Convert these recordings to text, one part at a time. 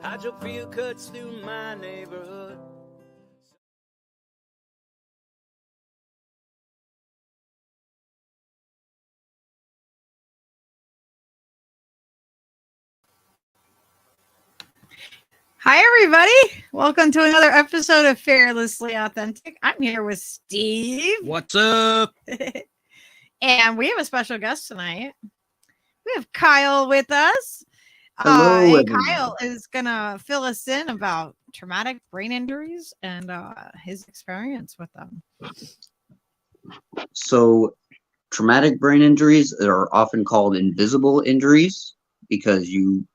Hydrofield cuts through my neighborhood. Hi, everybody. Welcome to another episode of Fearlessly Authentic. I'm here with Steve. What's up? And we have a special guest tonight. We have Kyle with us. Hello, and Kyle is going to fill us in about traumatic brain injuries and his experience with them. So, traumatic brain injuries are often called invisible injuries because you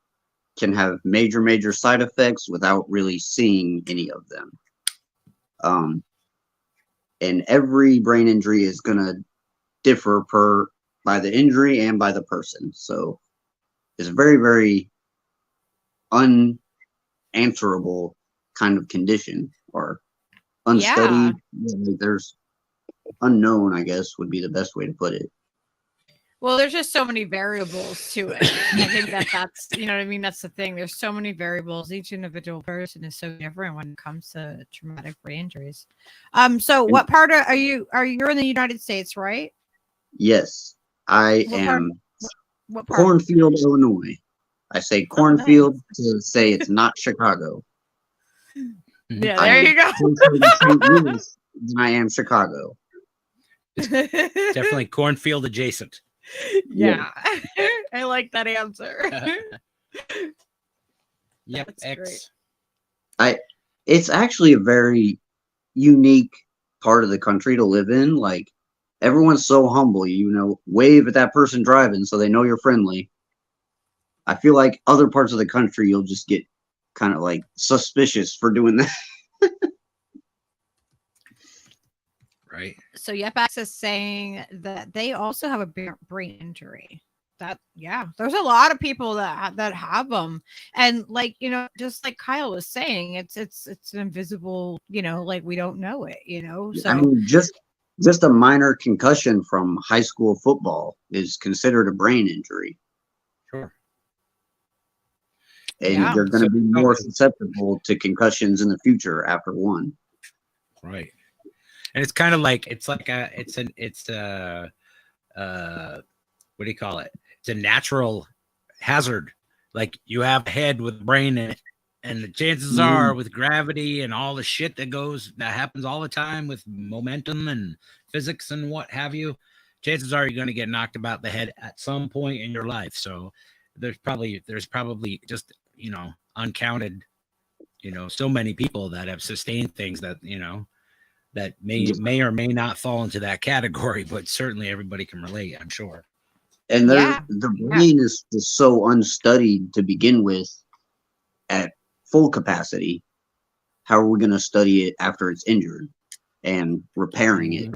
can have major side effects without really seeing any of them. And every brain injury is going to differ by the injury and by the person. So it's a very unanswerable kind of condition, or unstudied. Yeah, there's unknown, I guess, would be the best way to put it. Well, there's just so many variables to it. I think that's, you know what I mean? That's the thing. There's so many variables. Each individual person is so different when it comes to traumatic brain injuries. So what part are you in the United States, right? Yes, I am. What part? Cornfield, Illinois. I say cornfield to say it's not Chicago. Yeah, there you go. Than I am Chicago. Definitely cornfield adjacent. Yeah. I like that answer. Yep, That's X. great. It's actually a very unique part of the country to live in. Like, everyone's so humble, wave at that person driving so they know you're friendly. I feel like other parts of the country, you'll just get kind of like suspicious for doing that. Right. So Yepax is saying that they also have a brain injury. There's a lot of people that have them, and just like Kyle was saying, it's an invisible, like we don't know it, So I mean, just a minor concussion from high school football is considered a brain injury. Sure. And you're going to be more susceptible to concussions in the future after one. Right. And it's kind of like what do you call it? It's a natural hazard. Like, you have a head with brain in it, and the chances are with gravity and all the shit that happens all the time with momentum and physics and what have you, chances are you're going to get knocked about the head at some point in your life. So there's probably just, uncounted, so many people that have sustained things that, that may or may not fall into that category, but certainly everybody can relate, I'm sure. And the brain is so unstudied to begin with at full capacity. How are we going to study it after it's injured and repairing it?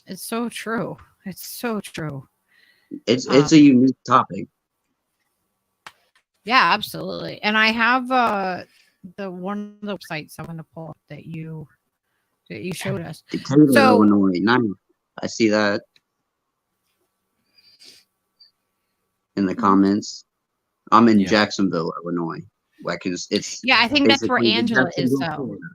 it's so true. It's so true. It's a unique topic. Yeah, absolutely. And I have the one of the websites I'm going to pull up that you showed us. Decatur, Illinois. Nice. I see that in the comments. I'm in Jacksonville, Illinois. I think that's where Angela is, though. Florida.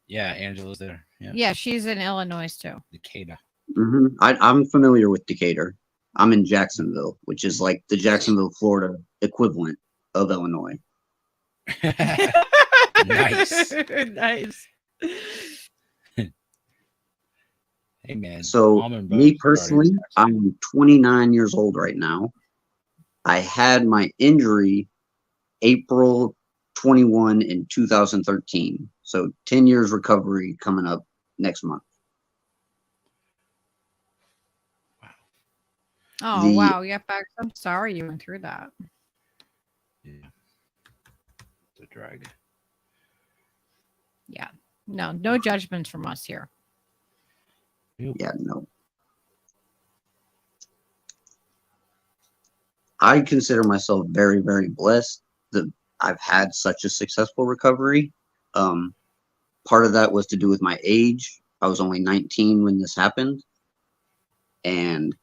Yeah, Angela's there. Yeah, she's in Illinois too. Decatur. Mm-hmm. I'm familiar with Decatur. I'm in Jacksonville, which is like the Jacksonville, Florida equivalent of Illinois. Nice. Nice. Hey, man. So, me personally, I'm 29 years old right now. I had my injury April 21 in 2013. So 10 years recovery coming up next month. Oh, wow. Yeah, I'm sorry you went through that. Yeah. It's a drag. Yeah. No judgments from us here. Yeah, no. I consider myself very, very blessed that I've had such a successful recovery. Part of that was to do with my age. I was only 19 when this happened, and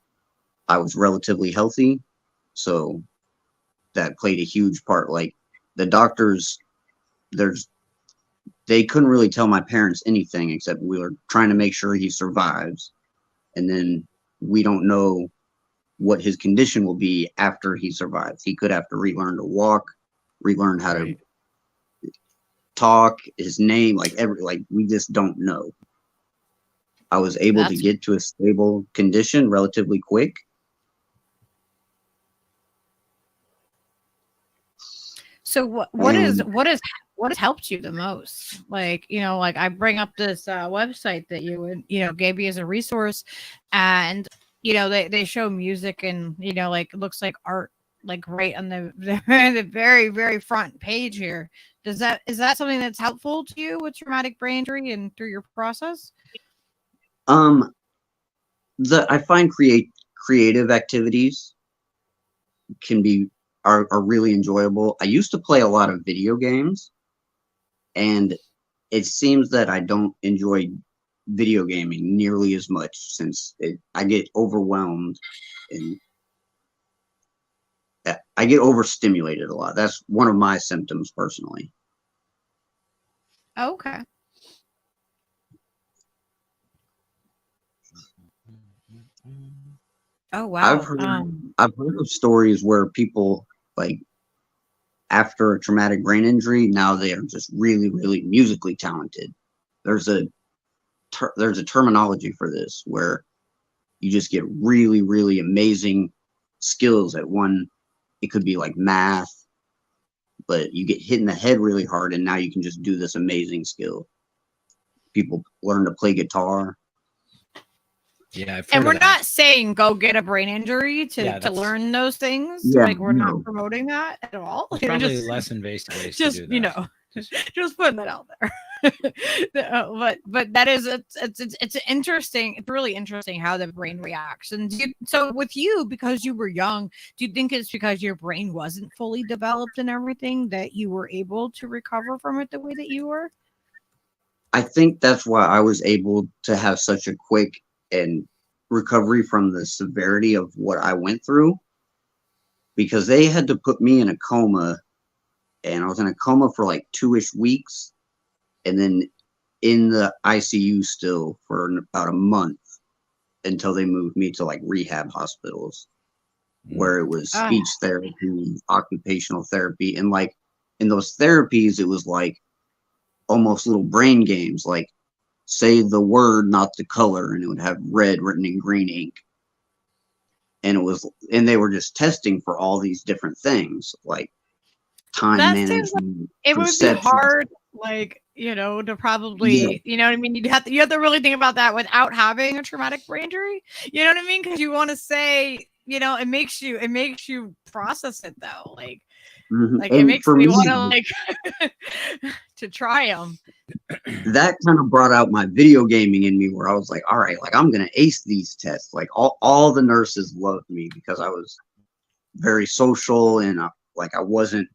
I was relatively healthy. So that played a huge part. Like the doctors, they couldn't really tell my parents anything except we were trying to make sure he survives. And then we don't know what his condition will be after he survives. He could have to relearn to walk, relearn how to talk, his name, like we just don't know. I was able to get to a stable condition relatively quick. So what has helped you the most? Like, you know, like I bring up this website that you would, you know, gave me as a resource, and you know, they show music and, you know, like it looks like art, like right on the very, very front page here. Is that something that's helpful to you with traumatic brain injury and through your process? I find creative activities are really enjoyable. I used to play a lot of video games, and it seems that I don't enjoy video gaming nearly as much since I get overwhelmed and I get overstimulated a lot. That's one of my symptoms personally. Okay. Oh wow. I've heard of stories where people, like, after a traumatic brain injury, now they are just really, really musically talented. There's a terminology for this where you just get really, really amazing skills at one. It could be like math, but you get hit in the head really hard, and now you can just do this amazing skill. People learn to play guitar. Yeah, and we're not saying go get a brain injury to learn those things. Yeah, like we're not promoting that at all. It's probably less invasive ways just to do that. You know, just putting that out there. But that is it's interesting. It's really interesting how the brain reacts. And so with you, because you were young, do you think it's because your brain wasn't fully developed and everything that you were able to recover from it the way that you were? I think that's why I was able to have such a quick and recovery from the severity of what I went through, because they had to put me in a coma, and I was in a coma for like 2-ish weeks, and then in the ICU still for about a month until they moved me to like rehab hospitals where it was speech therapy, occupational therapy, and like in those therapies it was like almost little brain games, like say the word, not the color, and it would have red written in green ink. And they were just testing for all these different things, like time management. It would be hard, like, you know, to probably, you know what I mean? You have to really think about that without having a traumatic brain injury. You know what I mean? Because you want to say, you know, it makes you process it though. Like, like it makes me want to like to try them. That kind of brought out my video gaming in me, where I was like, all right, like I'm gonna ace these tests. Like all the nurses loved me because I was very social and like I wasn't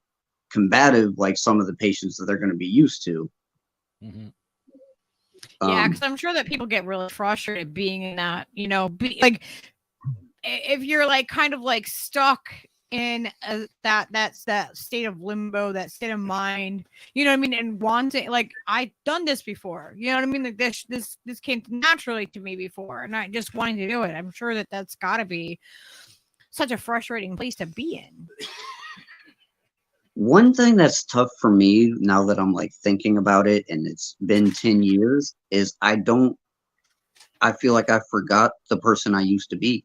combative like some of the patients that they're going to be used to. Mm-hmm. Yeah, because I'm sure that people get really frustrated being in that, you know, like if you're like kind of like stuck in that state of limbo, that state of mind, you know what I mean, and wanting, like I've done this before, you know what I mean, like this came naturally to me before, and I just wanted to do it. I'm sure that that's got to be such a frustrating place to be in. One thing that's tough for me now that I'm like thinking about it, and it's been 10 years, is I feel like I forgot the person I used to be.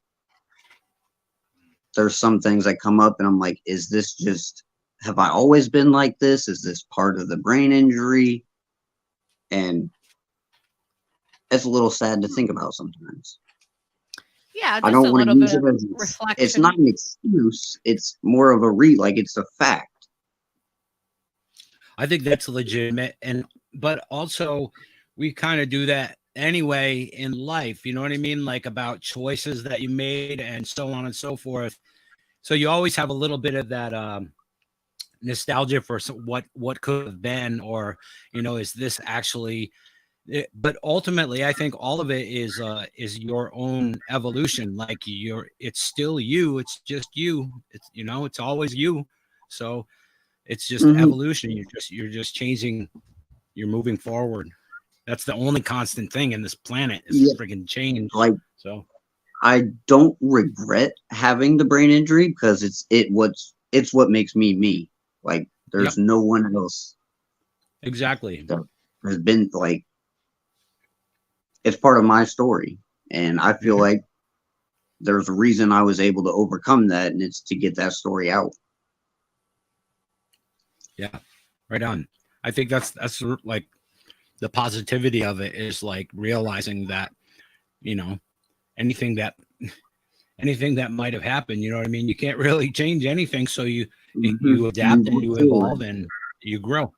There's some things that come up and I'm like, is this just, have I always been like this? Is this part of the brain injury? And it's a little sad to think about sometimes. Yeah, just I don't want to use it as reflection. It's not an excuse. It's more of a like it's a fact. I think that's legitimate, but also we kind of do that anyway in life, you know what I mean? Like about choices that you made and so on and so forth. So you always have a little bit of that nostalgia for what could have been, or, you know, is this actually, but ultimately I think all of it is your own evolution. Like it's still you, it's just you. It's, you know, it's always you. So it's just Mhm. evolution. You're just changing. You're moving forward. That's the only constant thing in this planet is Yeah. freaking change. Like, So I don't regret having the brain injury because it's what makes me me. Like, there's no one else exactly. that has been like, it's part of my story, and I feel like there's a reason I was able to overcome that, and it's to get that story out. Yeah, right on. I think that's like the positivity of it is like realizing that, you know, anything that might have happened, you know what I mean? You can't really change anything. So you adapt and you evolve and you grow.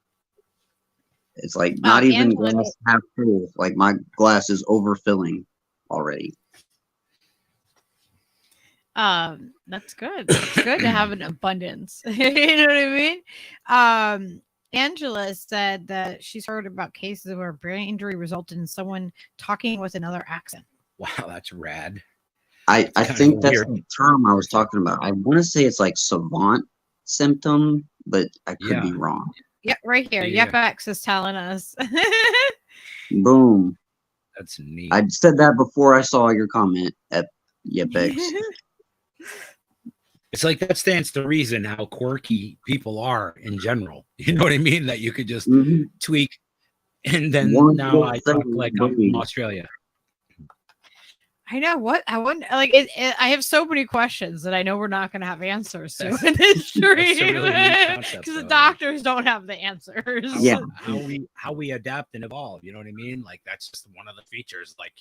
It's like not even Angela, glass half full. Like my glass is overfilling already. That's good. It's good to have an abundance. You know what I mean? Angela said that she's heard about cases where brain injury resulted in someone talking with another accent. Wow, that's rad. I think that's weird. the term I was talking about. I want to say it's like savant symptom, but I could be wrong. Yep, right here. Yeah. Yepex is telling us. Boom. That's neat. I said that before I saw your comment at Yepex. It's like that stands to reason how quirky people are in general. You know what I mean? That you could just tweak, and then now I talk like I'm from Australia. I know what I want. Like I have so many questions that I know we're not going to have answers to in this stream because the doctors don't have the answers. How we adapt and evolve. You know what I mean? Like that's just one of the features. Like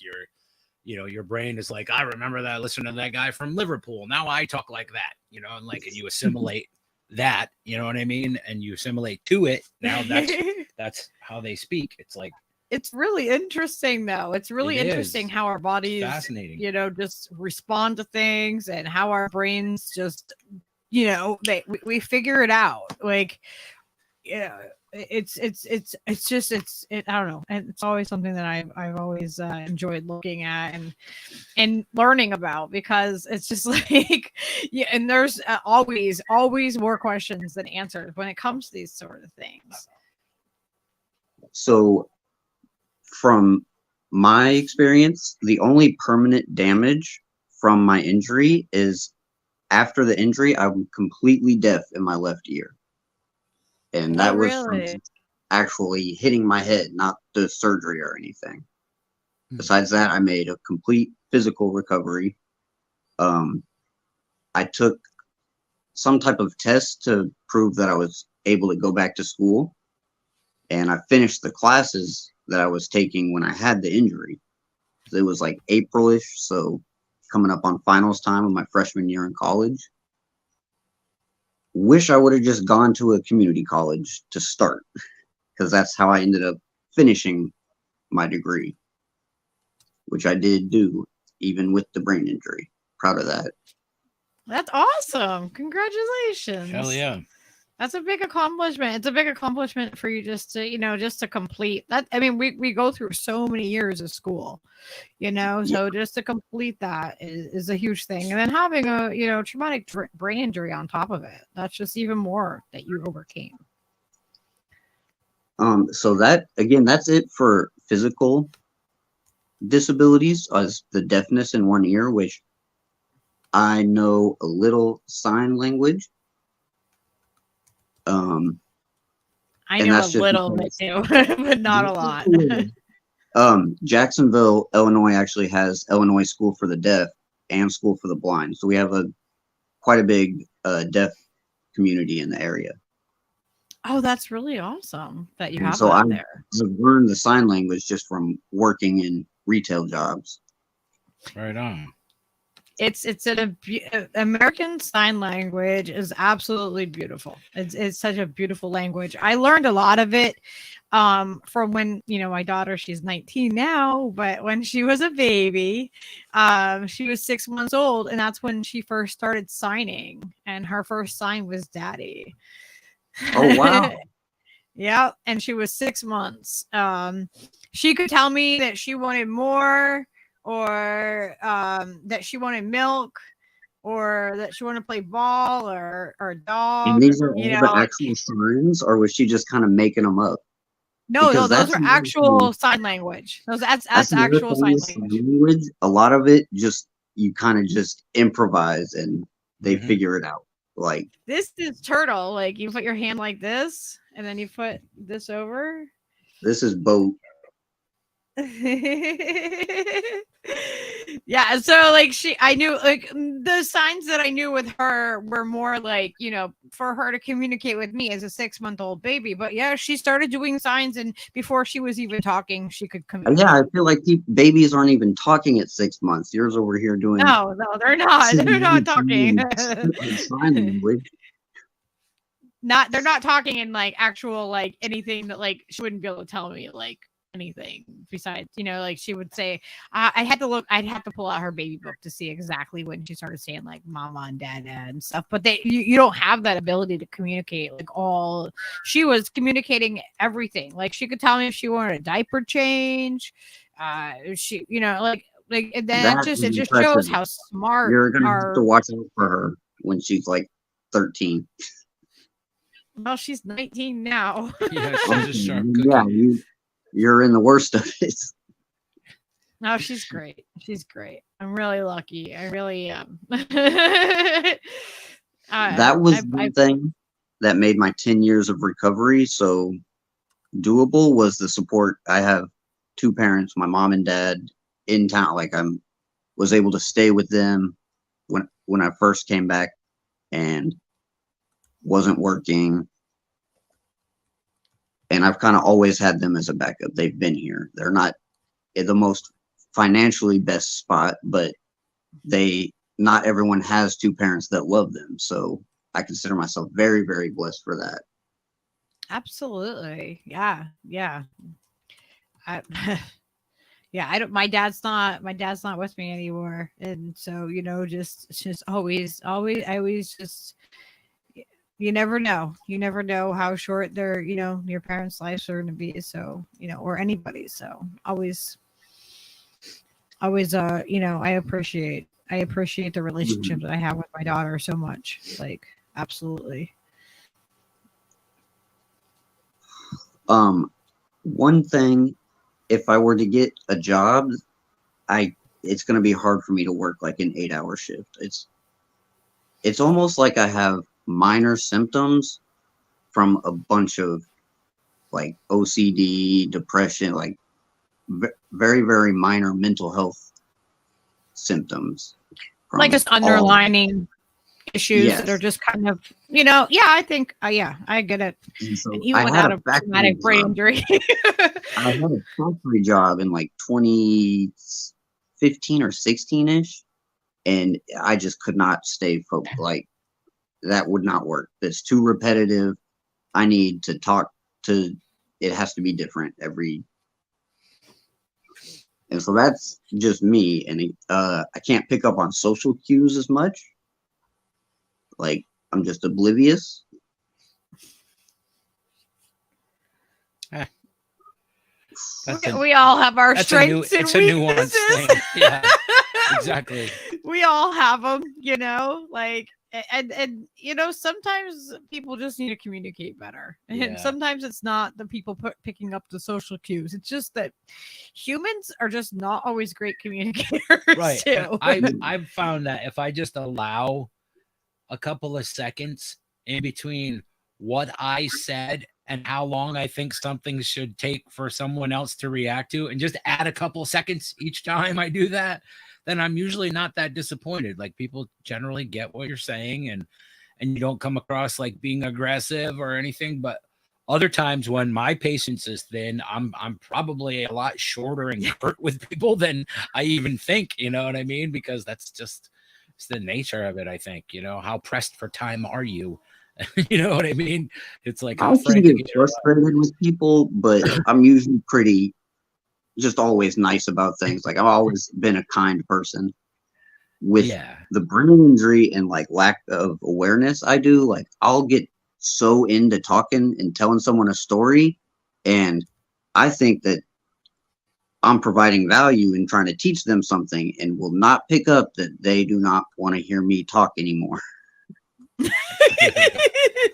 your brain is like, I remember that. Listen to that guy from Liverpool. Now I talk like that. You know, and like you assimilate that. You know what I mean? And you assimilate to it. Now that's how they speak. It's like. It's really interesting, though. It's really interesting how our bodies, fascinating, you know, just respond to things and how our brains just, you know, we figure it out. Like, yeah, it's I don't know. And it's always something that I've always enjoyed looking at and learning about because it's just like, yeah. And there's always more questions than answers when it comes to these sort of things. So, from my experience, the only permanent damage from my injury is after the injury, I'm completely deaf in my left ear. And that was from actually hitting my head, not the surgery or anything. Besides that, I made a complete physical recovery. I took some type of test to prove that I was able to go back to school. And I finished the classes that I was taking when I had the injury. It was like April-ish, so coming up on finals time of my freshman year in college. Wish I would have just gone to a community college to start, because that's how I ended up finishing my degree, which I did do, even with the brain injury. Proud of that. That's awesome. Congratulations. Hell yeah. That's a big accomplishment. It's a big accomplishment for you just to, you know, just to complete that. I mean, we go through so many years of school, you know, so just to complete that is a huge thing. And then having a, you know, traumatic brain injury on top of it, that's just even more that you overcame. So that, again, that's it for physical disabilities, as the deafness in one ear, which I know a little sign language. I know a little bit too, but not a lot. Jacksonville, Illinois actually has Illinois School for the Deaf and School for the Blind. So we have quite a big deaf community in the area. Oh, that's really awesome that you have that there. I've learned the sign language just from working in retail jobs. Right on. It's an American Sign Language is absolutely beautiful. It's such a beautiful language. I learned a lot of it from when, you know, my daughter, she's 19 now, but when she was a baby, she was 6 months old, and that's when she first started signing, and her first sign was daddy. Oh, wow. Yeah, and she was 6 months. She could tell me that she wanted more, or that she wanted milk, or that she wanted to play ball or a And dog. these are You all know, the actual signs, or was she just kind of making them up? no, Because those that's are another actual thing. sign language. That's That's another actual thing sign with sign language. language. A lot of it just you kind of just improvise and they Mhm. figure it out. Like This is turtle. Like you put your hand like this, and then you put this over. this is boat. Yeah, so like I knew like the signs that I knew with her were more like, you know, for her to communicate with me as a 6-month-old baby. But yeah, she started doing signs, and before she was even talking, she could And yeah, communicate. I feel like babies aren't even talking at 6 months. Yours over here doing No, they're not. They're not talking. sign language. They're not talking in like actual like anything that like she wouldn't be able to tell me like anything besides, you know, like she would say I'd have to pull out her baby book to see exactly when she started saying like mama and dada and stuff, but you don't have that ability to communicate like all. She was communicating everything. Like she could tell me if she wanted a diaper change, she, you know, like and then That it is just impressive. shows how smart You're gonna have to our. watch out for her when she's like 13. Well, she's 19 now. Yeah, Okay, she's a sharp yeah, cookie. you're in the worst of it. No, she's great. She's great. I'm really lucky. I really am. That was one thing that made my 10 years of recovery so doable was the support. I have two parents, my mom and dad in town. Like was able to stay with them when I first came back and wasn't working. And I've kind of always had them as a backup. They've been here. They're not in the most financially best spot, but not everyone has two parents that love them. So I consider myself very, very blessed for that. Absolutely. Yeah. Yeah. I, yeah, I don't. My dad's not with me anymore, and so you know, just always, I always just. You never know. You never know how short their, you know, your parents' lives are going to be. So, you know, or anybody's. So always, you know, I appreciate the relationship that I have with my daughter so much. Like, absolutely. One thing, if I were to get a job, it's going to be hard for me to work like an 8-hour shift. It's almost like I have minor symptoms from a bunch of like OCD, depression, like very, very minor mental health symptoms. Like just underlining issues that are just kind of, you know, yeah, I think, yeah, I get it. So and even without a traumatic brain injury. I had a factory job in like 2015 or 16-ish, and I just could not stay focused. Like, that would not work. It's too repetitive. I need to talk to, it has to be different and so that's just me. And I can't pick up on social cues as much. Like, I'm just oblivious. We all have our strengths and weaknesses. Thing. Yeah, exactly. We all have them, you know, like, and you know, sometimes people just need to communicate better, and sometimes it's not the people picking up the social cues. It's just that humans are just not always great communicators. Right. Too. I've found that if I just allow a couple of seconds in between what I said and how long I think something should take for someone else to react to, and just add a couple seconds each time I do that, then I'm usually not that disappointed. Like, people generally get what you're saying, and you don't come across like being aggressive or anything. But other times when my patience is thin, I'm probably a lot shorter and curt with people than I even think, you know what I mean? Because that's just, it's the nature of it, I think. You know, how pressed for time are you? You know what I mean? It's like, I can get frustrated with people, but I'm usually pretty, just always nice about things. Like, I've always been a kind person. With the brain injury and like lack of awareness I do, like, I'll get so into talking and telling someone a story, and I think that I'm providing value and trying to teach them something, and will not pick up that they do not want to hear me talk anymore.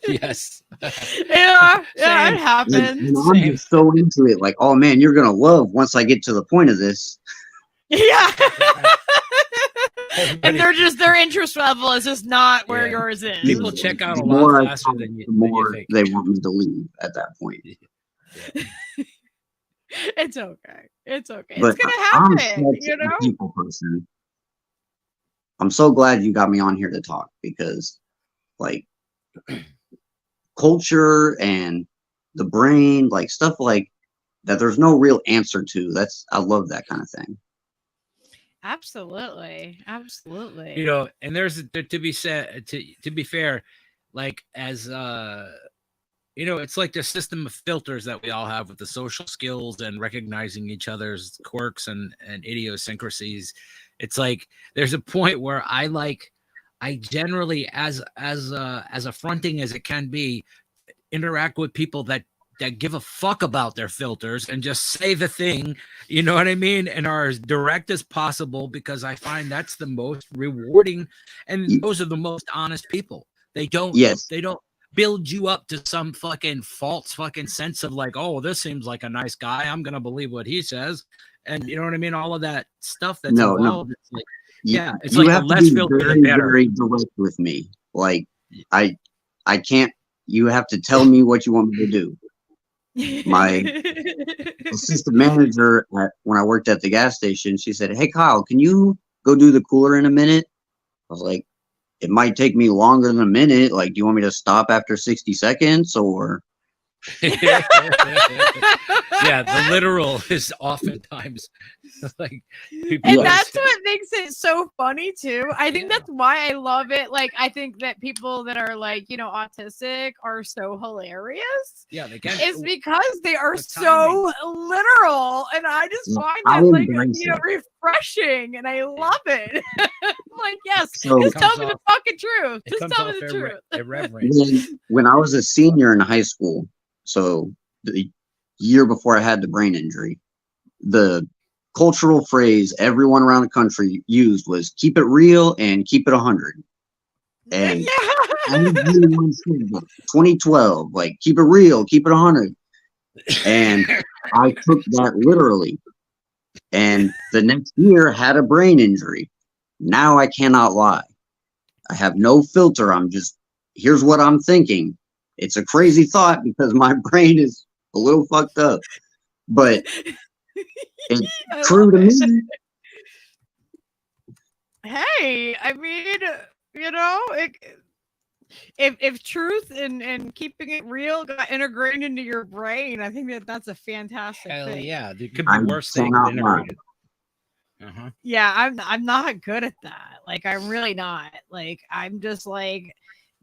Yes. Yeah, Same. it happens. And I'm just so into it. Like, oh man, you're gonna love once I get to the point of this. Yeah. Everybody- And their interest level is just not where Yeah. yours is. People check out a The lot more I faster talk, than you the more think. they want me to leave at that point. It's okay. It's okay. But It's gonna I'm happen, such you know? a people person. I'm so glad you got me on here to talk, because like culture and the brain, like stuff like that, there's no real answer to. I love that kind of thing. Absolutely. Absolutely. You know, and there's to be said, to be fair, like as you know, it's like the system of filters that we all have with the social skills and recognizing each other's quirks and idiosyncrasies. It's like there's a point where I generally, as affronting as it can be, interact with people that give a fuck about their filters and just say the thing, you know what I mean, and are as direct as possible, because I find that's the most rewarding, and those are the most honest people. They don't build you up to some fucking false fucking sense of like, oh, this seems like a nice guy, I'm gonna believe what he says, and you know what I mean, all of that stuff that's involved. It's like, yeah, it's you like have the less filter, the better. very direct with me. Like I can't. You have to tell me what you want me to do. My assistant manager when I worked at the gas station, she said, "Hey Kyle, can you go do the cooler in a minute?" I was like, "It might take me longer than a minute. Like, do you want me to stop after 60 seconds or?" Yeah, the literal is oftentimes like and that's what makes it so funny too. I think that's why I love it. Like, I think that people that are like, you know, autistic are so hilarious. Yeah, they can. It's because they are so literal, and I just find that like, you know, refreshing, and I love it. I'm like, yes, just tell me the fucking truth. Just tell me the truth. Irreverent. When I was a senior in high school, so the year before I had the brain injury, the cultural phrase everyone around the country used was "keep it real" and "keep it 100." And 2012, like, keep it real, keep it 100. And I took that literally. And the next year had a brain injury. Now I cannot lie. I have no filter. I'm just, here's what I'm thinking. It's a crazy thought because my brain is a little fucked up, but it's true to me. Hey, I mean, you know, if truth and keeping it real got integrated into your brain, I think that's a fantastic thing. Yeah, there could be worse things integrated. Yeah, I'm not good at that. Like, I'm really not. Like, I'm just like,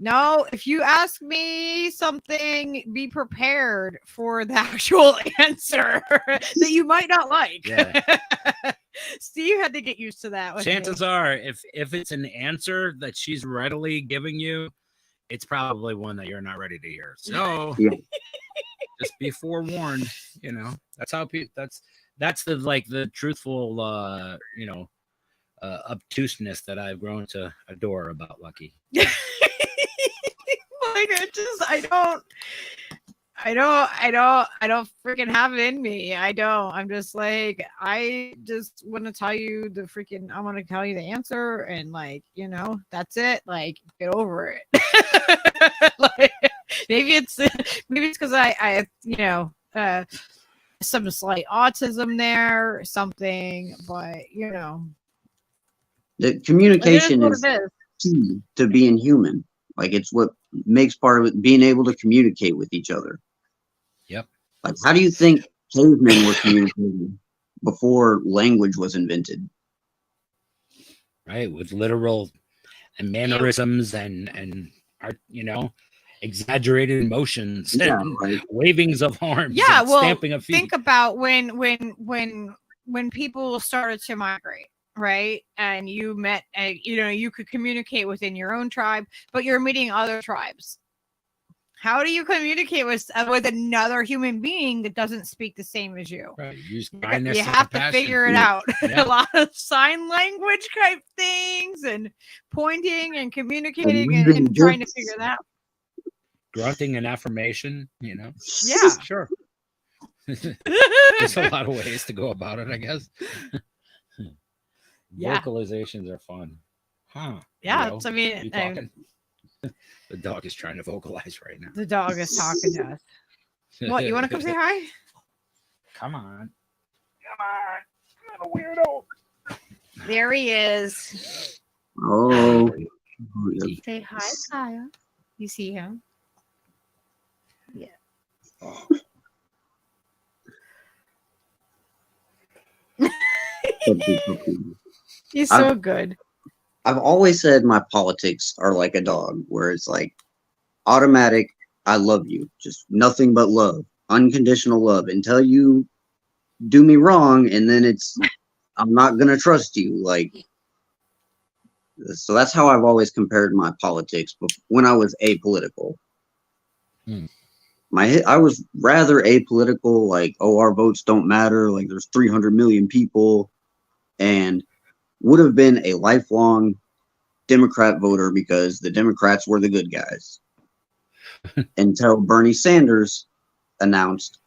no, if you ask me something, be prepared for the actual answer that you might not like. Yeah. Steve had to get used to that. Chances are, if it's an answer that she's readily giving you, it's probably one that you're not ready to hear. So just be forewarned. You know, that's how people. That's the the truthful, you know, obtuseness that I've grown to adore about Lucky. Like, I don't freaking have it in me. I don't. I'm just like, I just want to tell you I want to tell you the answer, and like, you know, that's it. Like, get over it. Like, maybe it's because I you know, some slight autism there or something, but you know, the communication is key to being human. Like, it's what makes part of it, being able to communicate with each other. Yep. Like, how do you think cavemen were communicating before language was invented? Right, with literal and mannerisms and art, you know, exaggerated emotions and wavings of arms. Yeah, well, stamping of feet. Think about when people started to migrate. Right. And you met, you know, you could communicate within your own tribe, but you're meeting other tribes. How do you communicate with another human being that doesn't speak the same as you? Right. Use You kindness and have to compassion. figure it out. Yeah. A lot of sign language type things and pointing and communicating and trying to figure that out. Grunting and affirmation, you know. Yeah. Sure. There's a lot of ways to go about it, I guess. Yeah. Vocalizations are fun. Huh. Yeah. Leo, I mean, you talking? The dog is trying to vocalize right now. the dog is talking to us. What, you want to come say hi? Come on. Come on. Little weirdo. There he is. Oh. Say hi, Kyle. You see him? Yeah. Oh. He's so good. I've always said my politics are like a dog, where it's like automatic, I love you, just nothing but love, unconditional love until you do me wrong, and then it's I'm not gonna trust you. Like, so that's how I've always compared my politics. But when I was apolitical, I was rather apolitical. Like, oh, our votes don't matter. Like, there's 300 million people, and would have been a lifelong Democrat voter because the Democrats were the good guys. Until Bernie Sanders announced,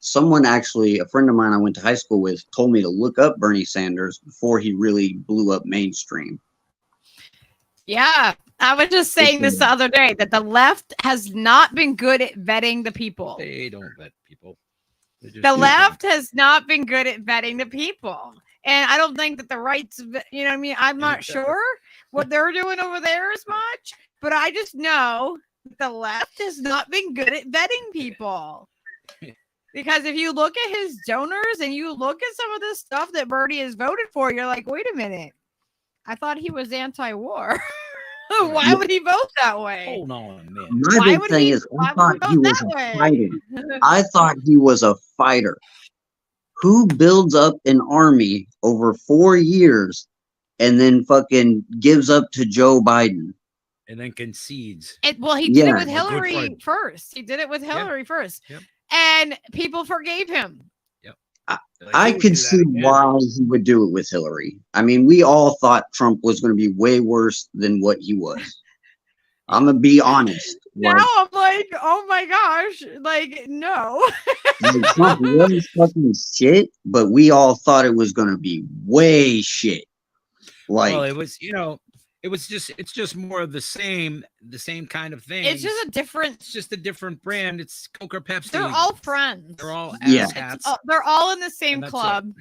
someone actually, a friend of mine I went to high school with, told me to look up Bernie Sanders before he really blew up mainstream. Yeah, I was just saying this the other day that the left has not been good at vetting the people. They don't vet people. The left has not been good at vetting the people. And I don't think that the right's, you know what I mean? I'm not sure what they're doing over there as much, but I just know that the left has not been good at vetting people. Because if you look at his donors and you look at some of the stuff that Bernie has voted for, you're like, wait a minute. I thought he was anti-war. Why would he vote that way? Hold on, man. My big thing is, I thought he was a fighter. I thought he was a fighter. Who builds up an army over 4 years and then fucking gives up to Joe Biden? And then concedes. He did it with Hillary first. He did it with Hillary first. Yep. And people forgave him. Yep. I could see why he would do it with Hillary. I mean, we all thought Trump was going to be way worse than what he was. I'm going to be honest. Now I'm like, oh my gosh. Like, no. Trump was fucking shit, but we all thought it was going to be way shit. Like, well, it was, it's just more of the same kind of thing. It's just a different brand. It's Coke or Pepsi. They're all friends. They're all hats. They're all in the same club.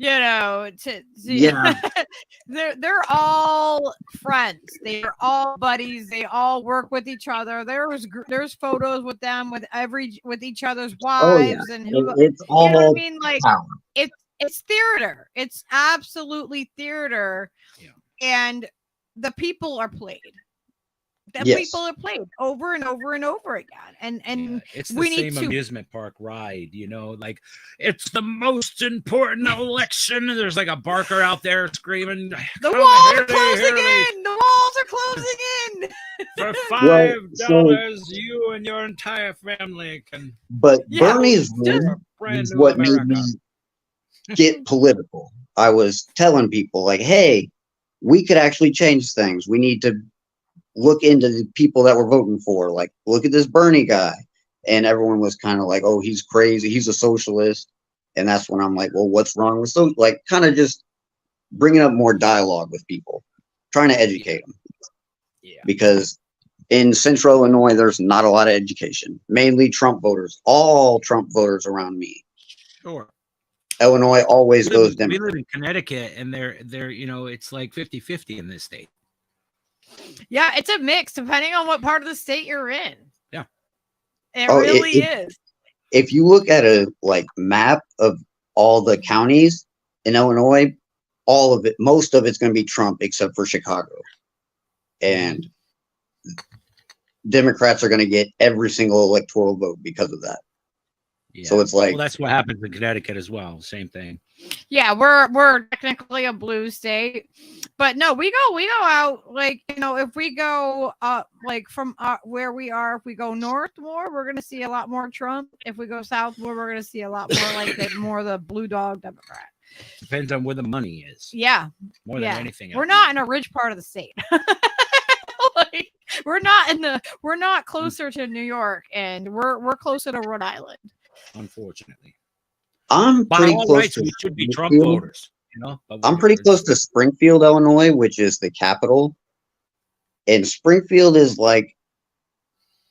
You know, they're all friends. They are all buddies. They all work with each other. There's photos with them with each other's wives and it's all, you know what I mean? Like it's theater. It's absolutely theater. Yeah. And the people are played. People are played over and over and over again. And it's the same amusement park ride, like it's the most important election. And there's like a barker out there screaming, the walls are closing in. The walls are closing in. For $5, you and your entire family can. But Bernie's is what made me get political. I was telling people like, hey, we could actually change things. We need to look into the people that we're voting for. Like, look at this Bernie guy. And everyone was kind of like, oh, he's crazy. He's a socialist. And that's when I'm like, well, what's wrong with like kind of just bringing up more dialogue with people, trying to educate them. Yeah. Because in Central Illinois, there's not a lot of education, mainly Trump voters, all Trump voters around me. Sure. Illinois always goes Democrat. We live in Connecticut and they're it's like 50-50 in this state. Yeah, it's a mix depending on what part of the state you're in. Yeah. It really is. If you look at a map of all the counties in Illinois, all of it, most of it's going to be Trump except for Chicago. And Democrats are going to get every single electoral vote because of that. Yeah. So it's like, well, that's what happens in Connecticut as well. Same thing. Yeah, we're technically a blue state, but no, we go out, like, you know, if we go like from where we are, if we go north more, we're gonna see a lot more Trump. If we go south more, we're gonna see a lot more like the blue dog Democrat. Depends on where the money is. Yeah, More than anything else. we're not in a rich part of the state. Like, we're not closer to New York, and we're closer to Rhode Island. Unfortunately. I'm By pretty all close rights, to we should be Trump Springfield. voters, you know. But I'm pretty close to Springfield, Illinois, which is the capital. And Springfield is like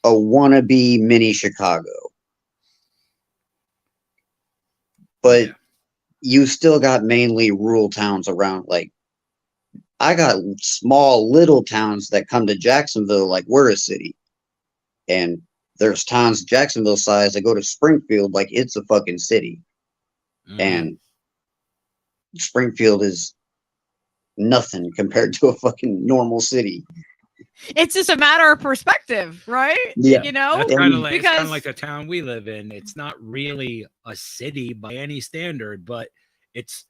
a wannabe mini Chicago. But Yeah. you still got mainly rural towns around. Like, I got small little towns that come to Jacksonville like we're a city. And there's towns Jacksonville size that go to Springfield like it's a fucking city. Mhm. And Springfield is nothing compared to a fucking normal city. It's just a matter of perspective, right? Yeah. You know, That's kind of like, because it's kind of like the town we live in. It's not really a city by any standard, but it's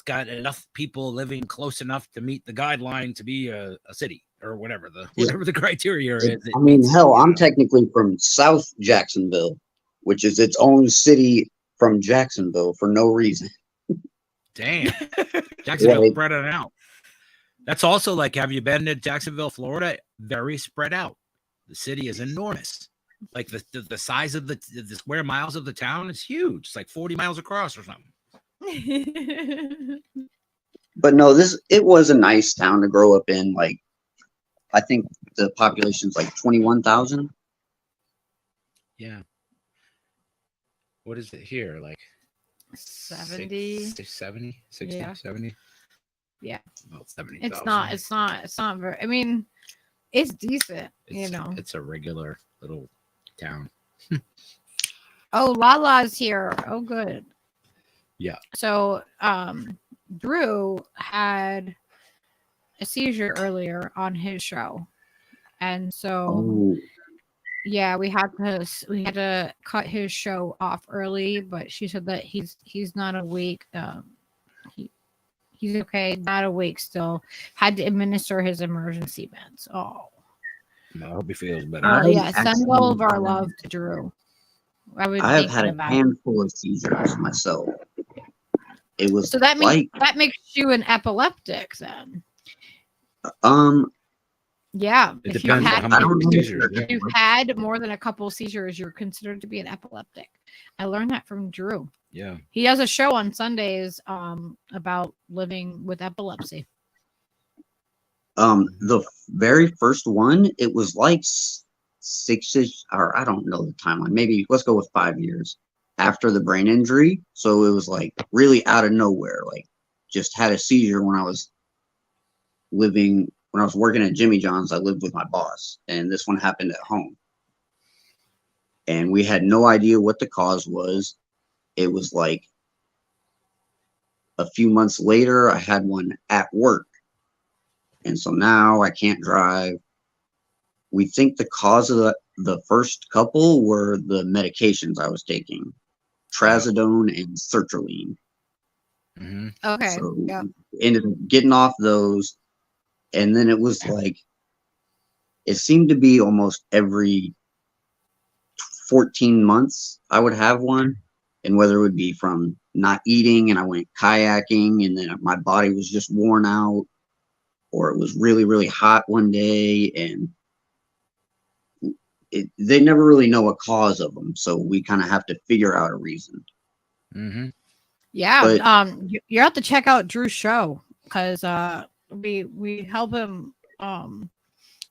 got enough people living close enough to meet the guideline to be a city or whatever the criteria is. I mean, hell, I'm tech. technically from South Jacksonville, which is its own city from Jacksonville for no reason. Damn, Jacksonville Like, spread it out. That's also like, have you been to Jacksonville, Florida? Very spread out. The city is enormous. Like the size of the square miles of the town is huge. It's like 40 miles across or something. but no, it was a nice town to grow up in. Like, I think the population's like 21,000. Yeah. What is it here? Like 70. 70, 60, Yeah. 70? Yeah. About 70. It's not very, I mean, it's decent, you know. It's a regular little town. Oh, Lala's here. Oh, good. Yeah. So, Drew had a seizure earlier on his show, and so Oh, yeah, we had to cut his show off early. But she said that he's not awake. He's okay, not awake still. Had to administer his emergency meds. Oh, I hope he feels better. yeah. Send all of our love to Drew. I have had a handful of seizures myself. It was So that means like, that makes you an epileptic then. Yeah. It If you depends on had, how I don't many know. seizures. if you've had more than a couple seizures, you're considered to be an epileptic. I learned that from Drew. Yeah. He has a show on Sundays about living with epilepsy. The very first one, it was like 6-ish, or I don't know the timeline. Maybe let's go with 5 years after the brain injury. So it was like really out of nowhere. Like, just had a seizure when I was working at Jimmy John's. I lived with my boss, and this one happened at home. And we had no idea what the cause was. It was like a few months later, I had one at work. And so now I can't drive. We think the cause of the first couple were the medications I was taking, trazodone and sertraline. Mm-hmm. Okay. So Yeah. ended up getting off those. And then it was like, it seemed to be almost every 14 months I would have one. And whether it would be from not eating and I went kayaking and then my body was just worn out, or it was really, really hot one day, and they never really know a cause of them. So we kind of have to figure out a reason. Mm-hmm. Yeah. But- You have to check out Drew's show because we help him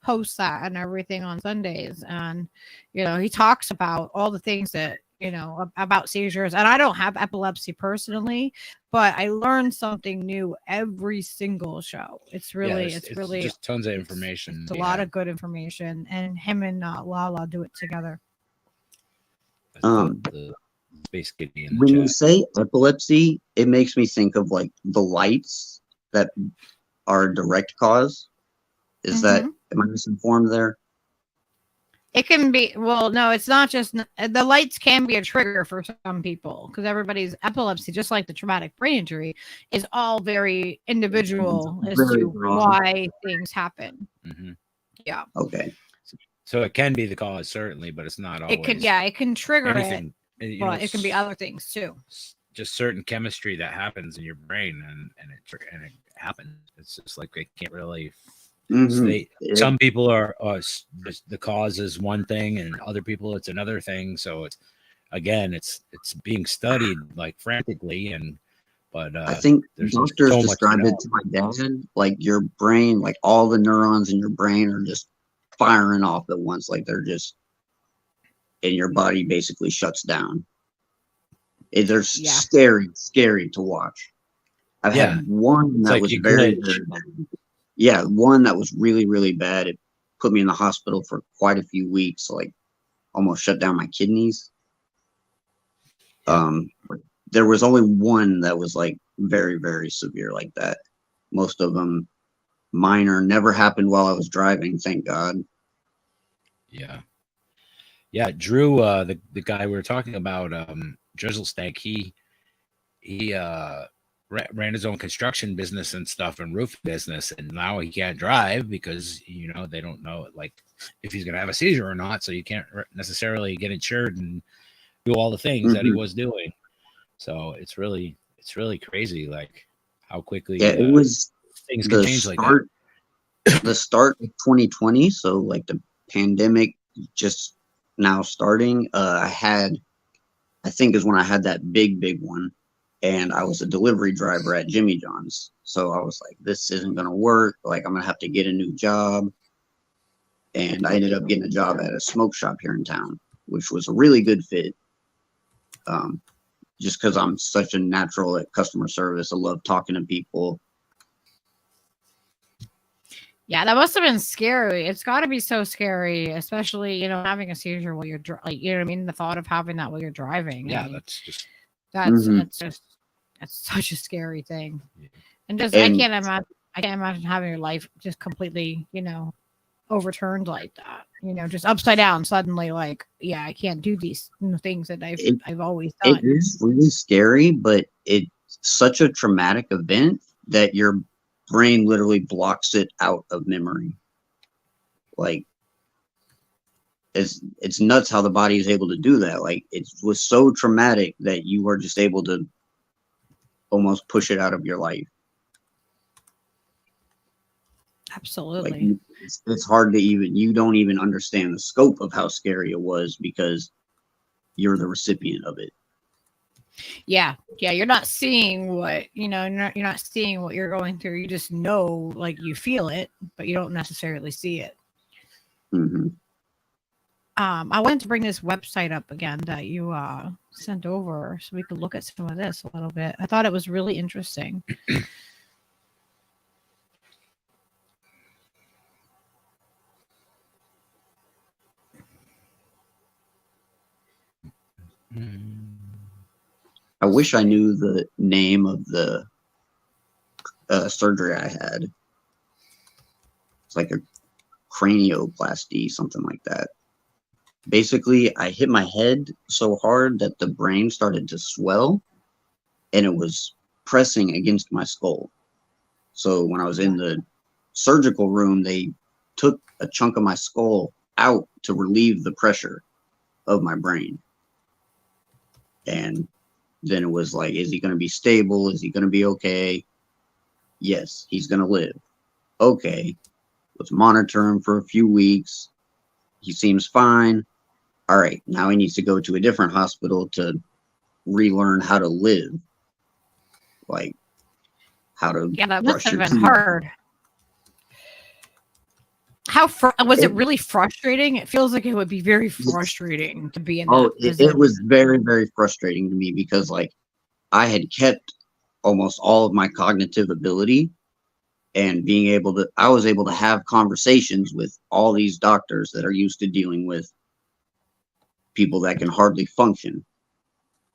host that and everything on Sundays, and you know, he talks about all the things that, you know, about seizures. And I don't have epilepsy personally, but I learn something new every single show. It's really it's really just tons of information. it's a lot of good information, and him and Lala do it together. The Space Kitty in the When chat. you say epilepsy, it makes me think of like the lights that are a direct cause. Is that, am I misinformed there? It can be, well, no, it's not just, the lights can be a trigger for some people because everybody's epilepsy, just like the traumatic brain injury, is all very individual as Very to broad. why things happen. Mm-hmm. Yeah. Okay. So it can be the cause, certainly, but it's not always. It can, yeah, it can trigger anything, it, but it can be other things too. Just certain chemistry that happens in your brain, and it happens. It's just like they can't really. Some people are the cause is one thing, and other people it's another thing. So it's being studied like frantically, but I think there's doctors so described it to my dad like your brain, like all the neurons in your brain are just firing off at once, like they're just, and your body basically shuts down. They're scary to watch. I've had one that was very bad. Yeah, one that was really, really bad. It put me in the hospital for quite a few weeks, like almost shut down my kidneys. There was only one that was like very, very severe like that. Most of them minor, never happened while I was driving, thank God. Yeah, Drew, the guy we were talking about, Drizzle Stank, he ran his own construction business and stuff and roof business, and now he can't drive because they don't know like if he's gonna have a seizure or not, so you can't necessarily get insured and do all the things that he was doing. So it's really crazy like how quickly it was things can change like that. The start of 2020, so like the pandemic just now starting. I think is when I had that big one. And I was a delivery driver at Jimmy John's. So I was like, this isn't going to work. Like, I'm going to have to get a new job. And I ended up getting a job at a smoke shop here in town, which was a really good fit. Just because I'm such a natural at customer service. I love talking to people. Yeah, that must have been scary. It's got to be so scary, especially, having a seizure while you're, like, you know what I mean? The thought of having that while you're driving. Yeah, I mean, that's such a scary thing. And I can't imagine having your life just completely, overturned like that. Just upside down suddenly. Like, yeah, I can't do these things that I've always done. It is really scary, but it's such a traumatic event that your brain literally blocks it out of memory. Like, it's nuts how the body is able to do that. Like, it was so traumatic that you were just able to almost push it out of your life. Absolutely. Like, it's hard to you don't even understand the scope of how scary it was because you're the recipient of it. Yeah. You're not seeing what, you're not seeing what you're going through. You just know, like, you feel it, but you don't necessarily see it. Mm-hmm. I wanted to bring this website up again that you sent over so we could look at some of this a little bit. I thought it was really interesting. I wish I knew the name of the surgery I had. It's like a cranioplasty, something like that. Basically, I hit my head so hard that the brain started to swell, and it was pressing against my skull. So when I was in the surgical room, they took a chunk of my skull out to relieve the pressure of my brain. And then it was like, is he going to be stable? Is he going to be okay? Yes, he's going to live. Okay, let's monitor him for a few weeks. He seems fine. All right, now he needs to go to a different hospital to relearn how to live. Like, how to that must have been hard. How was it really frustrating? It feels like it would be very frustrating to be in that position. It was very, very frustrating to me because, like, I had kept almost all of my cognitive ability and I was able to have conversations with all these doctors that are used to dealing with people that can hardly function.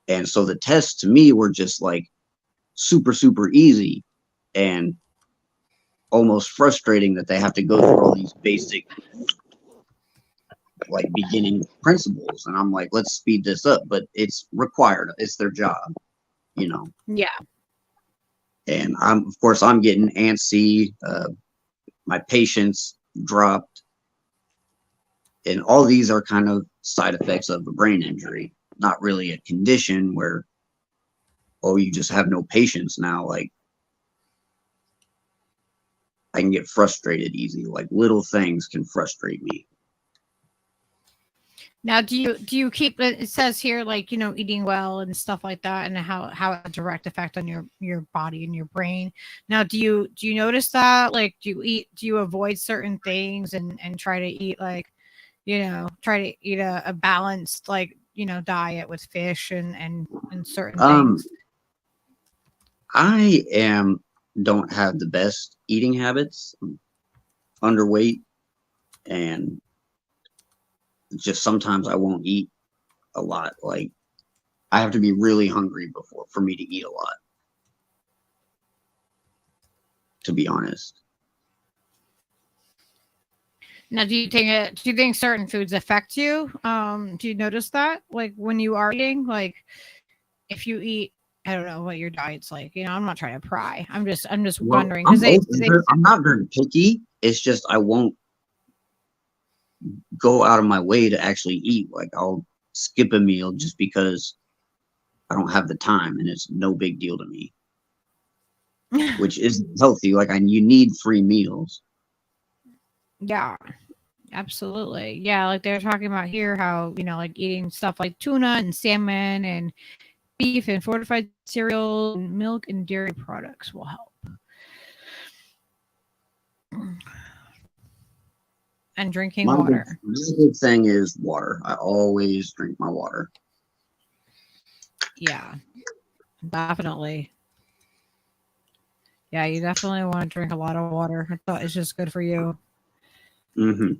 And so the tests to me were just like super, super easy and almost frustrating that they have to go through all these basic like beginning principles, and I'm like, let's speed this up, but it's required. It's their job, you know. Yeah. And of course I'm getting antsy. My patience dropped, and all these are kind of side effects of a brain injury, not really a condition where, oh, you just have no patience now. Like, I can get frustrated easy. Like, little things can frustrate me. Now, do you keep it? It says here, like, you know, eating well and stuff like that, and how a direct effect on your body and your brain. Now, do you notice that? Like, do you avoid certain things and try to eat, like, you know, try to eat a balanced, like, you know, diet with fish and certain things? I don't have the best eating habits. I'm underweight, and just sometimes I won't eat a lot. Like, I have to be really hungry for me to eat a lot, to be honest. Now, do you think certain foods affect you? Do you notice that, like, when you are eating, like, if you eat, I don't know what your diet's like. You know, I'm not trying to pry. I'm just wondering, because I'm not very picky. It's just I won't go out of my way to actually eat. Like, I'll skip a meal just because I don't have the time, and it's no big deal to me, which isn't healthy. Like, you need 3 meals. Yeah, absolutely. Yeah, like they're talking about here how, you know, like eating stuff like tuna and salmon and beef and fortified cereal and milk and dairy products will help. And drinking water. My big thing is water. I always drink my water. Yeah, definitely. Yeah, you definitely want to drink a lot of water. I thought it's just good for you. Mm-hmm.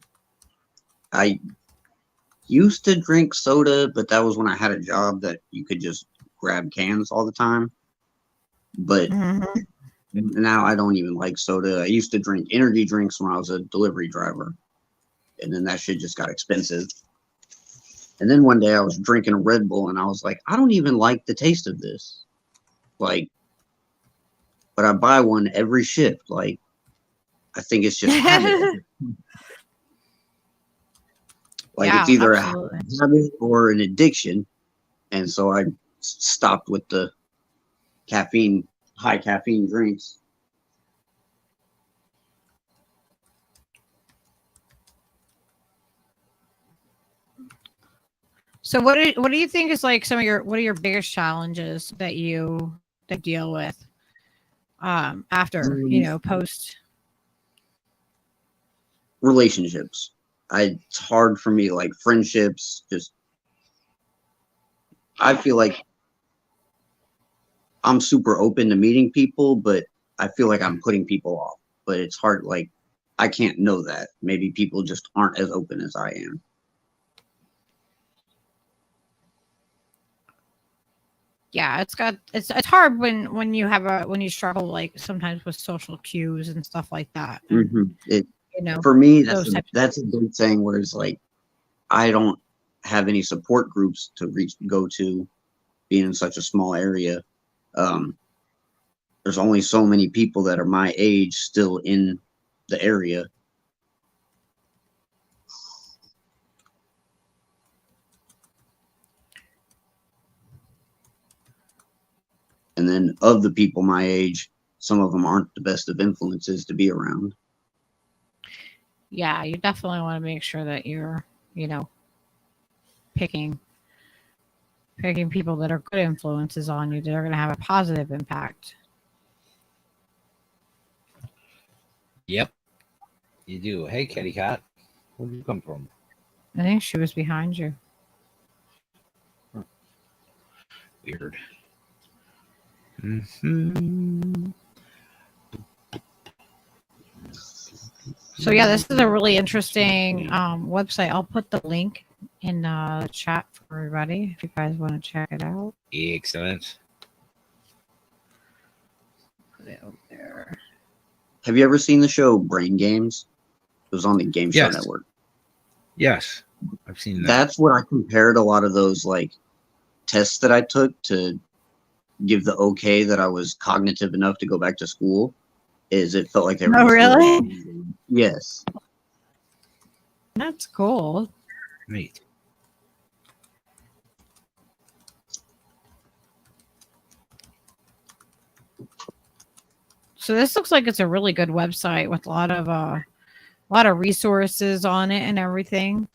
I used to drink soda, but that was when I had a job that you could just grab cans all the time. But now I don't even like soda. I used to drink energy drinks when I was a delivery driver, and then that shit just got expensive. And then one day I was drinking a Red Bull, and I was like, I don't even like the taste of this. Like, but I buy one every shift. Like, I think it's just habit. Like, yeah, it's either absolutely. a habit or an addiction. And so I stopped with the high caffeine drinks. So what do you think is like what are your biggest challenges that you deal with after, you know, post Relationships. It's hard for me, like friendships. Just, I feel like I'm super open to meeting people, but I feel like I'm putting people off. But it's hard. Like, I can't know that. Maybe people just aren't as open as I am. Yeah, it's hard when you struggle, like, sometimes with social cues and stuff like that. Mm-hmm. You know, for me, that's a big thing where it's like, I don't have any support groups to go to, being in such a small area. There's only so many people that are my age still in the area. And then of the people my age, some of them aren't the best of influences to be around. Yeah, you definitely want to make sure that you're, you know, picking people that are good influences on you, that are going to have a positive impact. Yep, you do. Hey, kitty cat, where did you come from? I think she was behind you. Weird. Mm-hmm. So yeah, this is a really interesting website. I'll put the link in the chat for everybody if you guys want to check it out. Excellent. Put it over there. Have you ever seen the show Brain Games? It was on the Game Show Network. Yes. I've seen that. That's what I compared a lot of those like tests that I took to give the okay that I was cognitive enough to go back to school. Is it felt like they were Oh, just doing really? it. Yes. That's cool. Neat. So this looks like it's a really good website with a lot of resources on it and everything.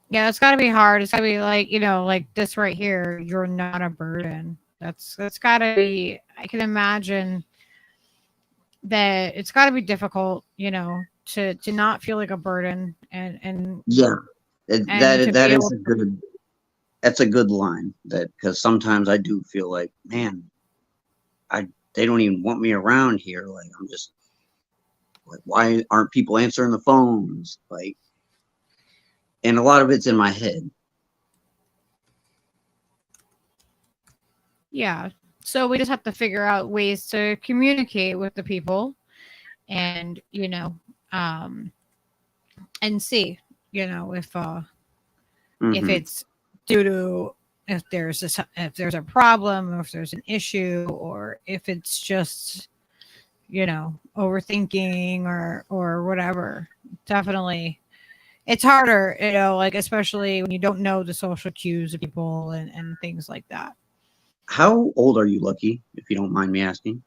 Yeah, it's got to be hard. It's got to be like, like this right here. You're not a burden. That's got to be. I can imagine that it's got to be difficult, to not feel like a burden and Yeah. And to That be is able a good. That's a good line. That because sometimes I do feel like, man, they don't even want me around here. Like I'm just like, why aren't people answering the phones? Like, and a lot of it's in my head. yeah. So we just have to figure out ways to communicate with the people and, and see, if Mhm. it's due to if there's a problem or if there's an issue or if it's just overthinking or whatever. Definitely it's harder, like especially when you don't know the social cues of people and things like that. How old are you, Lucky? If you don't mind me asking.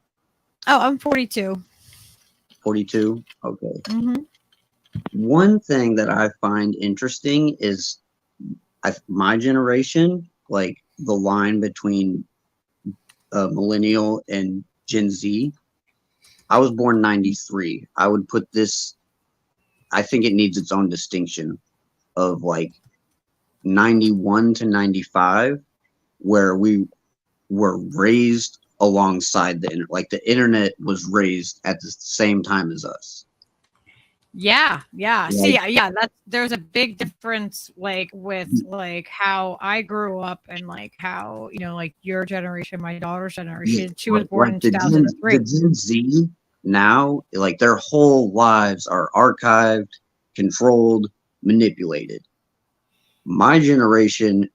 Oh, I'm 42. 42. Okay. Mm-hmm. One thing that I find interesting is my generation, like the line between millennial and Gen Z. I was born 93. I would put this, I think it needs its own distinction of like 91 to 95, where we were raised alongside the internet. Like the internet was raised at the same time as us. Yeah. Like, See, yeah, there's a big difference, like with like how I grew up and like how like your generation, my daughter's generation. She was born in the 2003. Gen Z now, like their whole lives are archived, controlled, manipulated. My generation,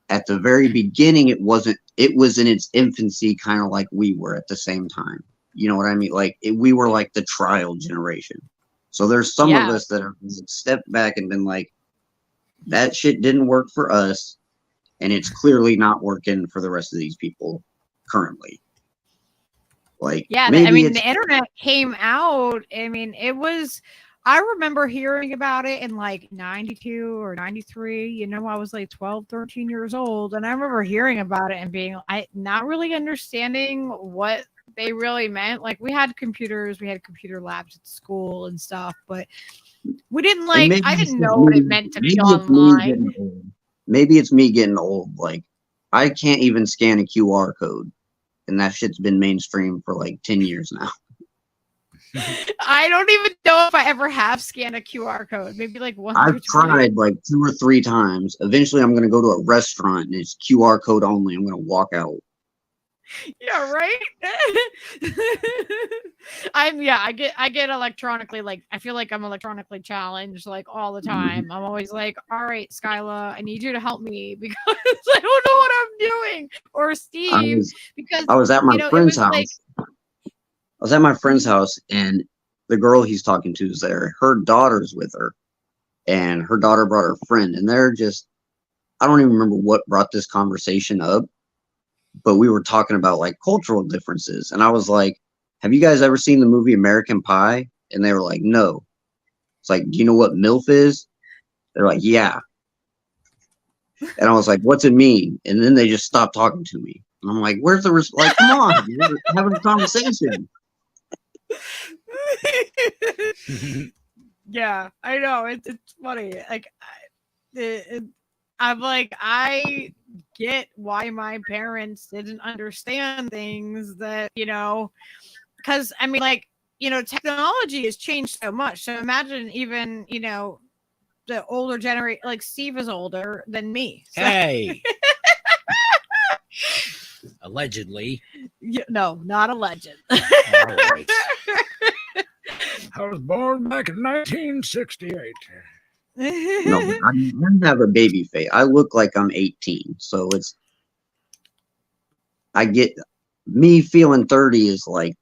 at the very beginning, it was in its infancy, kind of like we were at the same time. You know what I mean? Like we were like the trial generation. So there's some of us that have stepped back and been like, that shit didn't work for us, and it's clearly not working for the rest of these people currently. Like, yeah, maybe the internet came out. I mean, I remember hearing about it in like 92 or 93. I was like 12, 13 years old. And I remember hearing about it and being not really understanding what they really meant. Like we had computers, we had computer labs at school and stuff, but we didn't I didn't know what it meant to be online. Maybe it's me getting old. Like I can't even scan a QR code, and that shit's been mainstream for like 10 years now. I don't even know if I ever have scanned a QR code. Maybe like one. I've tried like 2 or 3 times. Eventually, I'm going to go to a restaurant and it's QR code only. I'm going to walk out. Yeah, right. I get electronically, like I feel like I'm electronically challenged like all the time. I'm always like, all right, Skyla, I need you to help me because I don't know what I'm doing. Or Steve, because I was at my friend's house. like, I was at my friend's house, and the girl he's talking to is there. Her daughter's with her, and her daughter brought her friend, and they're just, I don't even remember what brought this conversation up, but we were talking about like cultural differences. And I was like, have you guys ever seen the movie American Pie? And they were like, no. It's like, do you know what MILF is? They're like, yeah. And I was like, what's it mean? And then they just stopped talking to me. And I'm like, where's the like, come on, we're having a conversation. Yeah, I know. It's funny. Like, I'm like, I get why my parents didn't understand things that, because I mean, like, technology has changed so much. So imagine even, the older generation, like Steve is older than me. So. Hey. Allegedly. No, not a legend. All right. I was born back in 1968. No, I don't have a baby face. I look like I'm 18, so I get me feeling 30 is like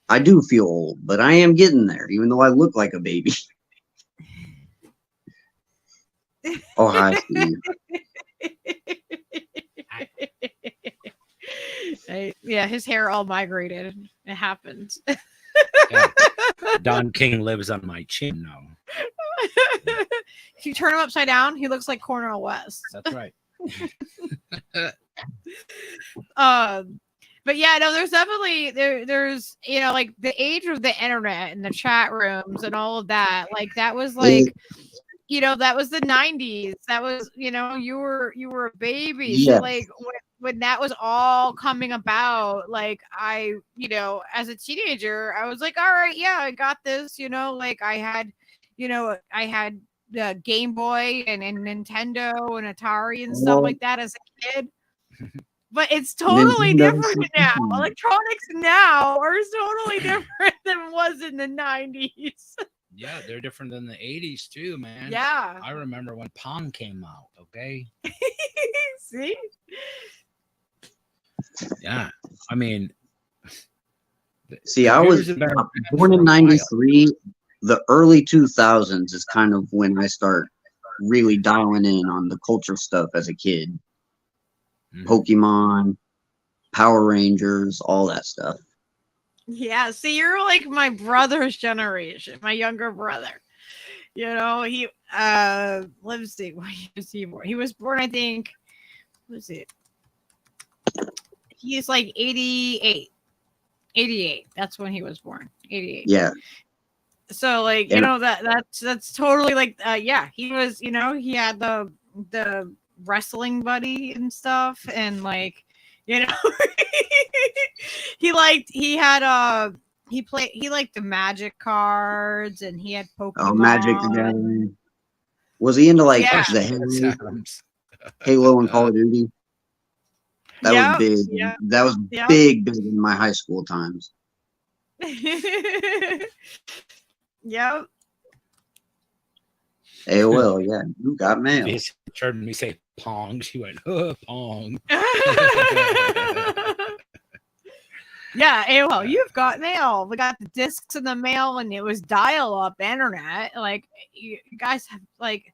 I do feel old, but I am getting there, even though I look like a baby. Oh, hi, Steve. Yeah, his hair all migrated. It happens. Yeah. Don King lives on my chin now. If you turn him upside down, he looks like Cornel West. That's right. But yeah, no, there's definitely there's like the age of the internet and the chat rooms and all of that. Like that was like that was the 90s. That was you were a baby. Yeah. So like when that was all coming about, like I as a teenager, I was like, all right, yeah, I got this. Like I had the Game Boy and Nintendo and Atari and stuff like that as a kid. But it's totally different now. Electronics now are totally different than it was in the 90s. Yeah, they're different than the 80s too, man. Yeah. I remember when Pong came out, okay? See? Yeah. I mean, see, I was born in 93. The early 2000s is kind of when I start really dialing in on the culture stuff as a kid. Pokemon, Power Rangers, all that stuff. Yeah, see, you're like my brother's generation, my younger brother. He let's see, when was he born? He was born, I think, what was it? He's like 88. 88. That's when he was born. 88. Yeah. So like, that's totally like yeah, he was, he had the wrestling buddy and stuff, and like he liked the Magic cards, and he had Pokemon. Oh, Magic the Gathering. Was he into like the Halo and Call of Duty? That was big. Yeah. That was big in my high school times. Yep. AOL, yeah, you got mail. She heard me say Pong. She went, Pong. Yeah, AOL, you've got mail. We got the discs in the mail, and it was dial-up internet. Like, you guys have like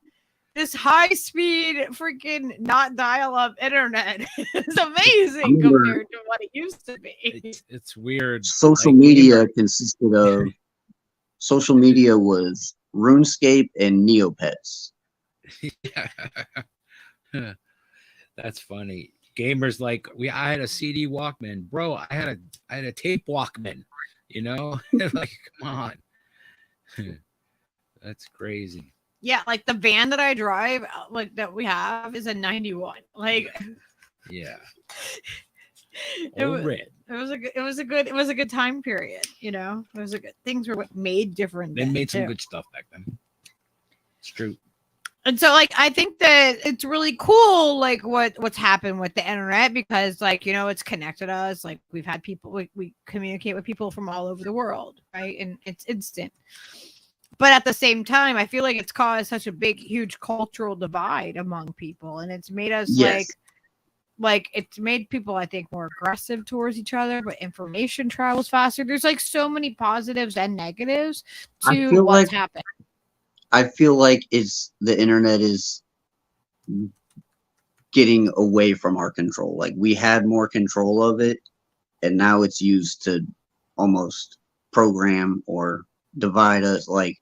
this high-speed freaking not dial-up internet is amazing compared to what it used to be. It's weird. Social media consisted of social media was RuneScape and Neopets. Yeah. That's funny. Gamers like I had a CD Walkman, bro. I had a tape Walkman, like come on. That's crazy. Yeah, like the van that I drive, like that we have, is a 91. Like, yeah. It was a good time period. It was a good. Things were made different. They made some good stuff back then. It's true. And so, like, I think that it's really cool, like what's happened with the internet, because, like, it's connected us. Like, we've had people, we communicate with people from all over the world, right? And it's instant. But at the same time, I feel like it's caused such a big, huge cultural divide among people, and it's made us like it's made people, I think, more aggressive towards each other. But information travels faster. There's like so many positives and negatives to what's happened. I feel like the internet is getting away from our control. Like, we had more control of it, and now it's used to almost program or divide us. Like,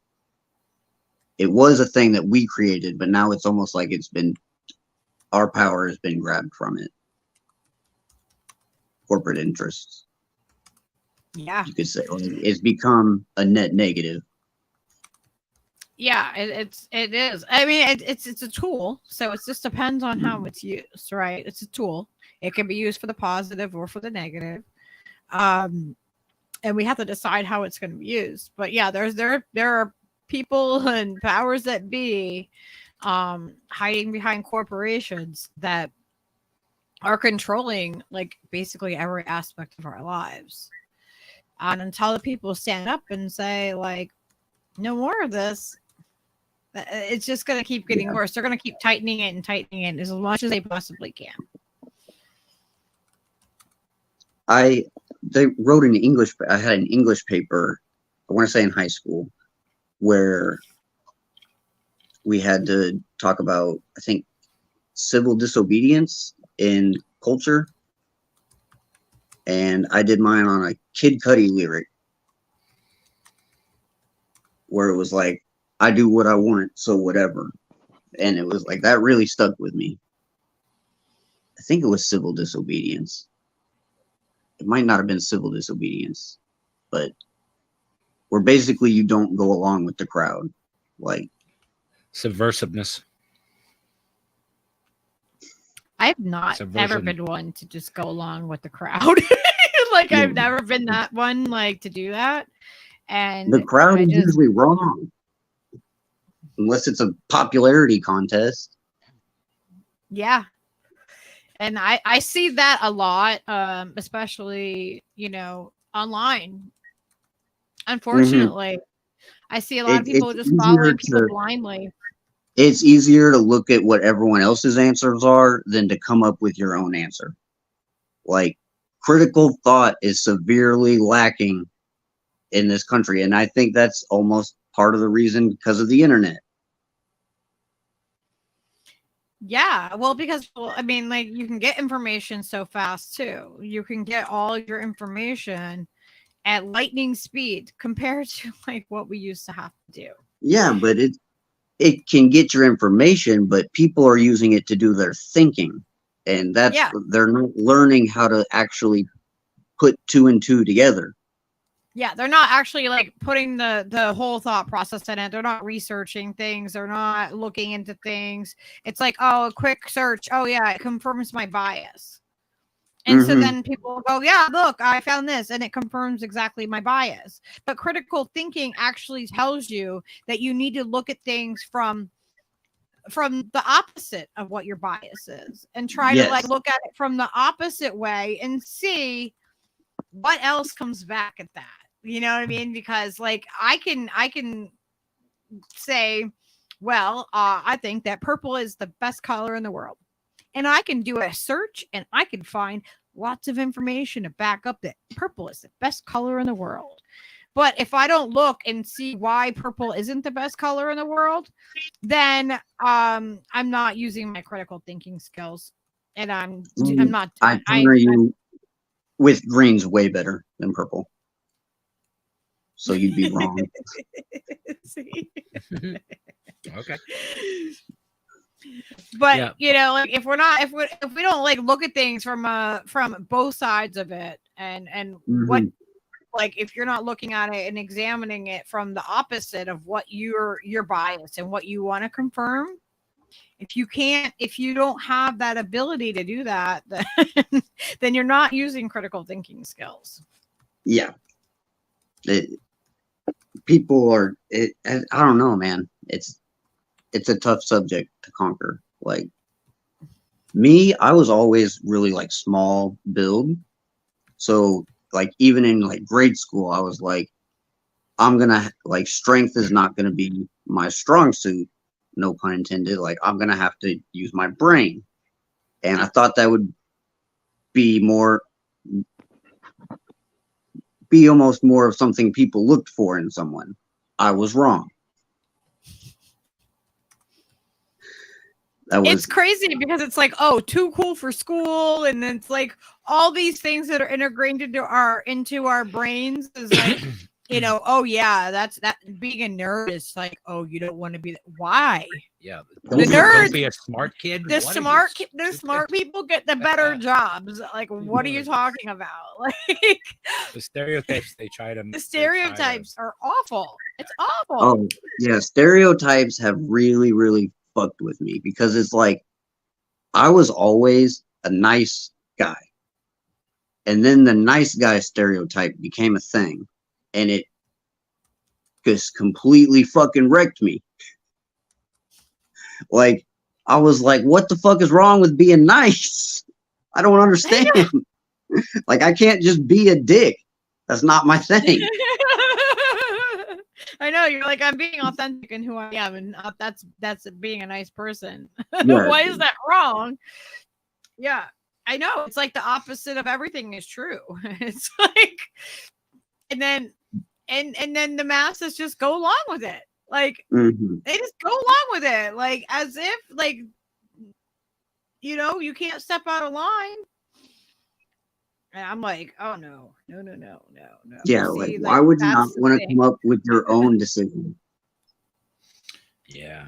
it was a thing that we created, but now it's almost like our power has been grabbed from it. Corporate interests. Yeah. You could say it's become a net negative. Yeah, it is. I mean, it's a tool, so it just depends on how it's used, right? It's a tool. It can be used for the positive or for the negative, and we have to decide how it's going to be used. But yeah, there are people and powers that be hiding behind corporations that are controlling, like, basically every aspect of our lives. And until the people stand up and say, like, no more of this, it's just going to keep getting worse. They're going to keep tightening it as much as they possibly can. They wrote an English. I had an English paper, I want to say in high school, where we had to talk about, I think, civil disobedience in culture. And I did mine on a Kid Cudi lyric where it was like, I do what I want, so whatever. And it was like, that really stuck with me. I think it was civil disobedience. It might not have been civil disobedience, but where basically you don't go along with the crowd. Like subversiveness. I've not ever been one to just go along with the crowd. Like, I've never been that one, like, to do that. And the crowd is usually wrong. Unless it's a popularity contest. Yeah. And I see that a lot, especially, you know, online. Unfortunately, I see a lot of people just following people blindly. It's easier to look at what everyone else's answers are than to come up with your own answer. Like, critical thought is severely lacking in this country. And I think that's almost part of the reason because of the internet. Yeah, well, because, I mean, like, you can get information so fast too. You can get all your information at lightning speed compared to, like, what we used to have to do. Yeah, but it can get your information, but people are using it to do their thinking. And that's, they're not learning how to actually put two and two together. Yeah, they're not actually, like, putting the whole thought process in it. They're not researching things. They're not looking into things. It's like, oh, a quick search. Oh, yeah, it confirms my bias. And so then people go, yeah, look, I found this, and it confirms exactly my bias. But critical thinking actually tells you that you need to look at things from the opposite of what your bias is, and try to, like, look at it from the opposite way and see what else comes back at that. You know what I mean? Because, like, I can say, well, I think that purple is the best color in the world. And I can do a search and I can find lots of information to back up that purple is the best color in the world. But if I don't look and see why purple isn't the best color in the world, then I'm not using my critical thinking skills. And I'm not. I partner you with green's way better than purple. So you'd be wrong. Okay. But you know, like, if we don't, like, look at things from both sides of it, and what, like, if you're not looking at it and examining it from the opposite of what your bias and what you want to confirm, if you don't have that ability to do that, then you're not using critical thinking skills. Yeah. People are, I don't know, man. It's a tough subject to conquer. Like, me, I was always really, like, small build. So, like, even in, like, grade school, I was like, I'm gonna, like, strength is not gonna be my strong suit, no pun intended. Like, I'm gonna have to use my brain. And I thought that would be almost more of something people looked for in someone. I was wrong. It's crazy because it's like, oh, too cool for school, and then it's like all these things that are integrated into our brains is like, you know, oh yeah, that being a nerd is like, oh, you don't want to be why? Yeah, the nerds, don't be a smart kid. The smart people get the better jobs. Like, what are you talking about? Like, the stereotypes the stereotypes are awful. It's awful. Oh yeah, stereotypes have really, really fucked with me, because it's like I was always a nice guy, and then the nice guy stereotype became a thing, and it just completely fucking wrecked me. Like, I was like, what the fuck is wrong with being nice? I don't understand. Like, I can't just be a dick. That's not my thing. I know you're like, I'm being authentic in who I am, and that's being a nice person. Yeah. Why is that wrong? Yeah, I know. It's like the opposite of everything is true. It's like, and then the masses just go along with it. Like they just go along with it, like as if like you can't step out of line. And I'm like, oh no. Yeah, See, like why would you not that's the want to thing. come up with your own decision? Yeah.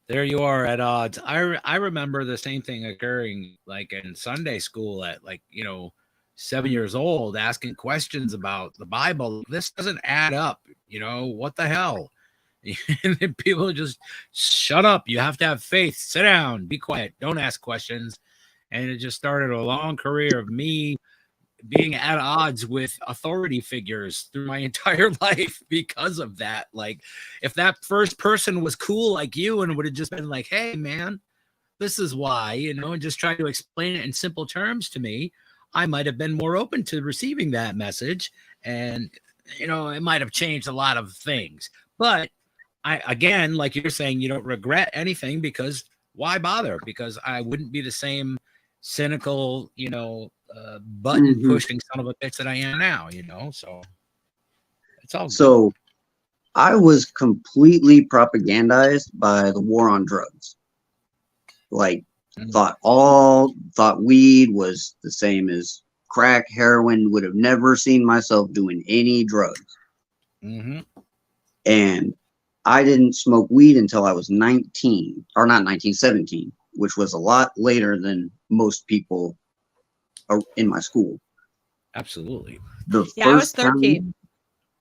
There you are at odds. I remember the same thing occurring like in Sunday school at 7 years old, asking questions about the Bible. This doesn't add up. What the hell? And then people just shut up. You have to have faith. Sit down. Be quiet. Don't ask questions. And it just started a long career of me being at odds with authority figures through my entire life because of that. Like, if that first person was cool like you and would have just been like, hey, man, this is why, and just try to explain it in simple terms to me, I might have been more open to receiving that message. And, it might have changed a lot of things. But again, like you're saying, you don't regret anything because why bother? Because I wouldn't be the same cynical, button pushing son of a bitch that I am now, so it's all good. So I was completely propagandized by the war on drugs. Like thought weed was the same as crack, heroin, would have never seen myself doing any drugs. And I didn't smoke weed until I was 19, or not 19, 17, which was a lot later than most people in my school. Absolutely. I was 13.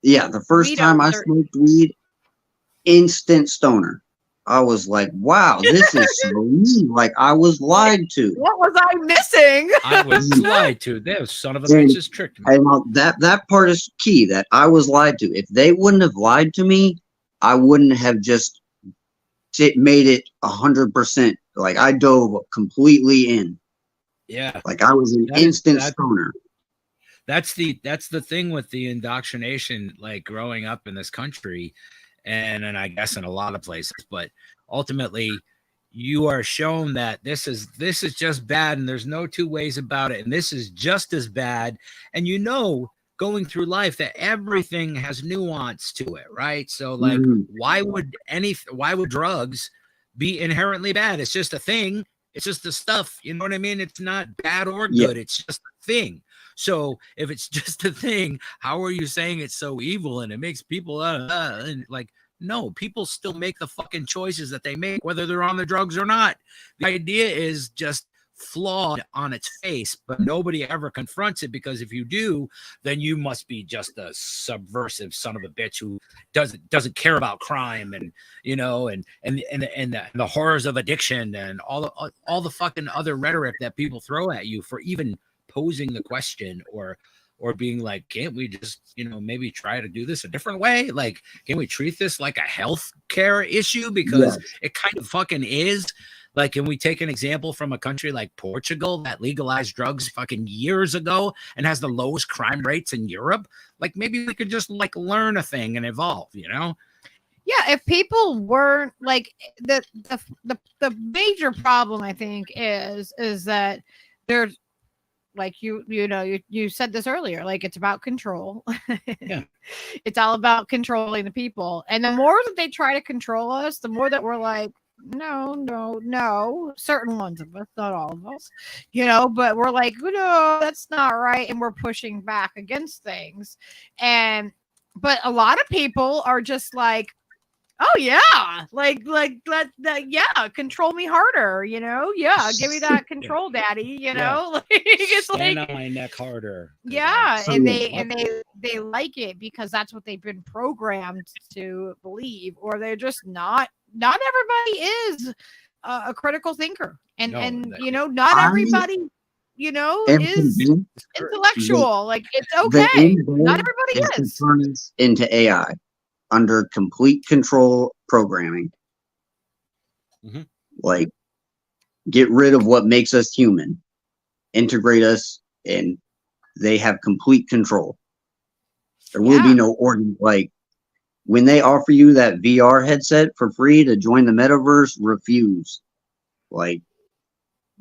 The first time I smoked weed, instant stoner. I was like, wow, this is so me. Like, I was lied to. What was I missing? I was lied to. Those son of a bitches tricked me. And that part is key, that I was lied to. If they wouldn't have lied to me, I wouldn't have just made it 100%. Like, I dove completely in. Yeah. Like, I was an instant stoner. That's the thing with the indoctrination, like growing up in this country, and I guess in a lot of places, but ultimately you are shown that this is just bad, and there's no two ways about it, and this is just as bad. And going through life that everything has nuance to it, right? So like why would drugs be inherently bad? It's just a thing. It's just the stuff, you know what I mean? It's not bad or good. Yeah. It's just a thing. So if it's just a thing, how are you saying it's so evil and it makes people and like, no, people still make the fucking choices that they make, whether they're on the drugs or not. The idea is just flawed on its face, but nobody ever confronts it, because if you do, then you must be just a subversive son of a bitch who doesn't care about crime and the horrors of addiction and all the fucking other rhetoric that people throw at you for even posing the question or being like, can't we just maybe try to do this a different way? Like, can we treat this like a health care issue? Because it kind of fucking is. Like, can we take an example from a country like Portugal that legalized drugs fucking years ago and has the lowest crime rates in Europe? Like, maybe we could just like learn a thing and evolve, Yeah, if people weren't like the major problem, I think is that there's like you said this earlier, like it's about control. Yeah. It's all about controlling the people. And the more that they try to control us, the more that we're like, no, certain ones of us, not all of us, but we're like, no, that's not right. And we're pushing back against things. But a lot of people are just like, oh yeah, like yeah, control me harder, yeah, give me that control, daddy, like it's stand like on my neck harder. Yeah, and they like it because that's what they've been programmed to believe, or they're just not everybody is a critical thinker, and not everybody is intellectual. Like, it's okay, not everybody is. Turn into AI under complete control programming. Like, get rid of what makes us human, integrate us, and they have complete control. There will be no organ. Like when they offer you that VR headset for free to join the metaverse, refuse. Like,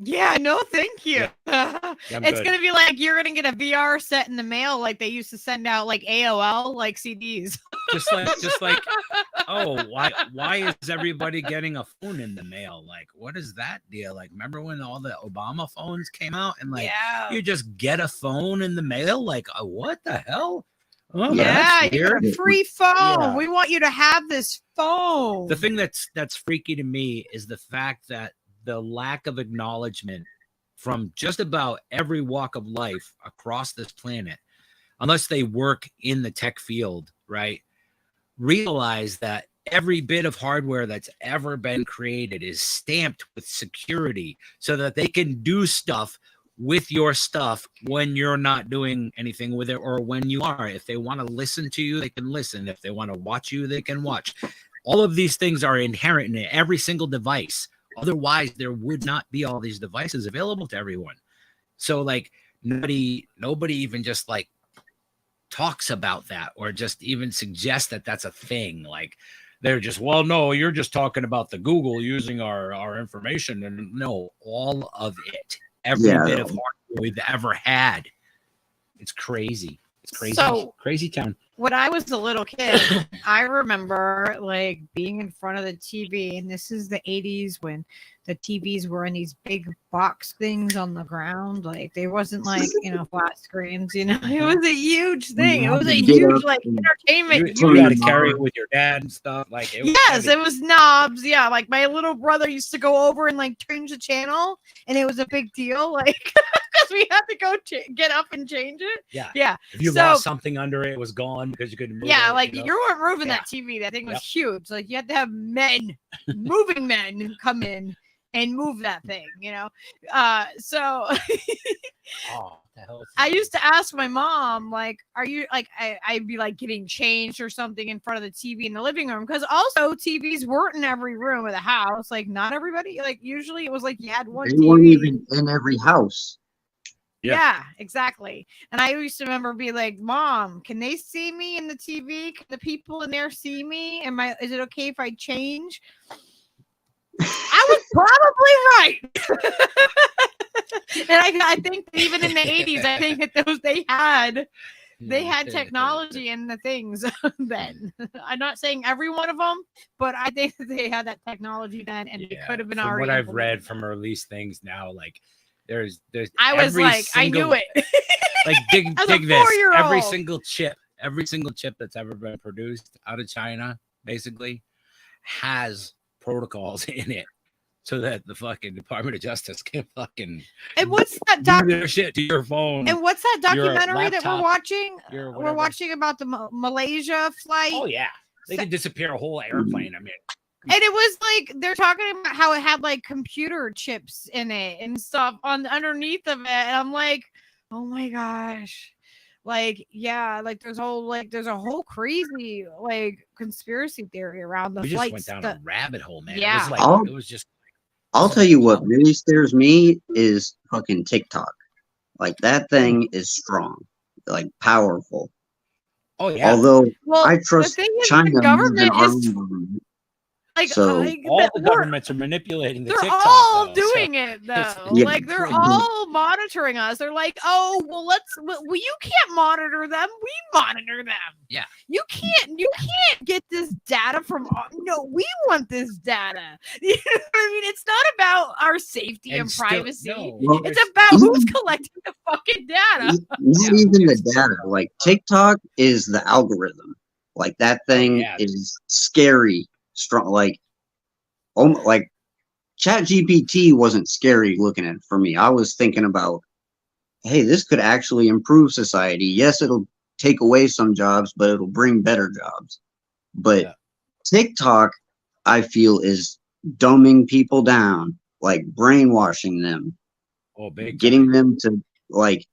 yeah, no, thank you. It's gonna be like you're gonna get a VR set in the mail, like they used to send out like AOL like CDs. just like, oh, why is everybody getting a phone in the mail? Like, what is that deal? Like, remember when all the Obama phones came out and like you just get a phone in the mail? Like, what the hell? Oh, yeah, you got a free phone. Yeah. We want you to have this phone. The thing that's freaky to me is the fact that the lack of acknowledgement from just about every walk of life across this planet, unless they work in the tech field, right? Realize that every bit of hardware that's ever been created is stamped with security so that they can do stuff with your stuff when you're not doing anything with it, or when you are. If they want to listen to you, they can listen. If they want to watch you, they can watch. All of these things are inherent in every single device. Otherwise, there would not be all these devices available to everyone. So like nobody even just like talks about that or just even suggests that that's a thing. Like they're just, well, no, you're just talking about the Google using our information. And no, all of it, every bit of hardware we've ever had. It's crazy. It's crazy. So, crazy town. When I was a little kid, I remember like being in front of the TV, and this is the 80s when the TVs were in these big box things on the ground. Like there wasn't like, flat screens, it was a huge thing. It was a huge like entertainment. You had to carry it with your dad and stuff. Like it was it was knobs. Yeah. Like my little brother used to go over and like change the channel, and it was a big deal. Like because we had to go get up and change it. Yeah. If you lost something under it, it was gone because you couldn't move it. Yeah, like you weren't moving that TV. That thing was huge. Like you had to have moving men come in and move that thing, so I used to ask my mom, like, are you like I'd be like getting changed or something in front of the TV in the living room, because also TVs weren't in every room of the house. Like not everybody, like usually it was like you had one TV. They weren't even in every house. Yeah, exactly. And I used to remember being like, Mom, can they see me in the TV? Can the people in there see me? Is it okay if I change? I was probably right. And I think even in the 80s, I think that they had technology in the things then. I'm not saying every one of them, but I think that they had that technology then, and it could have been already. What I've read from released things now, like there's I was like, I knew it. Like dig this. Every single chip that's ever been produced out of China basically has protocols in it so that the fucking Department of Justice can fucking and what's that their shit to your phone. And what's that documentary that we're watching? We're watching about the Malaysia flight. Oh yeah, they could disappear a whole airplane. I mean, and it was like they're talking about how it had like computer chips in it and stuff underneath of it, and I'm like, oh my gosh. Like, yeah, like there's a crazy like conspiracy theory around the flights. We just went down a rabbit hole, man. Yeah. It was just I'll tell you what really scares me is fucking TikTok. Like that thing is strong, like powerful. Oh yeah. Although I trust China the government is like, so all the governments are manipulating the TikTok. They're all doing it though. Yeah. Like they're all monitoring us. They're like, oh well, you can't monitor them. We monitor them. Yeah. You can't get this data from. No, we want this data. You know what I mean? It's not about our safety and privacy. It's about who's collecting the fucking data. Not even the data. Like TikTok is the algorithm. Like that thing is scary. Strong, like ChatGPT wasn't scary looking at it for me. I was thinking about, hey, this could actually improve society. Yes, it'll take away some jobs, but it'll bring better jobs. But TikTok, I feel, is dumbing people down, like brainwashing them, getting them to like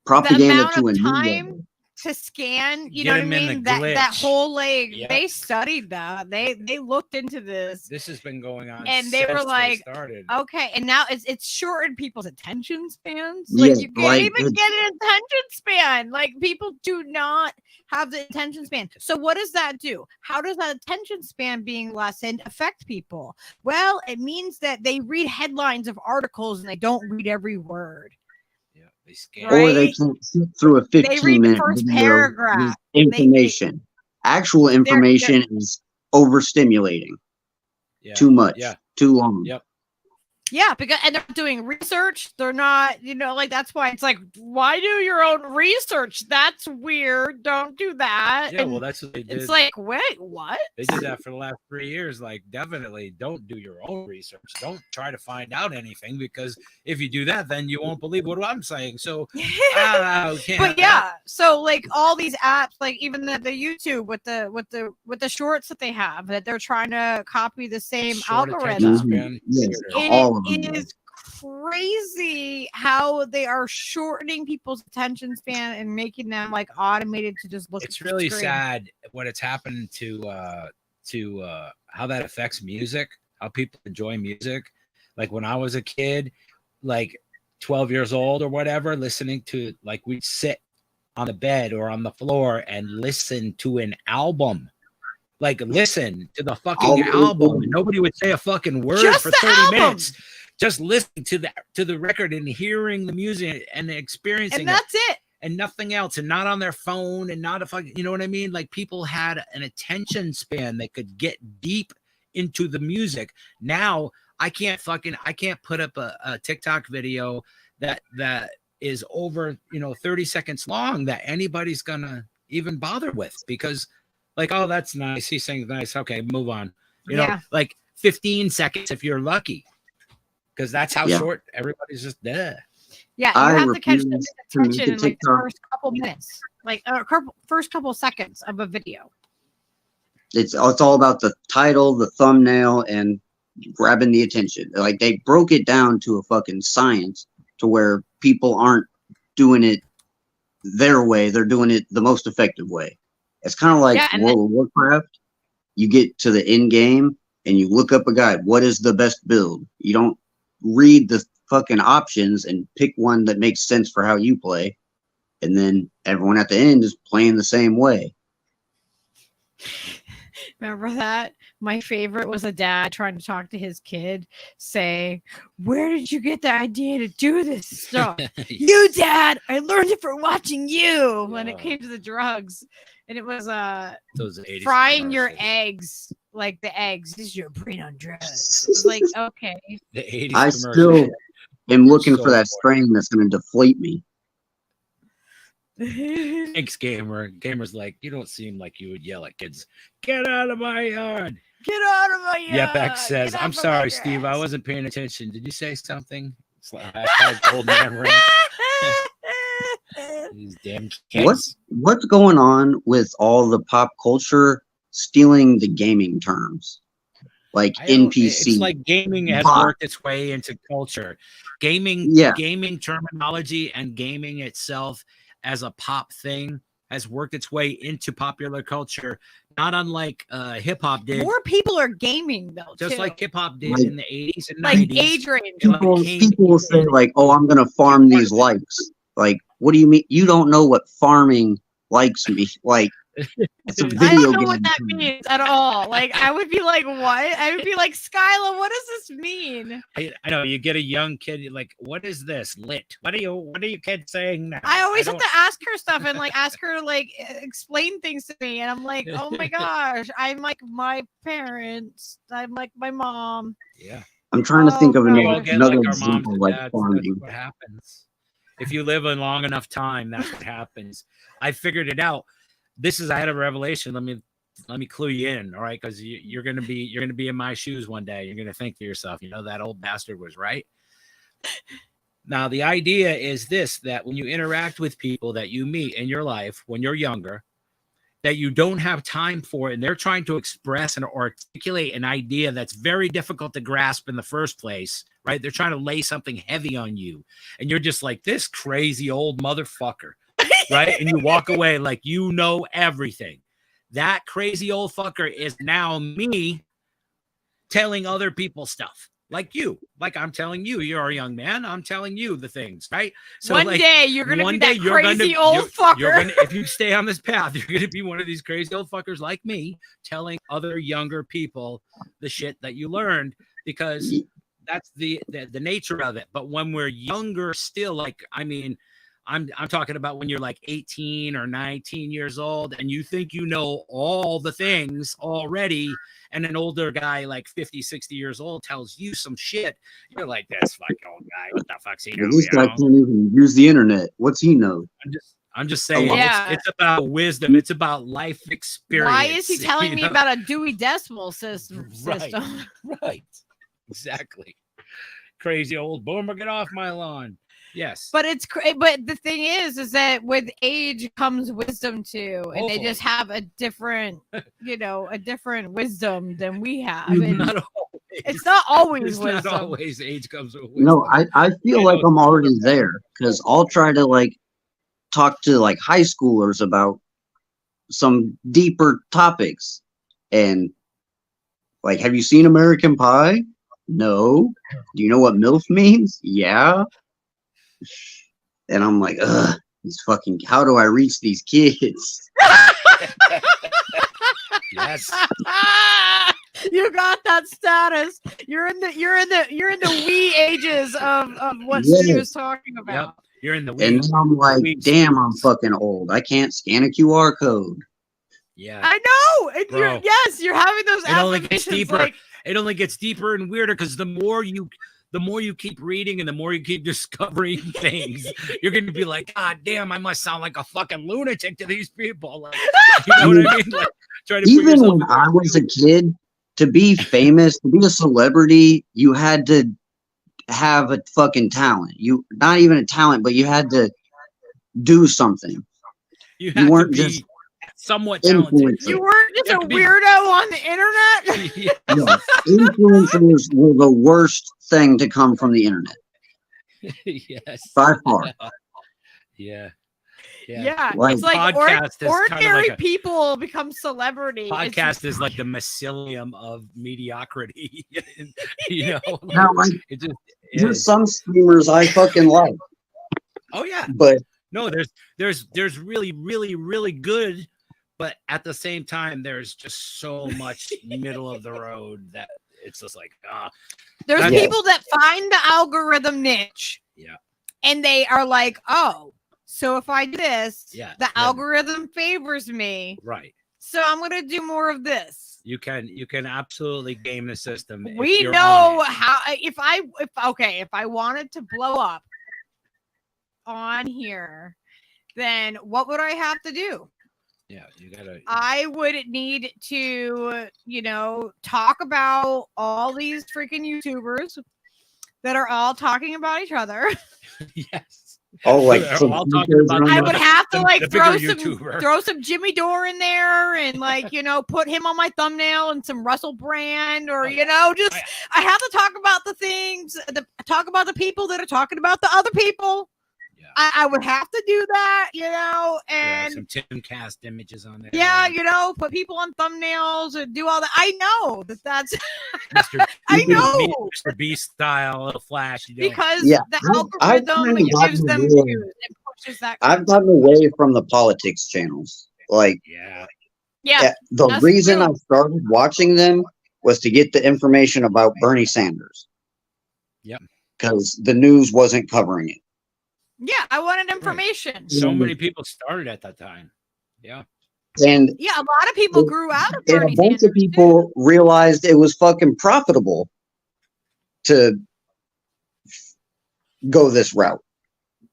propaganda to a new level. to scan. You Get know what I 'em in the mean? That glitch. whole like Yep. they studied that. They looked into this. This has been going on, And they were since like, started. Okay, and now it's shortened people's attention spans. Yeah, Like you can't like, even get an attention span. Like people do not have the attention span. So what does that do? How does that attention span being lessened affect people? Well, it means that they read headlines of articles and they don't read every word. Yeah, they scan. or they Right? can't sit through a They read the 15-minute first video paragraph. with information. Actual information is overstimulating. Yeah. Too much. Yeah. Too long. Yep. Yeah, because and they're doing research. They're not, like that's why it's like, why do your own research? That's weird. Don't do that. Yeah, And well, that's what they did. it's like, wait, what? They did that for the last 3 years. Like, definitely don't do your own research. Don't try to find out anything, because if you do that, then you won't believe what I'm saying. So, But yeah, so like all these apps, like even the YouTube with the shorts that they have, that they're trying to copy the same Short algorithm. attention span. Yes. It All of them. is crazy how they are shortening people's attention span and making them like automated to just look. It's at the really screen. sad what it's happened to how that affects music, how people enjoy music. Like when I was a kid, like 12 years old or whatever, listening to, like, we'd sit on the bed or on the floor and listen to an album. Like, listen to the fucking album. And nobody would say a fucking word Just for the 30 album. minutes. Just listening to the record and hearing the music and experiencing And that's it. and nothing else, and not on their phone, and not a fucking, you know what I mean? Like, people had an attention span that could get deep into the music. Now I can't put up a TikTok video that is over 30 seconds long that anybody's gonna even bother with, because like, oh, that's nice, he sings nice, okay, move on. Like 15 seconds if you're lucky, because that's how short everybody's just there. Yeah, you have to catch the attention in like the first couple minutes, like first couple seconds of a video. It's all about the title, the thumbnail, and grabbing the attention. Like, they broke it down to a fucking science to where people aren't doing it their way. They're doing it the most effective way. It's kind of like World of Warcraft. You get to the end game and you look up a guide. What is the best build? You don't read the fucking options and pick one that makes sense for how you play. And then everyone at the end is playing the same way. Remember that? My favorite was a dad trying to talk to his kid, saying, "Where did you get the idea to do this stuff?" "You, Dad, I learned it from watching you." When it came to the drugs, and it was those 80s frying your commercials. eggs, like the eggs. This is your brain on drugs. It was like, okay. The 80s I commercials. still am looking So for that important. strain that's going to deflate me. Thanks, Gamer. Gamer's like, you don't seem like you would yell at kids, "Get out of my yard." Get out of my yard. Yep, X says, Get "I'm off of sorry, my Steve. I grass." wasn't paying attention. Did you say something?" It's like, hashtag old man rant. These damn kids. What's going on with all the pop culture stealing the gaming terms? Like NPC. It's like gaming has worked its way into culture. Gaming terminology and gaming itself as a pop thing has worked its way into popular culture, not unlike hip hop did. More people are gaming though, just too. like hip hop did in the 80s and like 90s. age range. People will say like, "Oh, I'm gonna farm these likes." Like, what do you mean? You don't know what farming likes me. Like, it's a video I don't know game what that term. means at all. Like, I would be like, what? I would be like, Skyla, what does this mean? I know, you get a young kid, you're like, "What is this? Lit? What are you kids saying now?" I always have to ask her stuff and like ask her to like explain things to me, and I'm like, oh my gosh, I'm like my parents, I'm like my mom. Yeah, I'm trying to think of We all get another like our moms example, and like dads. farming. That's what happens. If you live a long enough time, that's what happens. I figured it out. I had a revelation. Let me clue you in, all right? Because you're gonna be in my shoes one day. You're gonna think to yourself, that old bastard was right. Now, the idea is this: that when you interact with people that you meet in your life when you're younger, that you don't have time for, and they're trying to express and articulate an idea that's very difficult to grasp in the first place, right? They're trying to lay something heavy on you, and you're just like, this crazy old motherfucker. right? And you walk away like you know everything. That crazy old fucker is now me telling other people stuff. Like you, like I'm telling you, you're a young man. I'm telling you the things, right? So one like, day you're gonna one be day that you're crazy gonna, old fucker. You're gonna, if you stay on this path, you're gonna be one of these crazy old fuckers like me, telling other younger people the shit that you learned, because that's the nature of it. But when we're younger still, like, I mean, I'm talking about when you're like 18 or 19 years old and you think you know all the things already, and an older guy like 50, 60 years old tells you some shit, you're like, this fucking old guy, what the fuck's he know? This guy can't even use the internet. What's he know? I'm just saying, Yeah. it's about wisdom. It's about life experience. Why is he telling me know? about a Dewey Decimal system? Right. Exactly. Crazy old boomer, get off my lawn. Yes. But but the thing is that with age comes wisdom too, and they just have a different, a different wisdom than we have. And it's not always wisdom. Not always age comes with wisdom. No, I feel like I'm already there, because I'll try to like talk to like high schoolers about some deeper topics, and like, have you seen American Pie? No. Do you know what MILF means? Yeah. And I'm like, ugh, these fucking, how do I reach these kids? Yes. You got that status. You're in the wee ages of what Steve was talking about. Yep. You're in the wee. And then I'm like, damn, I'm fucking old. I can't scan a QR code. Yeah. I know. And you're having those it only gets affirmations, deeper. like, It only gets deeper and weirder, because the more you keep reading and the more you keep discovering things, you're going to be like, God damn, I must sound like a fucking lunatic to these people. Like, you know what I mean? Like, try to even when I was a kid, to be famous, to be a celebrity, you had to have a fucking talent. You, not even a talent, but you had to do something. You weren't just somewhat talented. You weren't just a weirdo on the internet. Yes. No, influencers were the worst thing to come from the internet. Yes. By far. Yeah. Like, it's like ordinary kind of like people become celebrities. Podcast is like the mycelium of mediocrity. You know, Now, like, it just there's some streamers I fucking like. Oh yeah, but no, there's really, really, really good, but at the same time, there's just so much middle of the road that it's just like, there's people that find the algorithm niche. Yeah. And they are like, oh, so if I do this, the algorithm favors me. Right. So I'm going to do more of this. You can absolutely game the system. We know how, if I wanted to blow up on here, then what would I have to do? Yeah, you gotta. I would need to, talk about all these freaking YouTubers that are all talking about each other. Yes. Oh, like I would have to like throw some Jimmy Dore in there and like, put him on my thumbnail and some Russell Brand, or, I have to talk about the things, talk about the people that are talking about the other people. Yeah. I would have to do that, and some Timcast images on there. Yeah, put people on thumbnails and do all that. I know that's I know Mr. Beast style, a little flash. Because the algorithm gives them views and pushes that. I've gotten away from the politics channels. Like, the reason I started watching them was to get the information about Bernie Sanders. Yep. Because the news wasn't covering it. Yeah, I wanted information. Right. So many people started at that time. Yeah. And a lot of people grew out of Bernie Sanders. A bunch of people realized it was fucking profitable to go this route.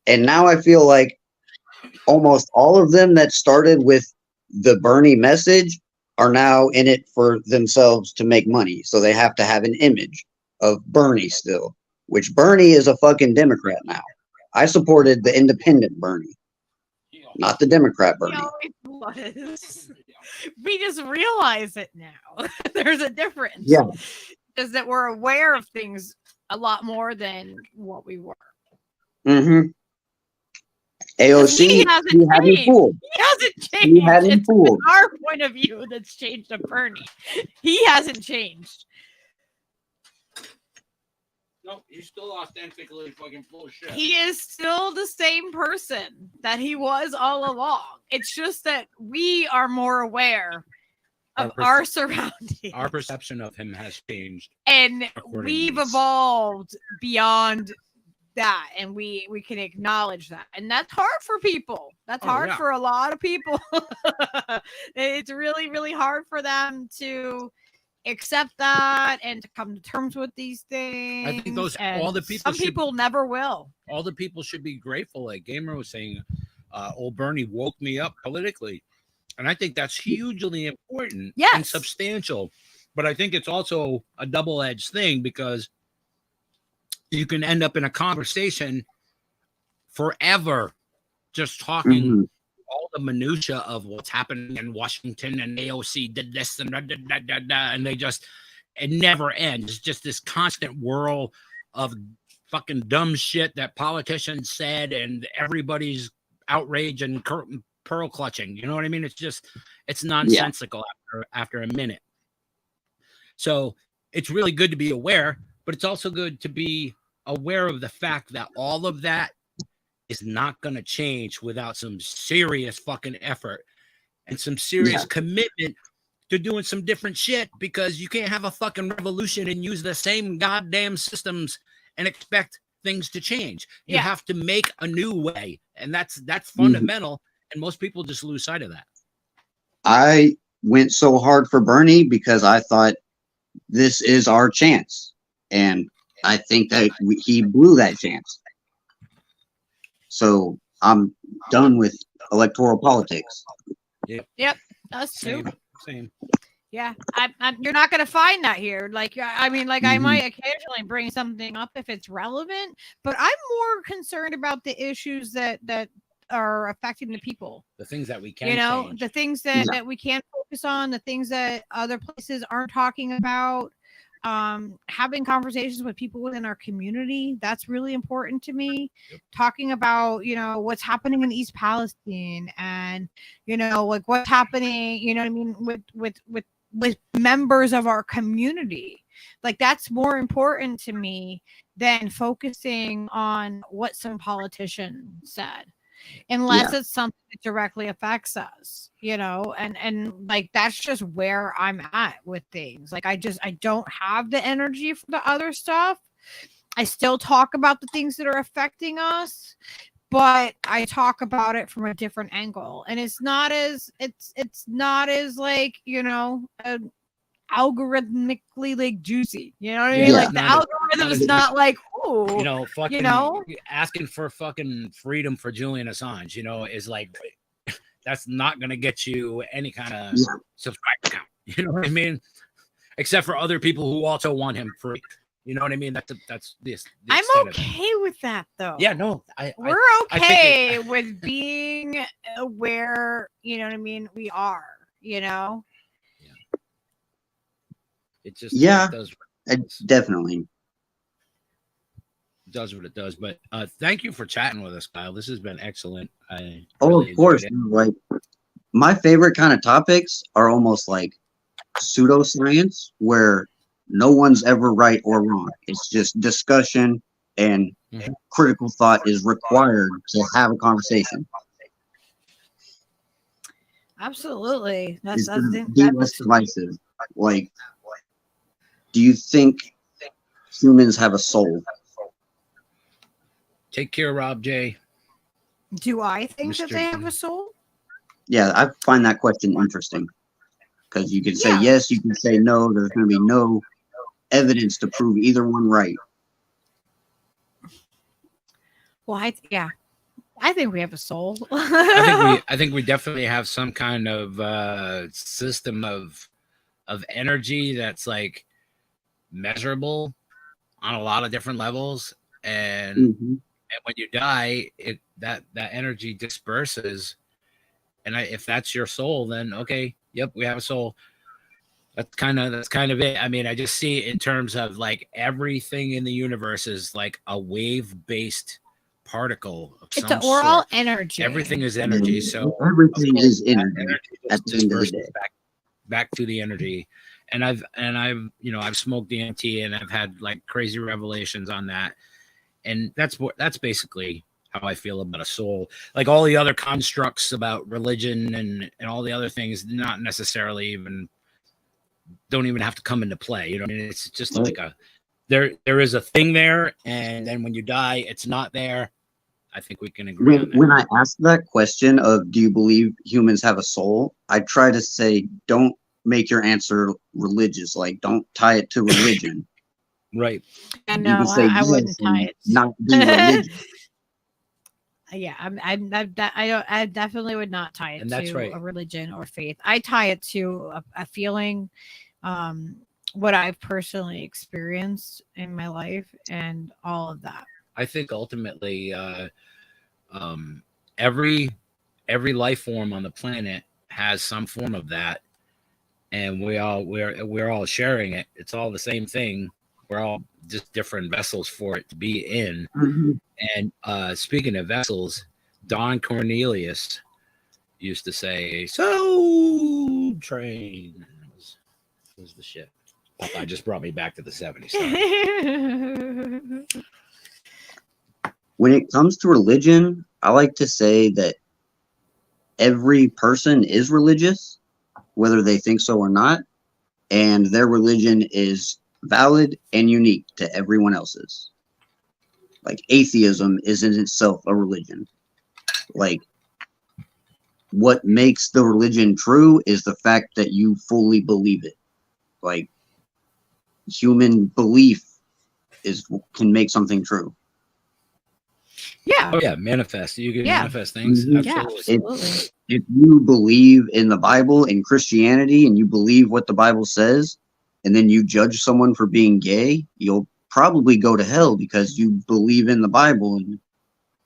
And now I feel like almost all of them that started with the Bernie message are now in it for themselves to make money. So they have to have an image of Bernie still, which Bernie is a fucking Democrat now. I supported the independent Bernie, not the Democrat Bernie. We just realize it now. There's a difference. Yeah. Is that we're aware of things a lot more than what we were. Mm-hmm. AOC, He hasn't you had me changed. fooled. He hasn't changed. You had me It's fooled. our point of view that's changed to Bernie. He hasn't changed. No, he's still authentically fucking full of shit. He is still the same person that he was all along. It's just that we are more aware of our surroundings. Our perception of him has changed. And we've evolved beyond that, and we can acknowledge that. And that's hard for people. That's hard for a lot of people. It's really, really hard for them to accept that and to come to terms with these things. I think all the people. Some people never will. All the people should be grateful. Like Gamer was saying, old Bernie woke me up politically, and I think that's hugely important and substantial. But I think it's also a double-edged thing, because you can end up in a conversation forever just talking all the minutia of what's happening in Washington, and AOC did this and and it never ends. It's just this constant whirl of fucking dumb shit that politicians said, and everybody's outrage and pearl clutching. You know what I mean? It's nonsensical after a minute. So it's really good to be aware, but it's also good to be aware of the fact that all of that is not going to change without some serious fucking effort and some serious commitment to doing some different shit, because you can't have a fucking revolution and use the same goddamn systems and expect things to change. You have to make a new way, and that's fundamental, and most people just lose sight of that. I went so hard for Bernie because I thought this is our chance, and I think that he blew that chance. So I'm done with electoral politics. Yep, us too. Same. Yeah, you're not going to find that here. Like, I mean, like I might occasionally bring something up if it's relevant, but I'm more concerned about the issues that are affecting the people. The things that we can, change. The things that we can't focus on, the things that other places aren't talking about. Having conversations with people within our community, that's really important to me. Talking about, what's happening in East Palestine, and, like what's happening, what I mean, with members of our community. Like, that's more important to me than focusing on what some politician said, unless it's something that directly affects us, and like, that's just where I'm at with things. Like, I don't have the energy for the other stuff. I still talk about the things that are affecting us, but I talk about it from a different angle, and it's not as like, algorithmically like juicy. You know what I mean? Like, the algorithm is not like, ooh, asking for fucking freedom for Julian Assange, is like, that's not gonna get you any kind of subscriber count. You know what I mean? Except for other people who also want him free. You know what I mean? That's this. I'm okay with that, though. Yeah, no, we're okay with being where, you know what I mean, we are. It just it definitely does what it does. But thank you for chatting with us, Kyle. This has been excellent. Of course. Like, my favorite kind of topics are almost like pseudoscience, where no one's ever right or wrong. It's just discussion, and critical thought is required to have a conversation. Absolutely. That's less divisive. Like, do you think humans have a soul? Take care, Rob J. Do I think that they have a soul? Yeah, I find that question interesting, because you can say yes, you can say no. There's going to be no evidence to prove either one right. Well, I think we have a soul. I think we definitely have some kind of system of energy that's like measurable on a lot of different levels, and when you die, that energy disperses, and if that's your soul, then okay, yep, we have a soul. That's kind of it. I mean, I just see it in terms of like everything in the universe is like a wave-based particle of It's some we're all sort. energy. Everything is energy. So everything of course, is that energy at just the end of the disperses day. back to the energy. And I've I've smoked DMT and I've had like crazy revelations on that. And that's basically how I feel about a soul. Like all the other constructs about religion and all the other things, not necessarily don't even have to come into play. You know what I mean? It's just like there is a thing there, and then when you die, it's not there. I think we can agree on that. When I ask that question of do you believe humans have a soul, I try to say don't make your answer religious. Like don't tie it to religion. Right. And You no, can say I wouldn't yes tie and it. not be religious. Yeah, I definitely would not tie it And that's to right. a religion or faith. I tie it to a feeling, what I've personally experienced in my life and all of that. I think ultimately, every life form on the planet has some form of that, and we're all sharing it. It's all the same thing. We're all just different vessels for it to be in. Mm-hmm. And speaking of vessels, Don Cornelius used to say, "Soul Train" was the shit. Popeye just brought me back to the 70s. When it comes to religion, I like to say that every person is religious, whether they think so or not, and their religion is valid and unique to everyone else's. Like atheism is in itself a religion. Like what makes the religion true is the fact that you fully believe it. Like human belief can make something true. Yeah. Oh yeah, manifest. You can manifest things. Mhm. Yeah, Absolutely. absolutely. If you believe in the Bible, in Christianity, and you believe what the Bible says, and then you judge someone for being gay, you'll probably go to hell because you believe in the Bible and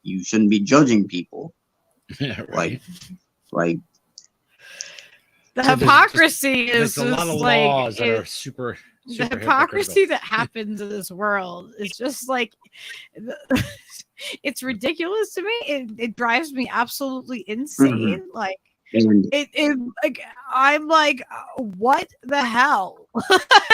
you shouldn't be judging people. Yeah, right. Like The So hypocrisy is there's a lot just of like laws that are super the hypocrisy that happens in this world is just like it's ridiculous to me. It drives me absolutely insane. Like and like I'm like, what the hell?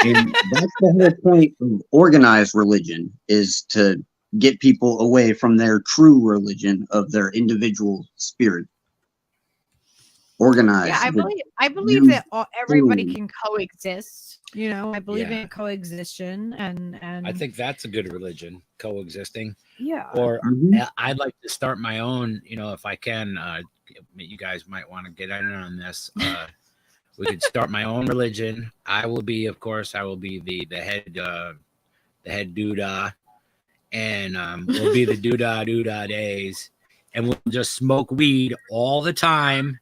and that's the whole point of organized religion, is to get people away from their true religion of their individual spirit. Organized. Yeah, I believe you that everybody fully- can coexist. You know, I believe Yeah. in coexistence, and I think that's a good religion, coexisting. yeah. Or Mhm. I'd like to start my own, if I can. You guys might want to get in on this. We could start my own religion. I will be the head doodah, and we'll be the doodah days, and we'll just smoke weed all the time,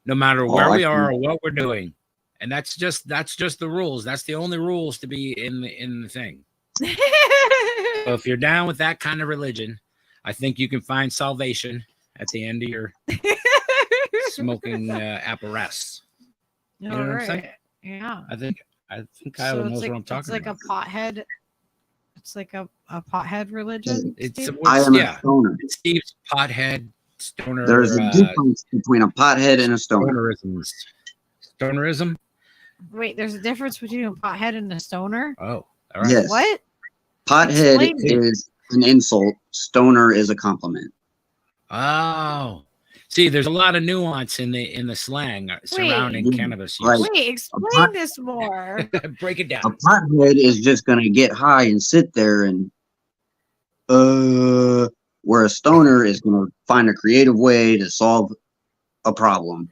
no matter where we are or what we're doing. And that's just the rules. That's the only rules to be in the thing. So if you're down with that kind of religion, I think you can find salvation at the end of your smoking apparatus. You know what I'm saying? Yeah. I think Kyle knows what I'm talking It's like about. a pothead. It's like a pothead religion. I am a stoner. Steve's pothead stoner. There's a difference between a pothead and a stoner. Stonerism. Wait, there's a difference between a pothead and a stoner? Oh, all right. Yes. What? Pothead Explain. is an insult. Stoner is a compliment. Oh, see, there's a lot of nuance in the slang surrounding cannabis use. Like, Wait, explain this more. Break it down. a pothead is just gonna get high and sit there and where a stoner is gonna find a creative way to solve a problem.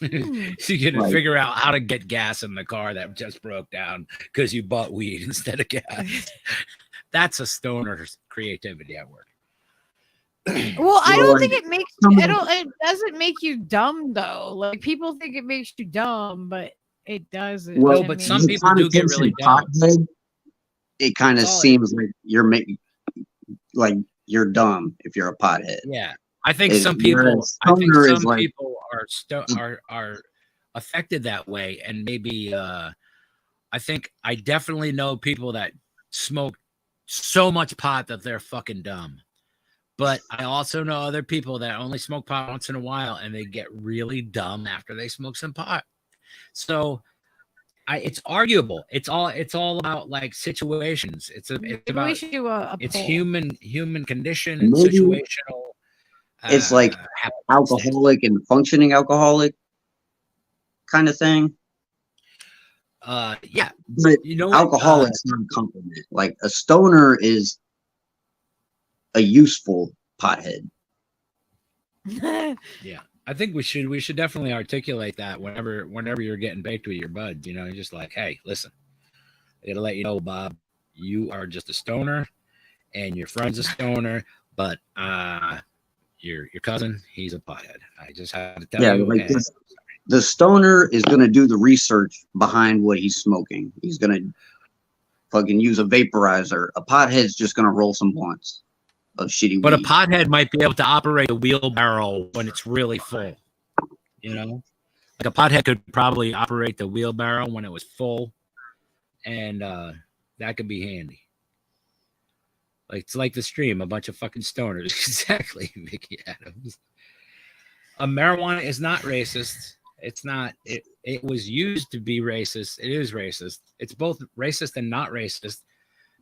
So you're gonna figure out how to get gas in the car that just broke down because you bought weed instead of gas. That's a stoner's creativity at work. Well, I don't think it makes it doesn't make you dumb though. Like people think it makes you dumb, but it doesn't. Well, but some people do get really dumb. Pothead, it kind of seems like you're making like you're dumb if you're a pothead. Yeah. I think some people are affected that way, and maybe I definitely know people that smoke so much pot that they're fucking dumb. But I also know other people that only smoke pot once in a while, and they get really dumb after they smoke some pot. So it's arguable. It's all about like situations. It's Maybe we about should do a it's poll. human condition and Maybe situational. it's like alcoholic and functioning alcoholic kind of thing. Yeah, But you know what? alcoholic's not a compliment. Like a stoner is a useful pothead. Yeah, I think we should definitely articulate that whenever you're getting baked with your buds. You're just like, hey, listen, I gotta let you know, Bob, you are just a stoner, and your friend's a stoner, but your cousin, he's a pothead. I just had to tell you. Like the stoner is gonna do the research behind what he's smoking. He's gonna fucking use a vaporizer. A pothead's just gonna roll some blunts of shitty But weed. a pothead might be able to operate a wheelbarrow when it's really full. Like a pothead could probably operate the wheelbarrow when it was full, and that could be handy. Like it's like the stream, a bunch of fucking stoners. Exactly, Mickey Adams. Marijuana is not racist. It's not. It was used to be racist. It is racist. It's both racist and not racist.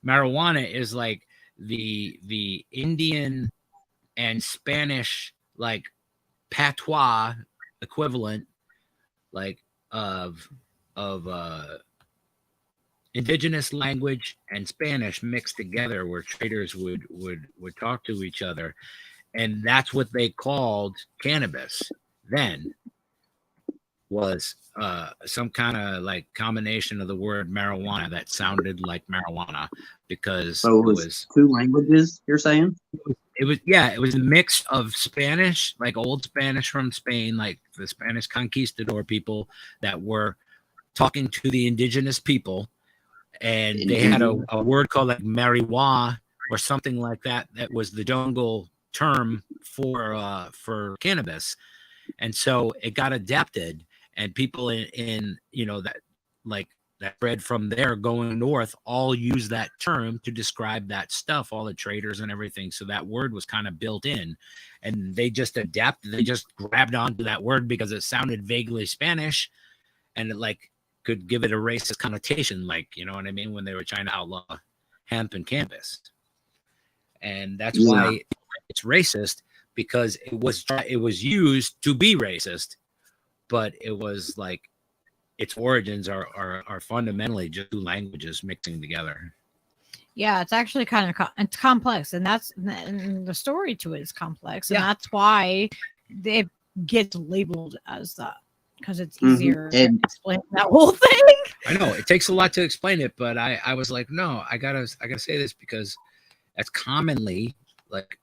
Marijuana is like the Indian and Spanish like patois equivalent like of indigenous language and Spanish mixed together, where traders would talk to each other, and that's what they called cannabis then, was some kind of like combination of the word marijuana that sounded like marijuana, because So it was 2 languages, you're saying? it was a mix of Spanish, like old Spanish from Spain, like the Spanish conquistador people that were talking to the indigenous people, and they had a word called like marijuana or something like that. That was the jungle term for cannabis, and so it got adapted, and people in that like that bred from there going north all use that term to describe that stuff, all the traders and everything. So that word was kind of built in, and they just adapted. They just grabbed onto that word because it sounded vaguely Spanish, and it like could give it a racist connotation, like, you know what I mean, when they were trying to outlaw hemp and cannabis. And that's why it's racist, because it was used to be racist, but it was like its origins are fundamentally just 2 languages mixing together. Yeah, it's actually kind of it's complex, and and the story to it is complex, and that's why it gets labeled as that, because it's easier to explain that whole thing. I know it takes a lot to explain it, but I was like, no, I gotta say this, because that's commonly like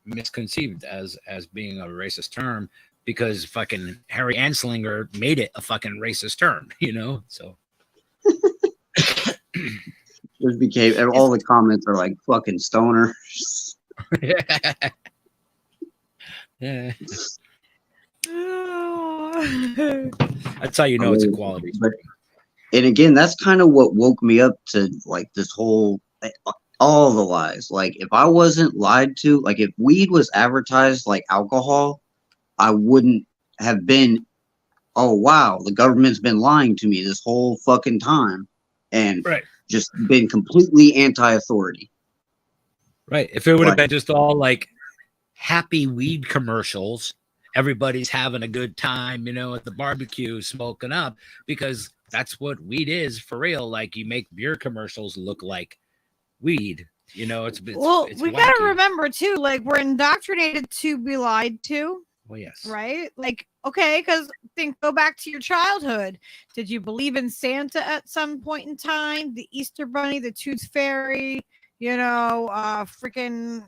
misconceived as being a racist term, because fucking Harry Anslinger made it a fucking racist term, so Just became, all the comments are like fucking stoner. Yeah. That's how you know it's a quality. And again, that's kind of what woke me up to like this whole, all the lies. Like if I wasn't lied to, like if weed was advertised like alcohol, I wouldn't have been, oh wow, the government's been lying to me this whole fucking time, and just been completely anti-authority. Right. If it would have been just all like happy weed commercials, everybody's having a good time, at the barbecue smoking up, because that's what weed is for real. Like you make beer commercials look like weed, it's we got to remember too, like we're indoctrinated to be lied to. Well, yes. Right? Like, okay, because go back to your childhood. Did you believe in Santa at some point in time? The Easter Bunny, the Tooth Fairy, freaking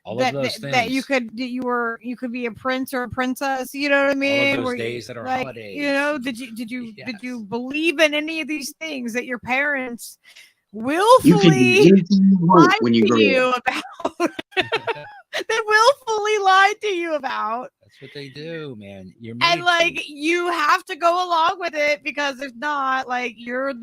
all of those things. That you could be a prince or a princess, you know what I mean? All of those days that are like, holidays. Did you believe in any of these things that your parents willfully lied to you about? They willfully lied to you about. That's what they do, man. You're And made like to. you have to go along with it because if not, like you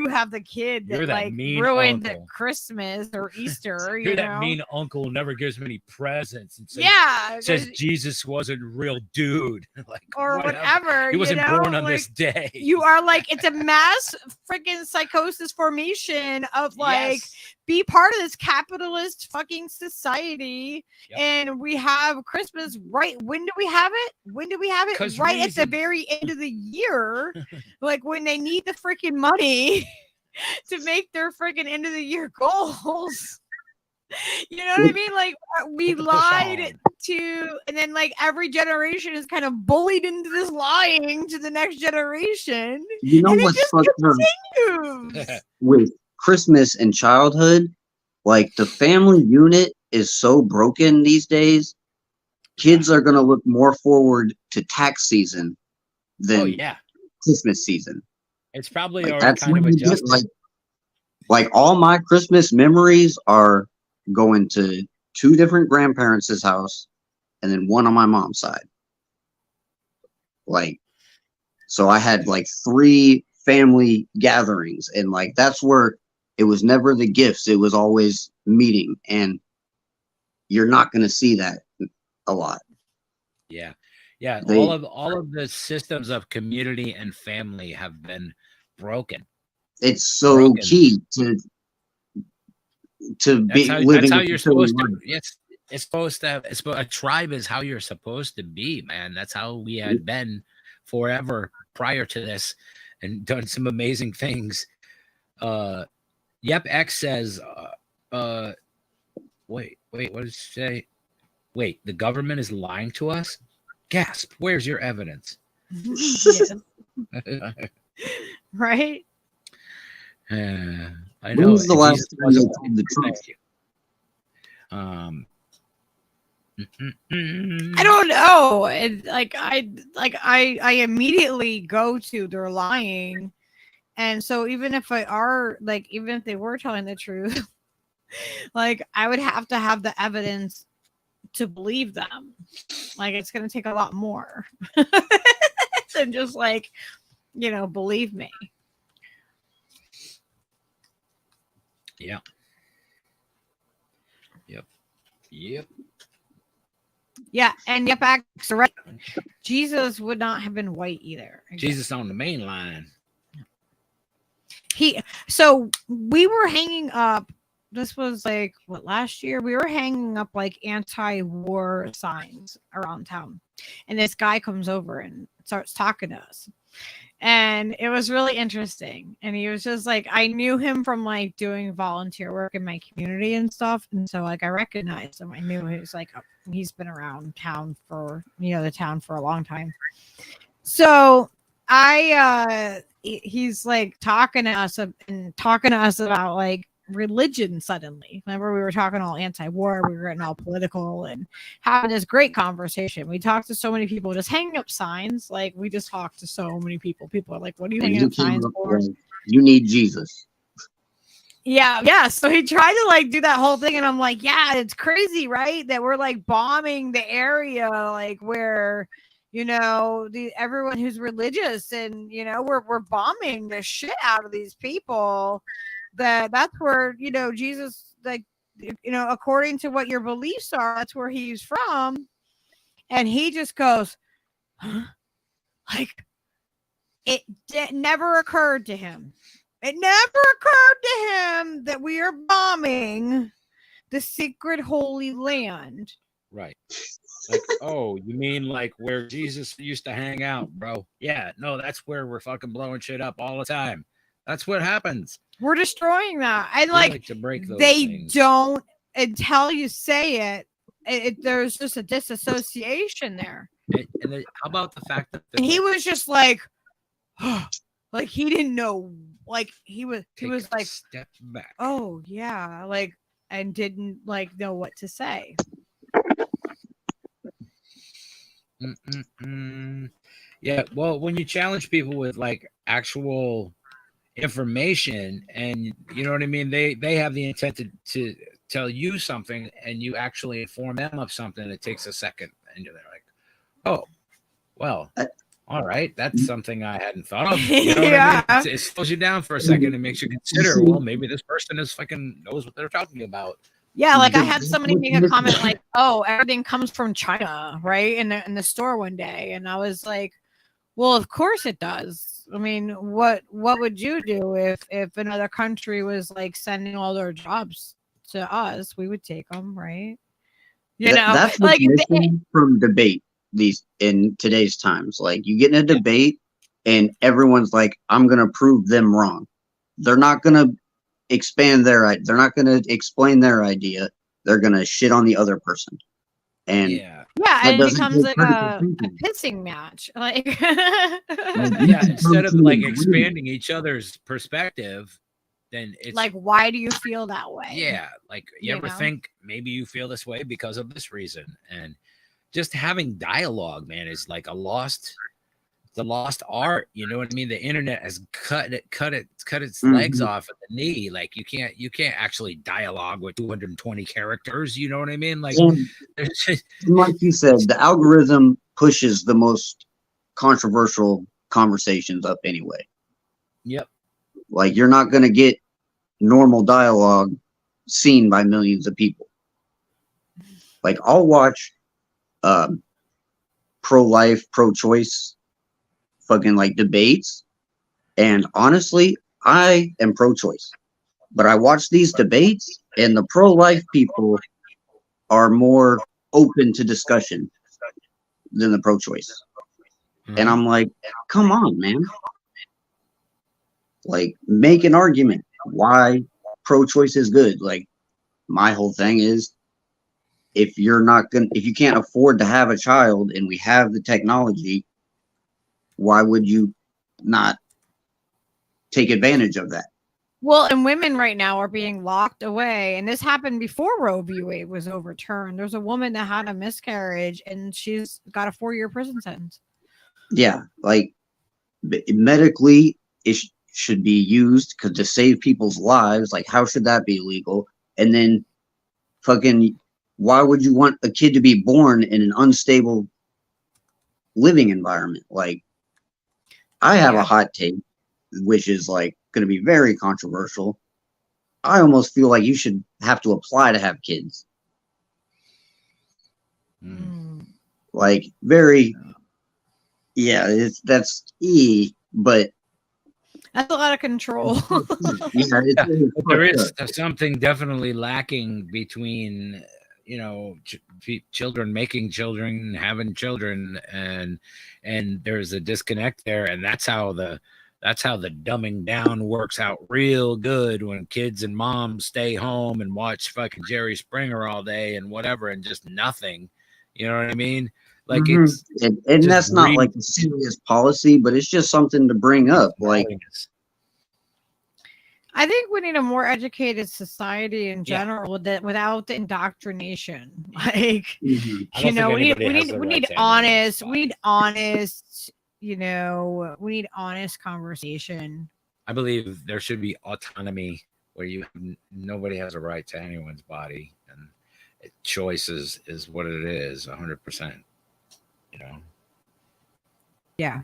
have the kid that You're that like mean ruined uncle. Christmas or Easter. You're You that know? mean uncle who never gives me any presents and says, Yeah, says Jesus wasn't a real dude. Like or whatever. whatever. He wasn't you know? born on like, this day. You are like it's a mass freaking psychosis formation of like Yes. be part of this capitalist fucking society. Yep. And we have Christmas right. When do we have it? When do we have it? 'Cause Right at the reasons. very end of the year. Like when they need the freaking money to make their freaking end of the year goals. You know what I mean? Like we Put the push lied on. to, and then like every generation is kind of bullied into this lying to the next generation. You know And it what's just fucked up continues. with Christmas and childhood? Like the family unit is so broken these days. Kids are gonna look more forward to tax season than Oh yeah. Christmas season. It's probably Like already that's kind when of you get adjusted. like all my Christmas memories are going to 2 different grandparents' house and then one on my mom's side. Like, so I had like 3 family gatherings, and like that's where it was never the gifts, it was always meeting, and you're not going to see that a lot. Yeah. Yeah. They- all of the systems of community and family have been broken. It's so Broken. key to be living. That's how a you're fulfilling supposed to. life. It's supposed to have. A tribe is how you're supposed to be, man. That's how we had been forever prior to this, and done some amazing things. Yep, X says. Wait. What did it say? Wait, the government is lying to us. Gasp! Where's your evidence? Yes. Right? I When know. was the and last Jesus time you wasn't told the truth? I don't know. I immediately go to they're lying. And so even if even if they were telling the truth, like I would have to have the evidence to believe them. Like it's gonna take a lot more than just like, believe me. Yeah. Yep. Yeah, and yep, actually, right. Jesus would not have been white either. Jesus on the main line. So we were hanging up. This was like last year? We were hanging up like anti-war signs around town, and this guy comes over and starts talking to us. And it was really interesting. And he was just like, I knew him from like doing volunteer work in my community and stuff. And so like I recognized him. I knew he was like, he's been around town for, the town for a long time. So he's like talking to us about like religion suddenly. Remember we were talking all anti-war, we were getting all political and having this great conversation. We talked to so many people, just hanging up signs. Like we just talked to so many people. People are like, what are you hanging up signs for? You need Jesus. Yeah. So he tried to like do that whole thing, and I'm like, yeah, it's crazy, right? That we're like bombing the area, like where everyone who's religious, and we're bombing the shit out of these people. That's where Jesus, like according to what your beliefs are, that's where he's from. And he just goes, huh? Like it never occurred to him. It never occurred to him that we are bombing the sacred holy land. Right. Like, oh, you mean like where Jesus used to hang out, bro? Yeah, no, that's where we're fucking blowing shit up all the time. That's what happens. We're destroying that. And We like to break those they things. don't, until you say it, there's just a disassociation there. And then, how about the fact that And he was just like, like he didn't know, like he was like, step back. oh yeah, like, and didn't like know what to say. Yeah, well, when you challenge people with like actual information, and you know what I mean, they have the intent to tell you something and you actually inform them of something, it takes a second, and they're like, oh, well, all right, that's something I hadn't thought of. You know what I mean? It slows you down for a second and makes you consider, well, maybe this person is fucking knows what they're talking about. Yeah, like I had somebody make a comment like, "Oh, everything comes from China," right? In the store one day, and I was like, "Well, of course it does. I mean, what would you do if another country was like sending all their jobs to us? We would take them, right? You know, that's like missing from debate in today's times. Like you get in a debate and everyone's like, I'm gonna prove them wrong. They're not gonna they're not gonna explain their idea. They're gonna shit on the other person. And yeah, and it becomes like a pissing match. Like instead of like expanding each other's perspective, then it's like, why do you feel that way? Yeah, like you ever think maybe you feel this way because of this reason? And just having dialogue, man, is like the lost art. You know what I mean? The internet has cut its legs off at the knee. Like you can't actually dialogue with 220 characters. You know what I mean? Like, like you said, the algorithm pushes the most controversial conversations up anyway. Yep. Like you're not gonna get normal dialogue seen by millions of people. Like I'll watch pro-life, pro-choice fucking like debates, and honestly I am pro-choice, but I watch these debates and the pro-life people are more open to discussion than the pro-choice. And I'm like, come on, man, like make an argument why pro-choice is good. Like my whole thing is, if you can't afford to have a child and we have the technology, why would you not take advantage of that? Well, and women right now are being locked away, and this happened before Roe v. Wade was overturned. There's a woman that had a miscarriage and she's got a 4-year prison sentence. Yeah, like medically it should be used to save people's lives. Like how should that be illegal? And then fucking why would you want a kid to be born in an unstable living environment? Like I have a hot take, which is like going to be very controversial. I almost feel like you should have to apply to have kids. Like very, that's but that's a lot of control. There is something definitely lacking between, you know, children making children, having children, and there's a disconnect there, and that's how the dumbing down works out real good when kids and moms stay home and watch fucking Jerry Springer all day and whatever and just nothing. You know what I mean? Like it's and that's not like a serious policy, but it's just something to bring up. Like I think we need a more educated society in general without the indoctrination. Like you know, we need honest, you know, we need honest conversation. I believe there should be autonomy where nobody has a right to anyone's body, and choice is what it is 100%. You know? Yeah.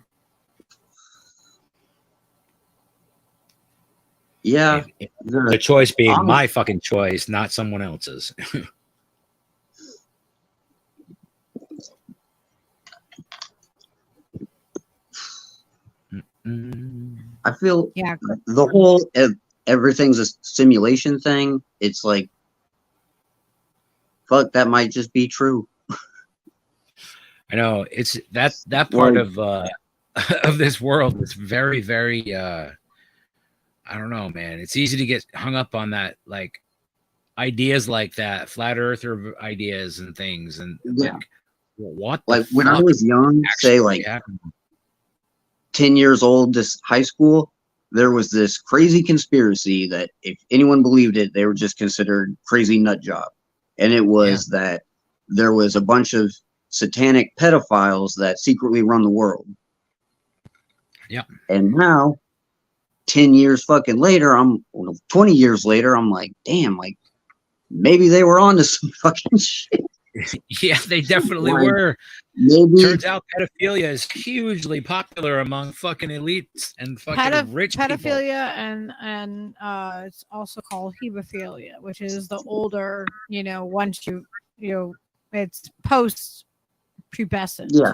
Yeah. The choice being my fucking choice, not someone else's. I feel the whole everything's a simulation thing. It's like, fuck, that might just be true. I know it's that part of this world is very, very I don't know, man. It's easy to get hung up on that, like ideas like that, flat earther ideas and things, and like what? Like when I was young, say like 10 years old, this high school, there was this crazy conspiracy that if anyone believed it, they were just considered crazy nut job, and it was that there was a bunch of satanic pedophiles that secretly run the world. Yeah. And now 10 years fucking later, 20 years later, I'm like, damn, like maybe they were onto some fucking shit. Yeah, they definitely Like, were. maybe Turns out pedophilia is hugely popular among fucking elites and fucking rich people. pedophilia and it's also called hebephilia, which is the older, once it's post pubescent. yeah.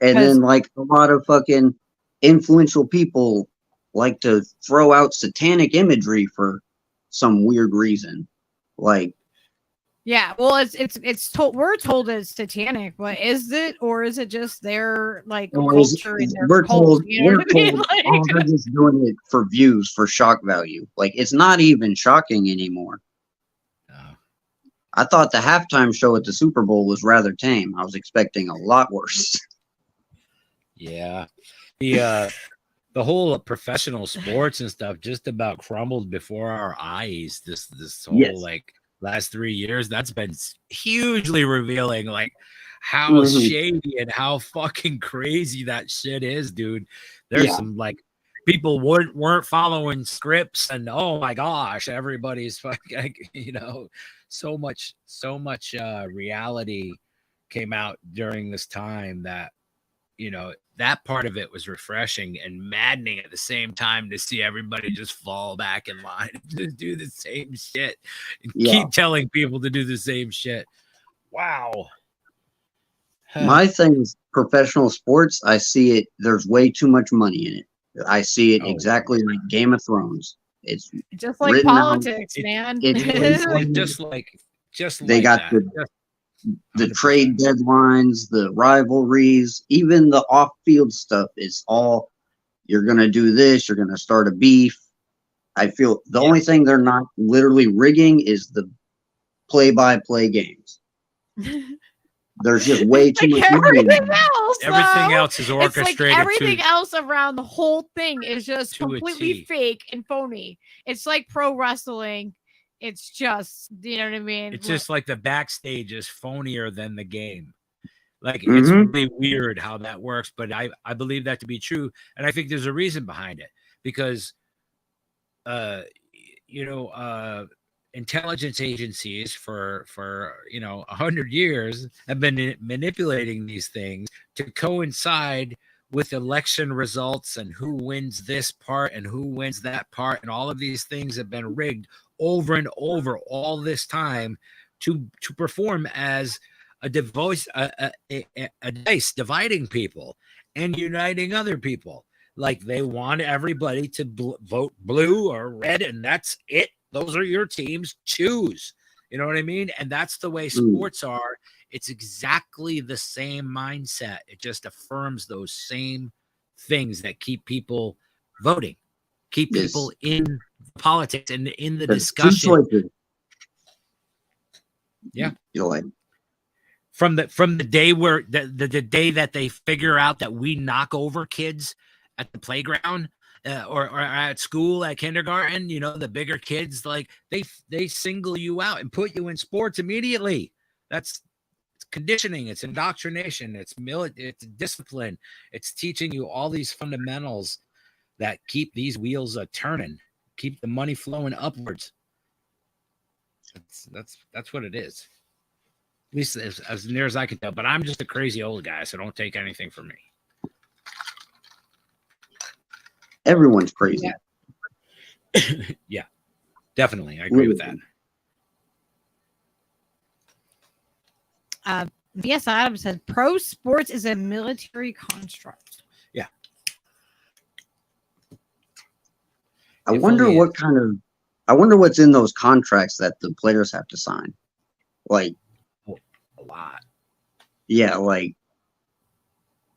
And then like a lot of fucking influential people like to throw out satanic imagery for some weird reason. Like, yeah, well, it's told, we're told it's satanic, but is it, or is it just their like culture and their we're cult, told, you know what I mean? Like, oh, they're just doing it for views, for shock value. Like, it's not even shocking anymore. I thought the halftime show at the Super Bowl was rather tame. I was expecting a lot worse. Yeah. The whole professional sports and stuff just about crumbled before our eyes. This whole like last 3 years, that's been hugely revealing, like how shady and how fucking crazy that shit is, dude. There's some like people weren't following scripts, and oh my gosh, everybody's fucking, so much reality came out during this time that that part of it was refreshing and maddening at the same time to see everybody just fall back in line and just do the same shit and keep telling people to do the same shit. Wow. My thing is professional sports. I see it. There's way too much money in it. I see it exactly like Game of Thrones. It's just like politics, man. Just they got the trade deadlines, the rivalries, even the off-field stuff is all, you're going to do this, you're going to start a beef. I feel the only thing they're not literally rigging is the play-by-play games. There's just way too much money. Everything else is orchestrated. Like everything else around the whole thing is just completely fake and phony. It's like pro wrestling. It's just, you know what I mean? It's just like the backstage is phonier than the game. Like, it's really weird how that works, but I believe that to be true. And I think there's a reason behind it because, intelligence agencies for 100 years have been manipulating these things to coincide with election results and who wins this part and who wins that part. And all of these things have been rigged over and over all this time to perform as a dice dividing people and uniting other people. Like, they want everybody to vote blue or red, and that's it. Those are your teams. Choose. You know what I mean? And that's the way sports are. It's exactly the same mindset. It just affirms those same things that keep people voting, keep people in politics and in the discussion. Yeah. From the day where the day that they figure out that we knock over kids at the playground or at school, at kindergarten, the bigger kids, like they single you out and put you in sports immediately. It's conditioning, it's indoctrination, it's discipline, it's teaching you all these fundamentals that keep these wheels turning, keep the money flowing upwards. That's what it is. At least as near as I can tell. But I'm just a crazy old guy, so don't take anything from me. Everyone's crazy. Yeah, definitely. I agree with that. V.S. Adams says pro sports is a military construct. Yeah. I wonder what's in those contracts that the players have to sign. Like, a lot. Yeah, like,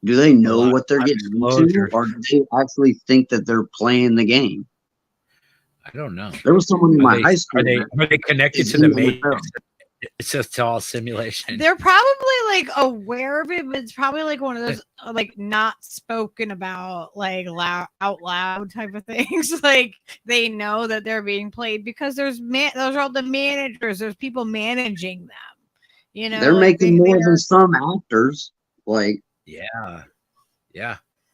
do they know what they're getting into, or do they actually think that they're playing the game? I don't know. There was someone in my high school. Are they connected to the matrix? It's just all simulation. They're probably like aware of it, but it's probably like one of those like not spoken about, like out loud type of things. Like, they know that they're being played because those are all the managers. There's people managing them. They're making more than some actors. Like, yeah,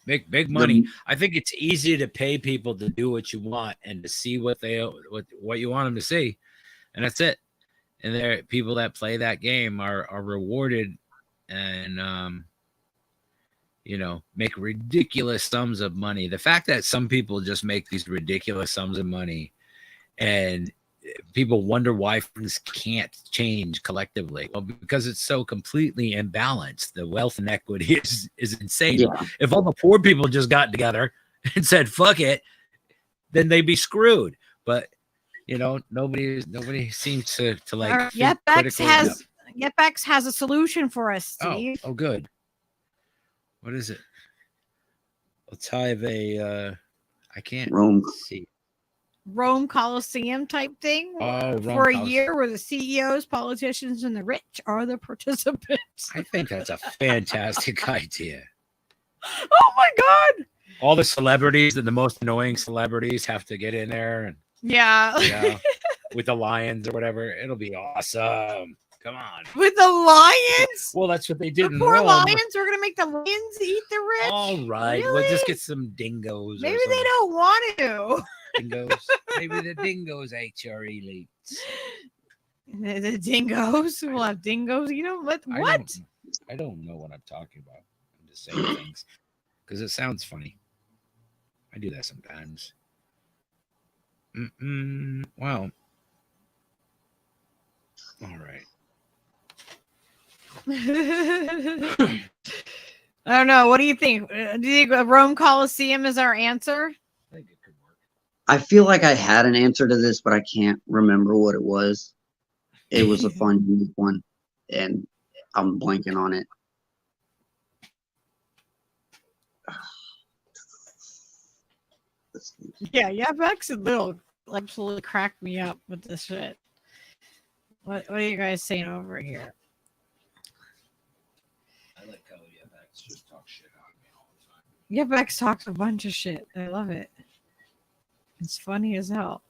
make big money. I think it's easy to pay people to do what you want and to see what you want them to see, and that's it. and there people that play that game are rewarded and make ridiculous sums of money. The fact that some people just make these ridiculous sums of money and people wonder why things can't change collectively. Well, because it's so completely imbalanced. The wealth inequity is insane. Yeah. If all the poor people just got together and said, fuck it, then they'd be screwed. But nobody seems to like. Yetbex has a solution for us, Steve. Oh, good. What is it? Let's have I can't see. Rome Coliseum type thing for a year where the CEOs, politicians, and the rich are the participants. I think that's a fantastic idea. Oh my God. All the celebrities and the most annoying celebrities have to get in there and with the lions or whatever. It'll be awesome. Come on. With the lions? Well, that's what they did in poor Rome. lions are going to make the lions eat the rich? All right. Really? We'll just get some dingoes. Maybe they don't want to. Dingoes. Maybe the dingoes ate your elites. The dingoes? We'll have dingoes. What? I don't know what I'm talking about. I'm just saying things because it sounds funny. I do that sometimes. Well. All right. I don't know. What do you think? Do you think Rome Coliseum is our answer? I think it could work. I feel like I had an answer to this, but I can't remember what it was. It was a fun, unique one, and I'm blanking on it. Yeah, Bex and Little absolutely cracked me up with this shit. What are you guys saying over here? I like how Bex just talks shit on me all the time. Bex talks a bunch of shit. I love it. It's funny as hell.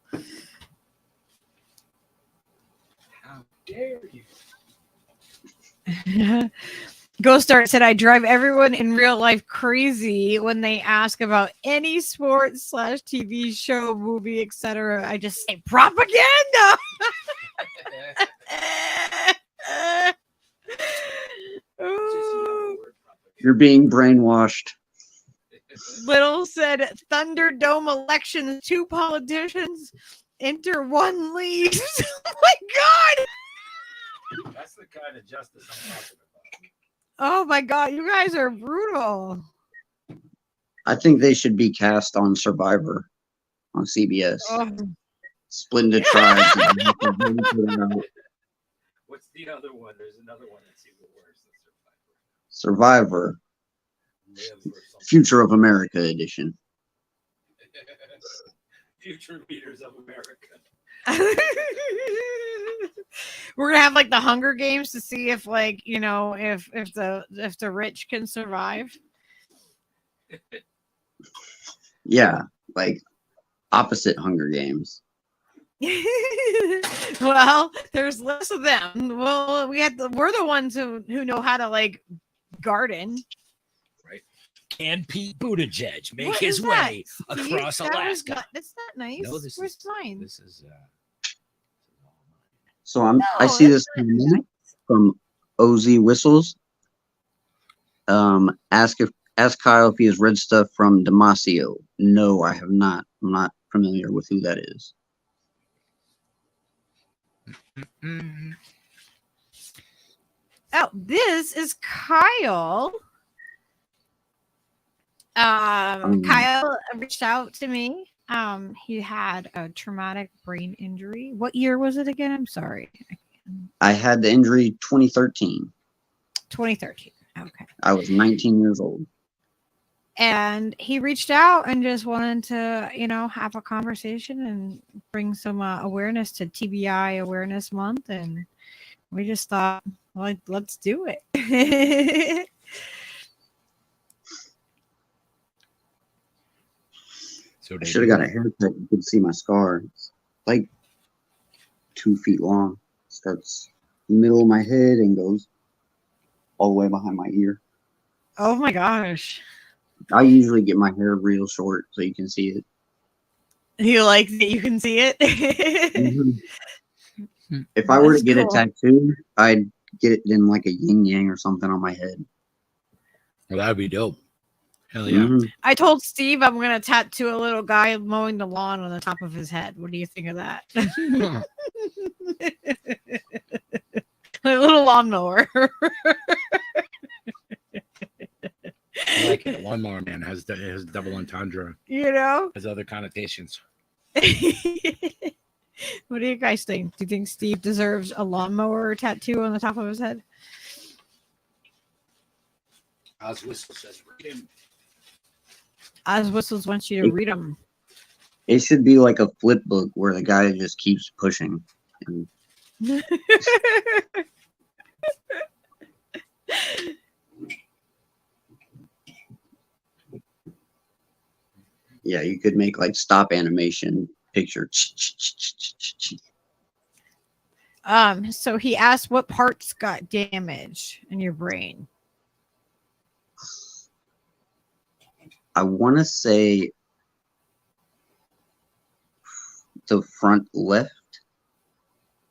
How dare you? Ghost Art said, I drive everyone in real life crazy when they ask about any sports / TV show, movie, etc. I just say propaganda. You're being brainwashed. Little said, Thunderdome elections, 2 politicians enter, 1 leaves. Oh my God. That's the kind of justice I'm talking about. Oh my God, you guys are brutal. I think they should be cast on Survivor on CBS. Split into tribes. What's the other one? There's another one that's even worse than Survivor. Future of America edition. Future leaders of America. We're gonna have like the Hunger Games to see if if the rich can survive. Yeah, like opposite Hunger Games. Well, there's less of them. Well, we're the ones who know how to like garden. Right. Can Pete Buttigieg make What his is that, way Steve? across Alaska? That's not nice. No, Where's mine? This is So I see this from Odysee Whistles. Ask Kyle if he has read stuff from Damasio. No, I have not. I'm not familiar with who that is. Oh, this is Kyle. Kyle reached out to me. He had a traumatic brain injury. What year was it again? I'm sorry. I had the injury 2013. 2013. Okay. I was 19 years old. And he reached out and just wanted to, have a conversation and bring some awareness to TBI Awareness Month. And we just thought, well, let's do it. So I should have got a haircut. You could see my scar. It's like 2 feet long. Starts in the middle of my head and goes all the way behind my ear. Oh my gosh. I usually get my hair real short so you can see it. You like that you can see it? If I were to That's get cool. a tattoo, I'd get it in like a yin yang or something on my head. Well, that'd be dope. Hell yeah. Mhm. I told Steve I'm gonna tattoo a little guy mowing the lawn on the top of his head. What do you think of that? A little lawnmower. I like it. Lawnmower Man has double entendre, You know? has other connotations. What do you guys think? Do you think Steve deserves a lawnmower tattoo on the top of his head? Oz Whistle says, read him. Oz Whistles wants you to read them. It should be like a flip book where the guy just keeps pushing. And yeah, you could make like stop animation picture. So he asked what parts got damaged in your brain. I want to say the front left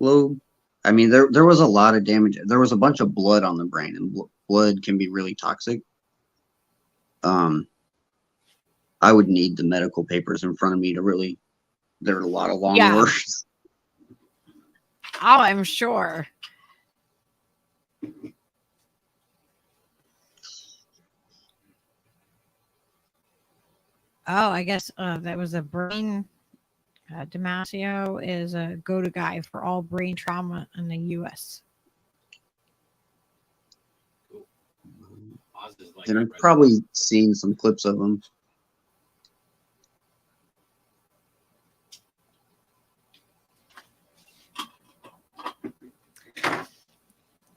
lobe. I mean, there was a lot of damage. There was a bunch of blood on the brain, and blood can be really toxic. I would need the medical papers in front of me to really. There are a lot of long words. Oh, I'm sure. Oh, I guess that was a brain. Damasio is a go-to guy for all brain trauma in the U.S. And I've probably seen some clips of them.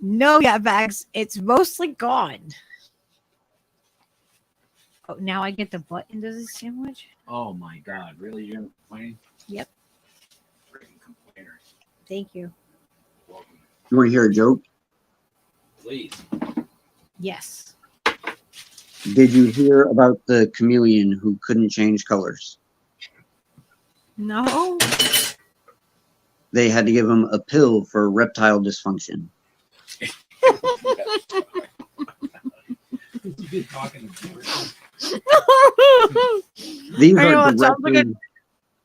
No, yeah, bags. It's mostly gone. Oh, now I get the button to the sandwich. Oh my God! Really, you're complaining? Yep. Freaking complainer. Thank you. Welcome. You want to hear a joke? Please. Yes. Did you hear about the chameleon who couldn't change colors? No. They had to give him a pill for reptile dysfunction.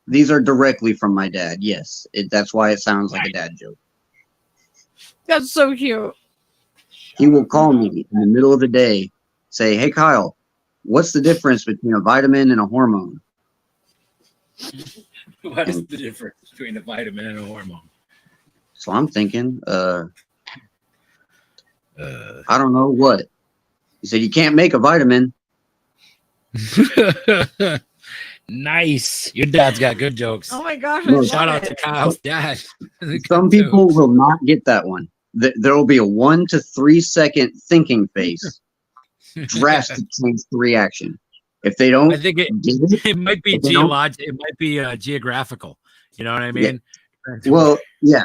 These are directly from my dad. Yes, that's why it sounds like a dad joke. That's so cute. He will call me in the middle of the day, say, "Hey Kyle, what's the difference between a vitamin and a hormone?" What is the difference between a vitamin and a hormone? So I'm thinking, I don't know what. He said, "You can't make a vitamin." Nice. Your dad's got good jokes. Oh my gosh. No, Shout out to Kyle's dad. Some people will not get that one. There will be a 1 to 3 second thinking face. Drastic change to reaction. If they don't, I think it might be geological. It might be geographical. You know what I mean? Yeah. Well, yeah.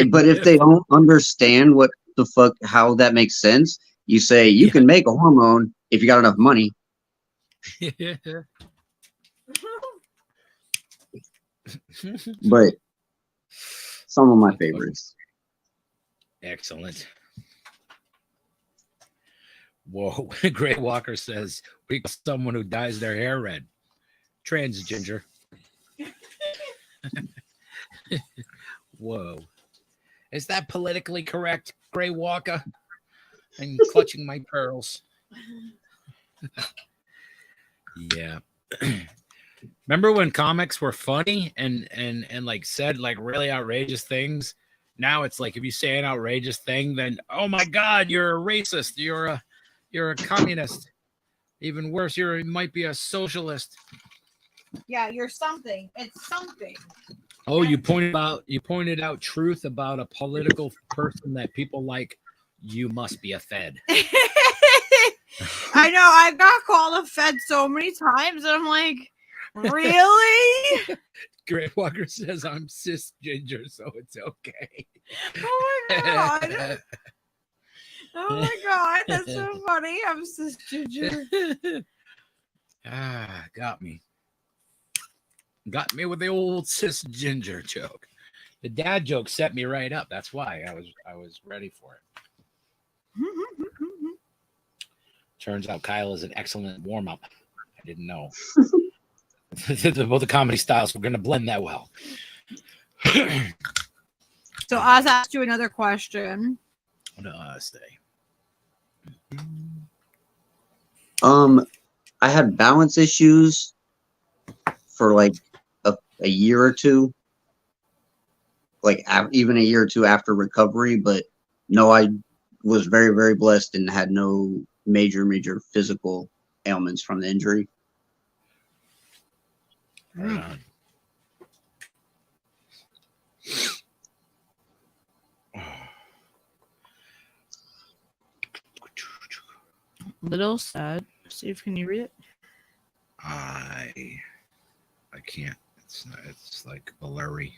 But if they don't understand what the fuck, how that makes sense, you say you can make a hormone if you got enough money. But some of my favorites. Excellent. Whoa. Gray Walker says we got someone who dyes their hair red. Trans ginger. Whoa. Is that politically correct, Gray Walker? I'm clutching my pearls. Yeah. Remember when comics were funny and like said like really outrageous things? Now it's like if you say an outrageous thing, then oh my God, you're a racist, you're a communist. Even worse, you might be a socialist. Yeah, you're something. It's something. Oh, you pointed out truth about a political person that people like. You must be a Fed. I know. I got called a Fed so many times, and I'm like, really? Great Walker says I'm cis ginger, so it's okay. Oh my God. Oh my God. That's so funny. I'm cis ginger. Got me. Got me with the old cis ginger joke. The dad joke set me right up. That's why I was ready for it. Turns out Kyle is an excellent warm up. I didn't know. Both the comedy styles were going to blend that well. So Oz asked you another question. What do I say? I had balance issues for like a year or two, like even a year or two after recovery. But no, I was very, very blessed and had no major physical ailments from the injury. Right on. Little sad. Steve, can you read it? I can't. It's like blurry.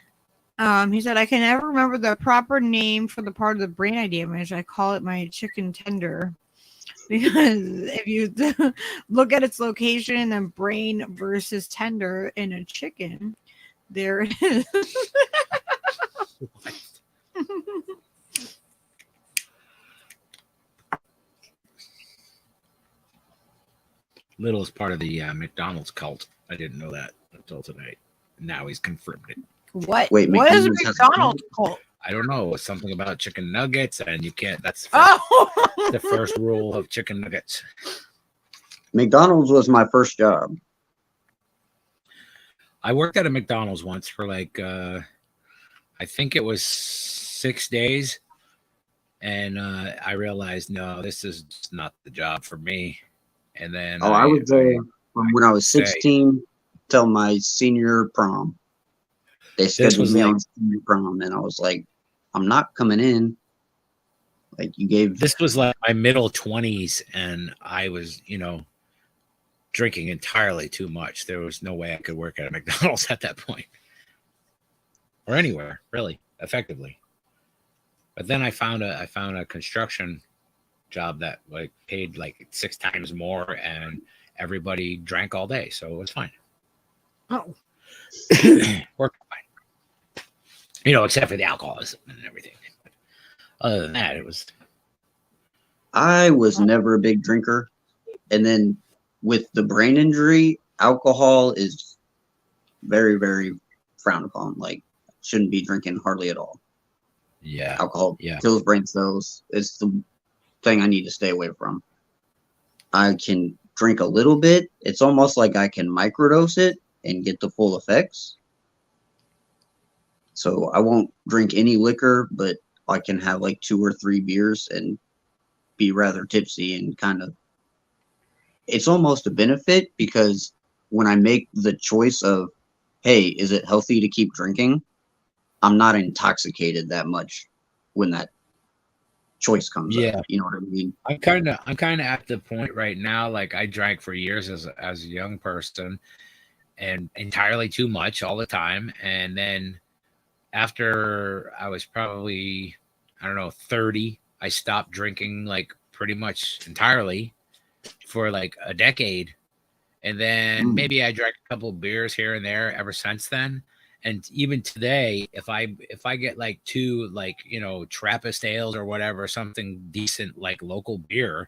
He said, I can never remember the proper name for the part of the brain I damaged. I call it my chicken tender. Because if you look at its location and brain versus tender in a chicken, there it is. Little is part of the McDonald's cult. I didn't know that until tonight. Now he's confirmed it. What? Wait, what is a McDonald's McDonald's cult? I don't know. It's something about chicken nuggets, and you can't. That's Oh, the first rule of chicken nuggets. McDonald's was my first job. I worked at a McDonald's once for like, I think it was 6 days, and I realized, no, this is just not the job for me. And then I was there from when I was 16 till my senior prom. They scheduled me on senior prom, and I was like, I'm not coming in. Like, you gave. This was like my middle 20s, and I was, drinking entirely too much. There was no way I could work at a McDonald's at that point, or anywhere really effectively. But then I found a construction job that like paid like 6 times more, and everybody drank all day, so it was fine. Oh, Worked fine. Except for the alcoholism and everything. But other than that, it was. I was never a big drinker, and then with the brain injury, alcohol is very, very frowned upon. Like, shouldn't be drinking hardly at all. Yeah, alcohol kills brain cells. It's the thing I need to stay away from. I can drink a little bit. It's almost like I can microdose it and get the full effects. So I won't drink any liquor, but I can have like 2 or 3 beers and be rather tipsy, and kind of, it's almost a benefit, because when I make the choice of, hey, is it healthy to keep drinking? I'm not intoxicated that much when that choice comes up. You know what I mean? I'm kind of at the point right now. Like, I drank for years as a young person, and entirely too much all the time. And then after I was probably, 30, I stopped drinking like pretty much entirely for like a decade. And then maybe I drank a couple of beers here and there ever since then. And even today, if I get like 2, like, Trappist ales or whatever, something decent, like local beer,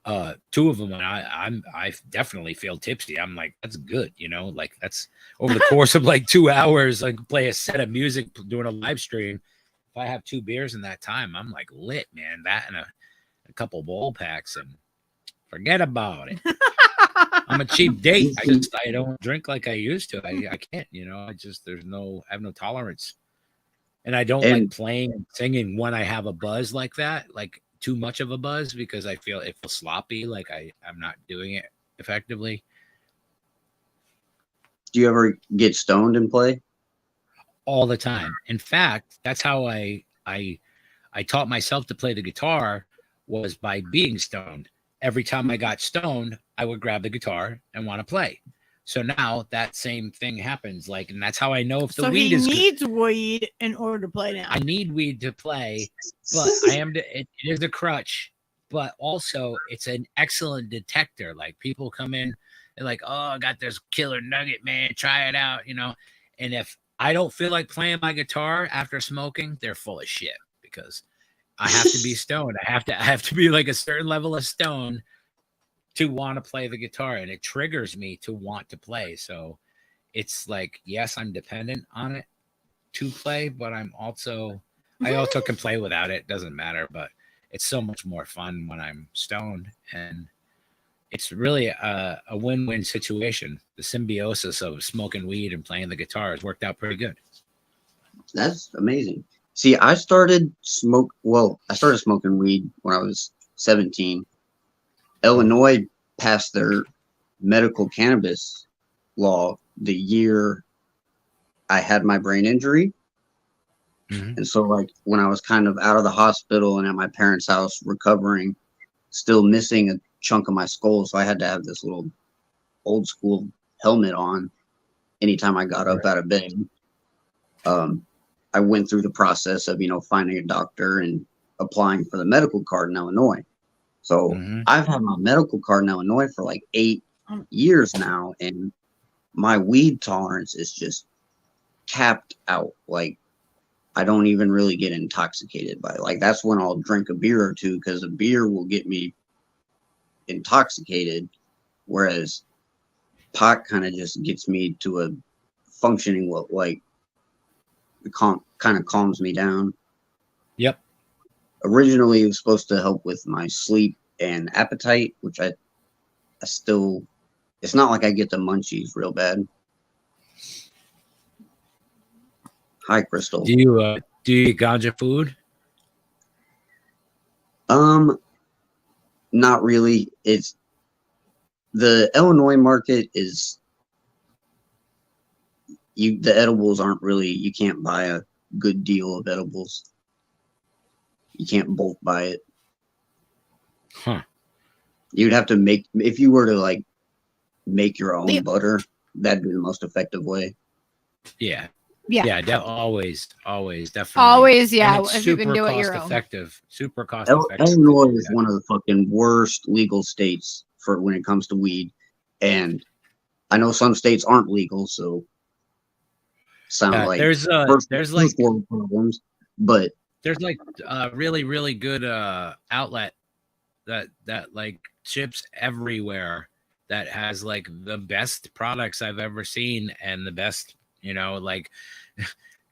2 of them, and I definitely feel tipsy. I'm like, that's good, like that's over the course of like 2 hours, like play a set of music, doing a live stream. If I have 2 beers in that time, I'm like lit, man. That and a couple bowl packs, and forget about it. I'm a cheap date. I don't drink like I used to. I can't, I have no tolerance. And I don't like playing and singing when I have a buzz like that, like too much of a buzz, because I feel it feels sloppy, like I'm not doing it effectively. Do you ever get stoned and play? All the time. In fact, that's how I taught myself to play the guitar, was by being stoned. Every time I got stoned, I would grab the guitar and want to play. So now that same thing happens. Like, and that's how I know if the weed is. So he needs weed in order to play now. I need weed to play, but it is a crutch, but also it's an excellent detector. Like, people come in, they're like, oh, I got this killer nugget, man, try it out, And if I don't feel like playing my guitar after smoking, they're full of shit because I have to be stoned. I have to be like a certain level of stone to want to play the guitar, and it triggers me to want to play. So it's like, yes, I'm dependent on it to play, but I also can play without it. Doesn't matter, but it's so much more fun when I'm stoned, and it's really a win-win situation. The symbiosis of smoking weed and playing the guitar has worked out pretty good. That's amazing. See, I started smoking weed when I was 17. Illinois passed their medical cannabis law the year I had my brain injury. Mm-hmm. And so, like, when I was kind of out of the hospital and at my parents' house recovering, still missing a chunk of my skull, so I had to have this little old school helmet on anytime I got up out of bed. I went through the process of, finding a doctor and applying for the medical card in Illinois. So I've had my medical card in Illinois for like 8 years now, and my weed tolerance is just capped out. Like, I don't even really get intoxicated by it. Like, that's when I'll drink a beer or two, because a beer will get me intoxicated, whereas pot kind of just gets me to a functioning kind of calms me down. Yep. Originally, it was supposed to help with my sleep and appetite, which I still, it's not like I get the munchies real bad. Hi, Crystal. Do you eat ganja food? Not really. It's the Illinois market is the edibles aren't really, you can't buy a good deal of edibles. You can't bulk buy it. Huh. You'd have to if you were to like make your own butter, that'd be the most effective way. Yeah. Always, definitely. Always, yeah. And it's if you can do it your own. Super cost effective. Illinois is one of the fucking worst legal states for when it comes to weed, and I know some states aren't legal, so sound like there's like problems, but there's like a really good outlet that like ships everywhere that has like the best products I've ever seen and the best, like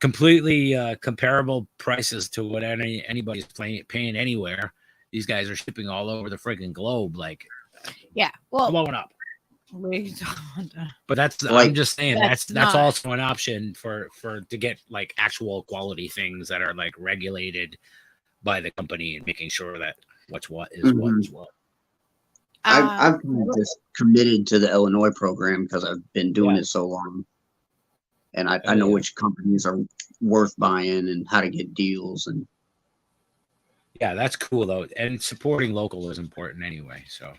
completely comparable prices to what anybody's paying anywhere. These guys are shipping all over the freaking globe, like blowing up. But that's like, I'm just saying that's also an option for to get like actual quality things that are like regulated by the company and making sure that what is what. I've just committed to the Illinois program because I've been doing it so long, and I know which companies are worth buying and how to get deals. And yeah, that's cool though, and supporting local is important anyway. So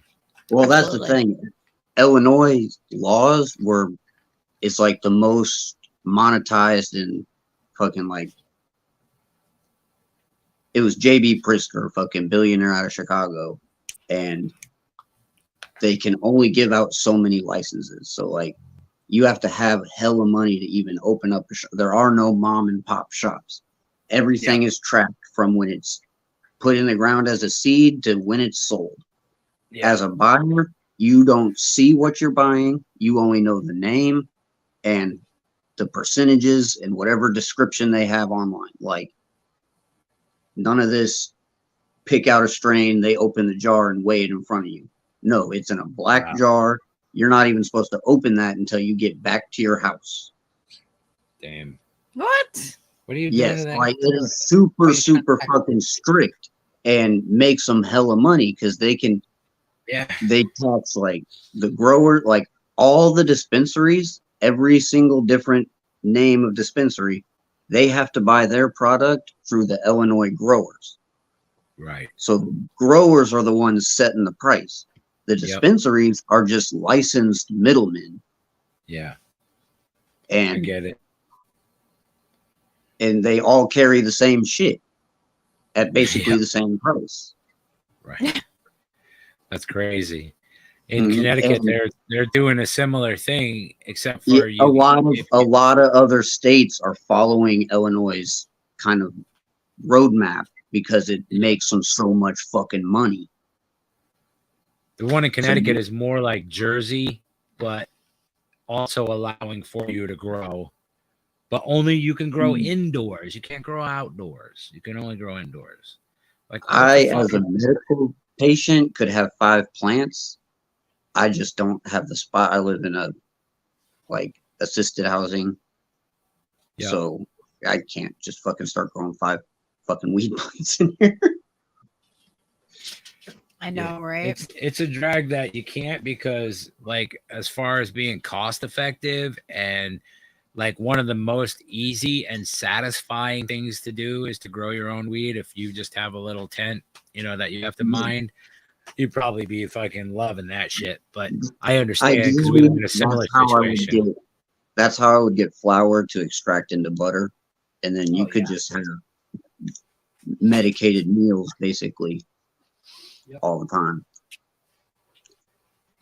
that's the thing. Illinois laws it's like the most monetized and fucking like, it was JB Pritzker, fucking billionaire out of Chicago, and they can only give out so many licenses. So like, you have to have hella money to even open up a shop. There are no mom and pop shops. Everything is tracked from when it's put in the ground as a seed to when it's sold. As a buyer, you don't see what you're buying. You only know the name and the percentages and whatever description they have online. Like, none of this pick out a strain, they open the jar and weigh it in front of you. No, it's in a black jar. You're not even supposed to open that until you get back to your house. Damn. What? What are you doing? Yes, like, it is super fucking strict and makes them hella money because they can. Yeah, they tax like the grower, like all the dispensaries, every single different name of dispensary, they have to buy their product through the Illinois growers. Right. So the growers are the ones setting the price. The dispensaries are just licensed middlemen. Yeah. And I get it. And they all carry the same shit at basically the same price. Right. That's crazy. In Mhm. Connecticut, And they're doing a similar thing, except yeah, for you. a lot of other states are following Illinois' kind of roadmap because it makes them so much fucking money. The one in So Connecticut is more like Jersey, but also allowing for you to grow. But only you can grow indoors. You can't grow outdoors. You can only grow indoors. Like what the I, fuck? as a medical patient, could have 5 plants. I just don't have the spot. I live in a like assisted housing, Yeah. so I can't just fucking start growing 5 fucking weed plants in here. I know, right? It's a drag that you can't, because like as far as being cost effective and like one of the most easy and satisfying things to do is to grow your own weed. If you just have a little tent, you know, that you have to mind, you'd probably be fucking loving that shit. But I understand because we live in a similar situation. That's how I would get flour to extract into butter, and then you could just have medicated meals basically all the time.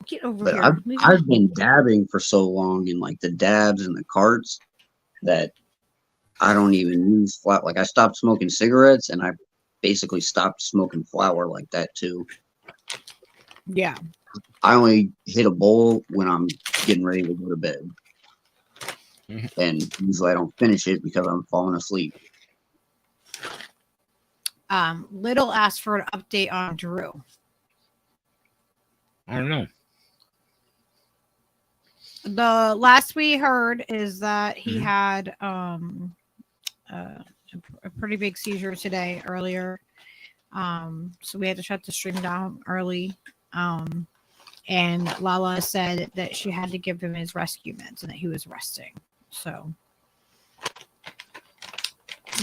Get over But here. I've been dabbing for so long in like the dabs and the carts that I don't even use flour. Like I stopped smoking cigarettes and I basically stopped smoking flour like that too. Yeah. I only hit a bowl when I'm getting ready to go to bed. And usually I don't finish it because I'm falling asleep. Little asked for an update on Drew. I don't know. The last we heard is that he had a pretty big seizure today earlier. So we had to shut the stream down early. And Lala said that she had to give him his rescue meds and that he was resting. So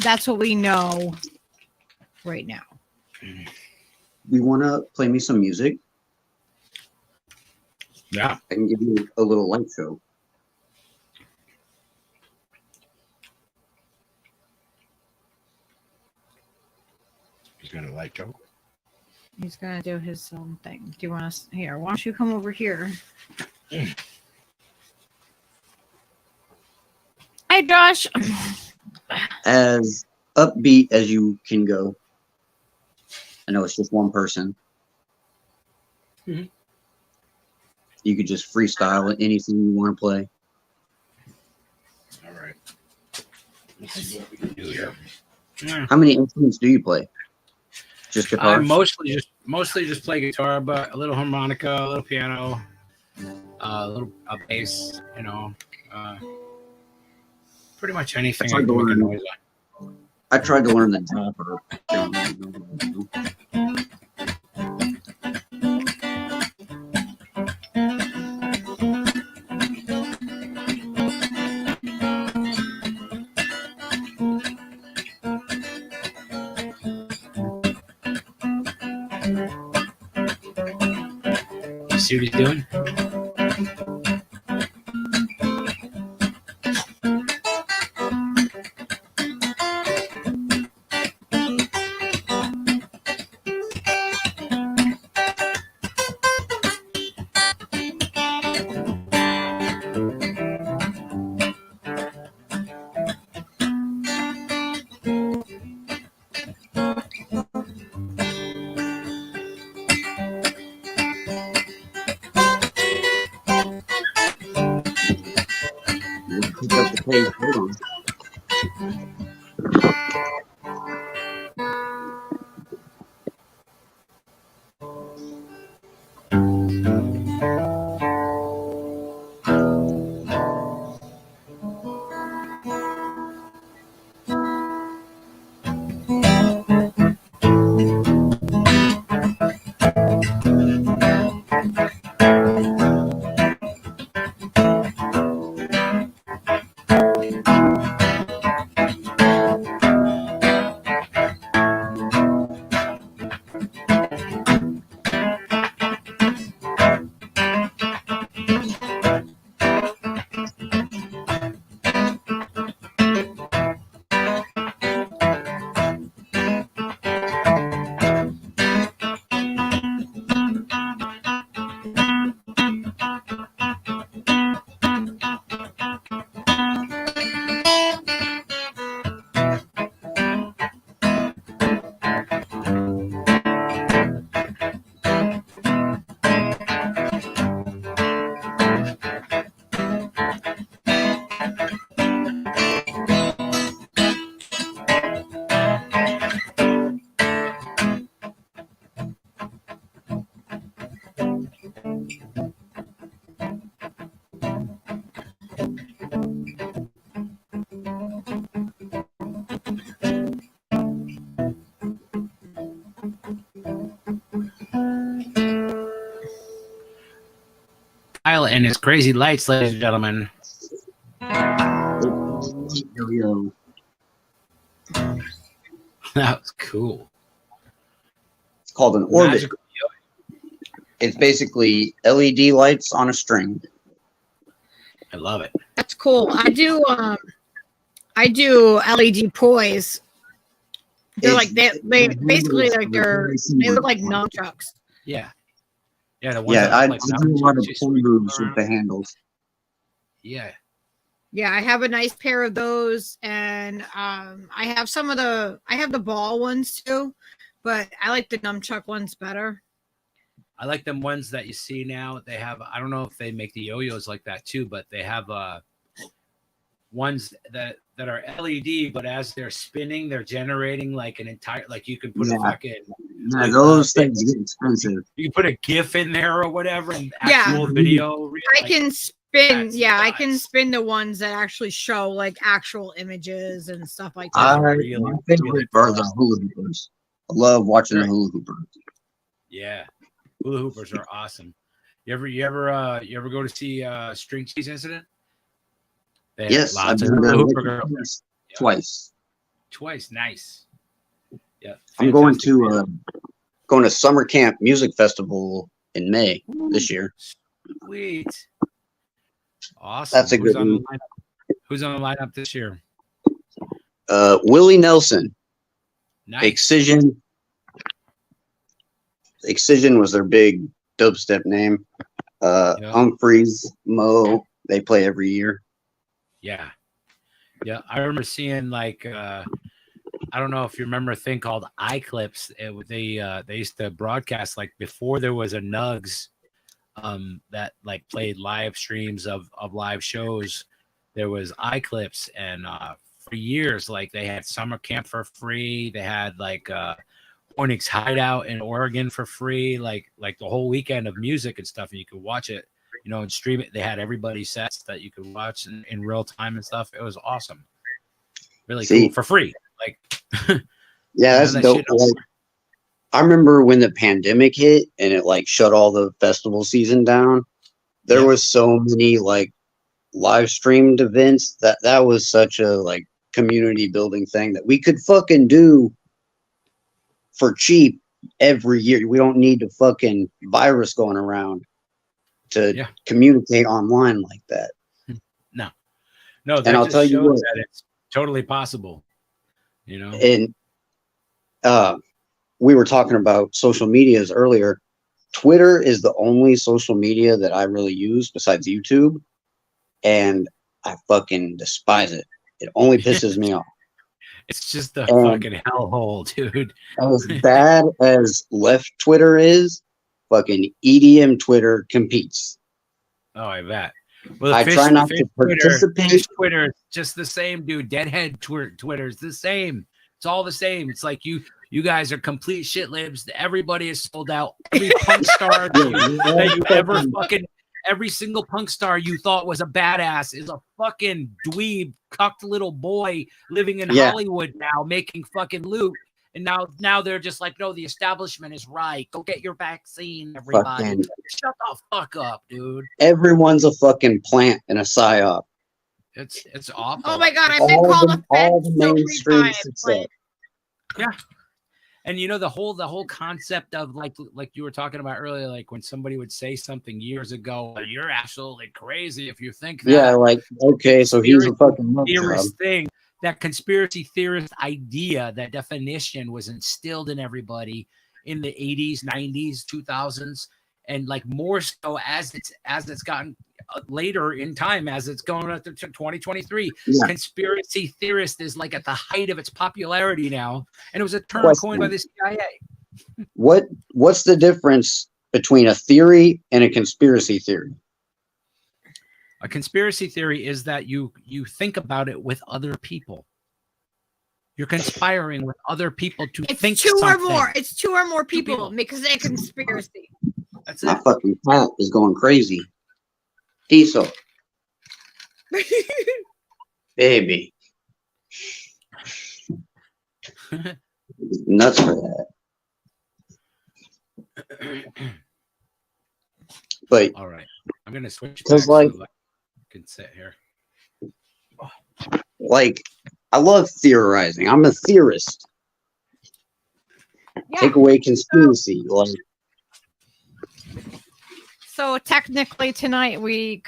that's what we know right now. You want to play me some music? Yeah. I can give you a little light show. He's gonna light show. He's gonna do his own thing. Do you want us here? Why don't you come over here? Hi, Josh. As upbeat as you can go. I know it's just one person. You could just freestyle anything you want to play. All right. Let's see what we can do here. How many instruments do you play? Just guitar? I mostly just play guitar, but a little harmonica, a little piano, a bass. You know, pretty much anything I can make a noise on. I tried to learn the dapper. You see what he's doing? Pick up the pace. Hold on. Kyle and his crazy lights, ladies and gentlemen. Yo. That was cool. It's called an orbit. Magical. It's basically LED lights on a string. I love it. That's cool. I do LED poise. They're like they basically like they look like nunchucks. Yeah. Yeah, the ones Yeah, that I look like do a lot of just pull moves with the handles. Yeah. Yeah, I have a nice pair of those, and I have the ball ones too, but I like the nunchuck ones better. I like them ones that you see now. They have, I don't know if they make the yo-yos like that too, but they have ones that are LED, but as they're spinning, they're generating like an entire, like you can put a fucking, yeah, those things get expensive. you can put a GIF in there or whatever, and actual video. I can spin, I can spin the ones that actually show like actual images and stuff like that. My favorite are the hula hoopers. I love watching the hula hoopers. Yeah, hula hoopers are awesome. You ever go to see String Cheese Incident? Yes, I've been hula hooper there girls. twice. Twice, nice. Yeah, I'm going to summer camp music festival in May this year. Sweet. Awesome. That's a good one. Who's on the lineup this year? Willie Nelson. Nice. Excision was their big dubstep name. Humphreys, Mo, they play every year. Yeah. Yeah. I remember seeing like I don't know if you remember a thing called iClips. They used to broadcast like before there was a Nugs that like played live streams of live shows. There was iClips, and for years like they had summer camp for free. They had like Hornix Hideout in Oregon for free, like the whole weekend of music and stuff, and you could watch it, and stream it. They had everybody's sets that you could watch in real time and stuff. It was awesome. Really cool for free. Like yeah, that's dope. Like, I remember when the pandemic hit and it like shut all the festival season down. There was so many like live streamed events that was such a like community building thing that we could fucking do for cheap every year. We don't need a fucking virus going around to communicate online like that. No, that and I'll tell you what, that it's totally possible. And we were talking about social medias earlier. Twitter is the only social media that I really use besides YouTube, and I fucking despise it. It only pisses me off. It's just a fucking hellhole, dude. As bad as left Twitter is, fucking EDM Twitter competes. Oh, I bet. Well, I try not to participate. Twitter is just the same, dude. Deadhead Twitter is the same. It's all the same. It's like you guys are complete shit libs. Everybody is sold out. Every punk star that you ever fucking, every single punk star you thought was a badass is a fucking dweeb, cucked little boy living in Hollywood now, making fucking loot. And now they're just like, no, the establishment is right. Go get your vaccine, everybody. Shut the fuck up, dude. Everyone's a fucking plant and a psyop. It's awful. Oh my god, I've been called a all the mainstream success. Yeah. And the whole concept of like you were talking about earlier, like when somebody would say something years ago, you're absolutely crazy if you think that. Yeah, like, okay, so he's a fucking theorist thing. That conspiracy theorist idea, that definition was instilled in everybody in the 80s, 90s, 2000s. and like more so as it's gotten later in time, as it's going up to 2023. Yeah. Conspiracy theorist is like at the height of its popularity now, and it was a term Question. coined by the CIA. What's the difference between a theory and a conspiracy theory? A conspiracy theory is that you think about it with other people. You're conspiring with other people to think two something. or more. It's two or more people because they're a conspiracy. That's My it. fucking cat is going crazy. Diesel. Baby. Nuts for that. But All right, I'm gonna switch back 'cause, so like- I can sit here. like, I love theorizing. I'm a theorist. Yeah. Take away conspiracy. Like, So technically tonight we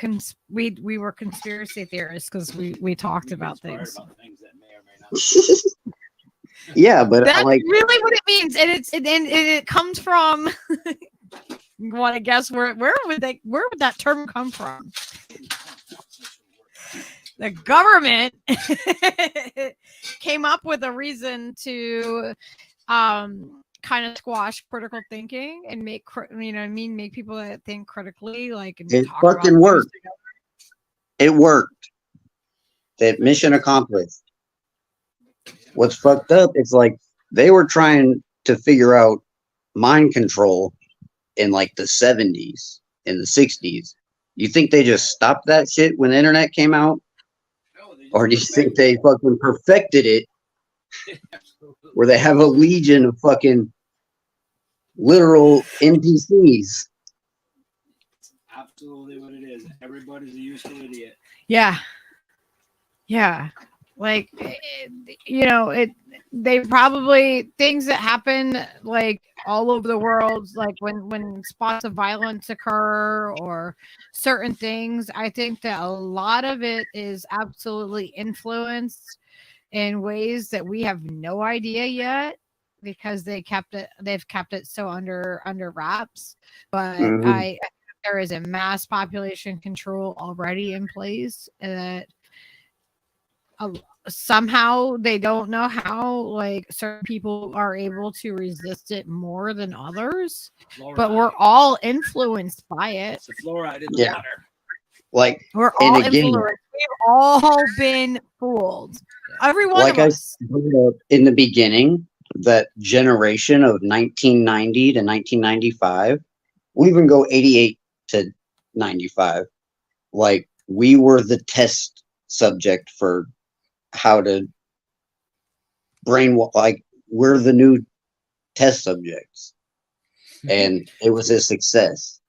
were conspiracy theorists because we talked about things. That may or may not. yeah, but That's like, really what it means, and it comes from. You want to guess where would that term come from? The government came up with a reason to kind of squash critical thinking and make people that think critically, like, and it talk about fucking things worked. together. It worked. That mission accomplished. What's fucked up? It's like they were trying to figure out mind control in like the 70s and the 60s. You think they just stopped that shit when the internet came out? Or do you think they fucking perfected it where they have a legion of fucking literal NPCs? Absolutely what it is. Everybody's a useful idiot. Yeah. Like, they probably things that happen like all over the world, like when spots of violence occur or certain things. I think that a lot of it is absolutely influenced in ways that we have no idea yet because they've kept it so under wraps. But Mhm. I think there is a mass population control already in place that somehow they don't know how, like, certain people are able to resist it more than others, but we're all influenced by it. It's the fluoride in the Yeah. water. Like, We're and all again, influenced. We've all been fooled. Every one like of I us. said in the beginning, that generation of 1990 to 1995, we'll even go 88 to 95. Like, we were the test subject for how to like, we're the new test subjects. And it was a success.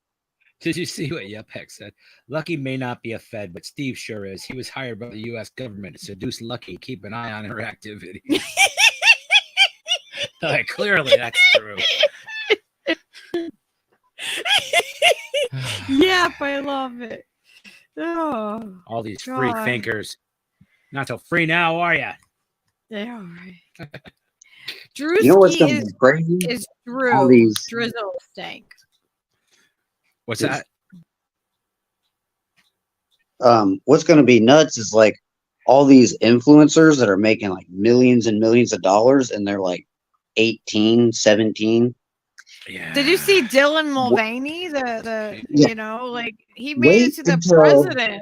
Did you see what Yupek said? Lucky may not be a Fed, but Steve sure is. He was hired by the U.S. government to seduce Lucky, keep an eye on her activities. Like, clearly, that's true. Yep, I love it. Oh, All these free God. thinkers. Not so free now, are you? Yeah. Drewski You know what's going to be crazy? is All Drew these Drizzle Stank. What's that? what's going to be nuts is like all these influencers that are making like millions and millions of dollars, and they're like 18, 17. Yeah. Did you see Dylan Mulvaney? The Yeah. like, he made it to the until- president.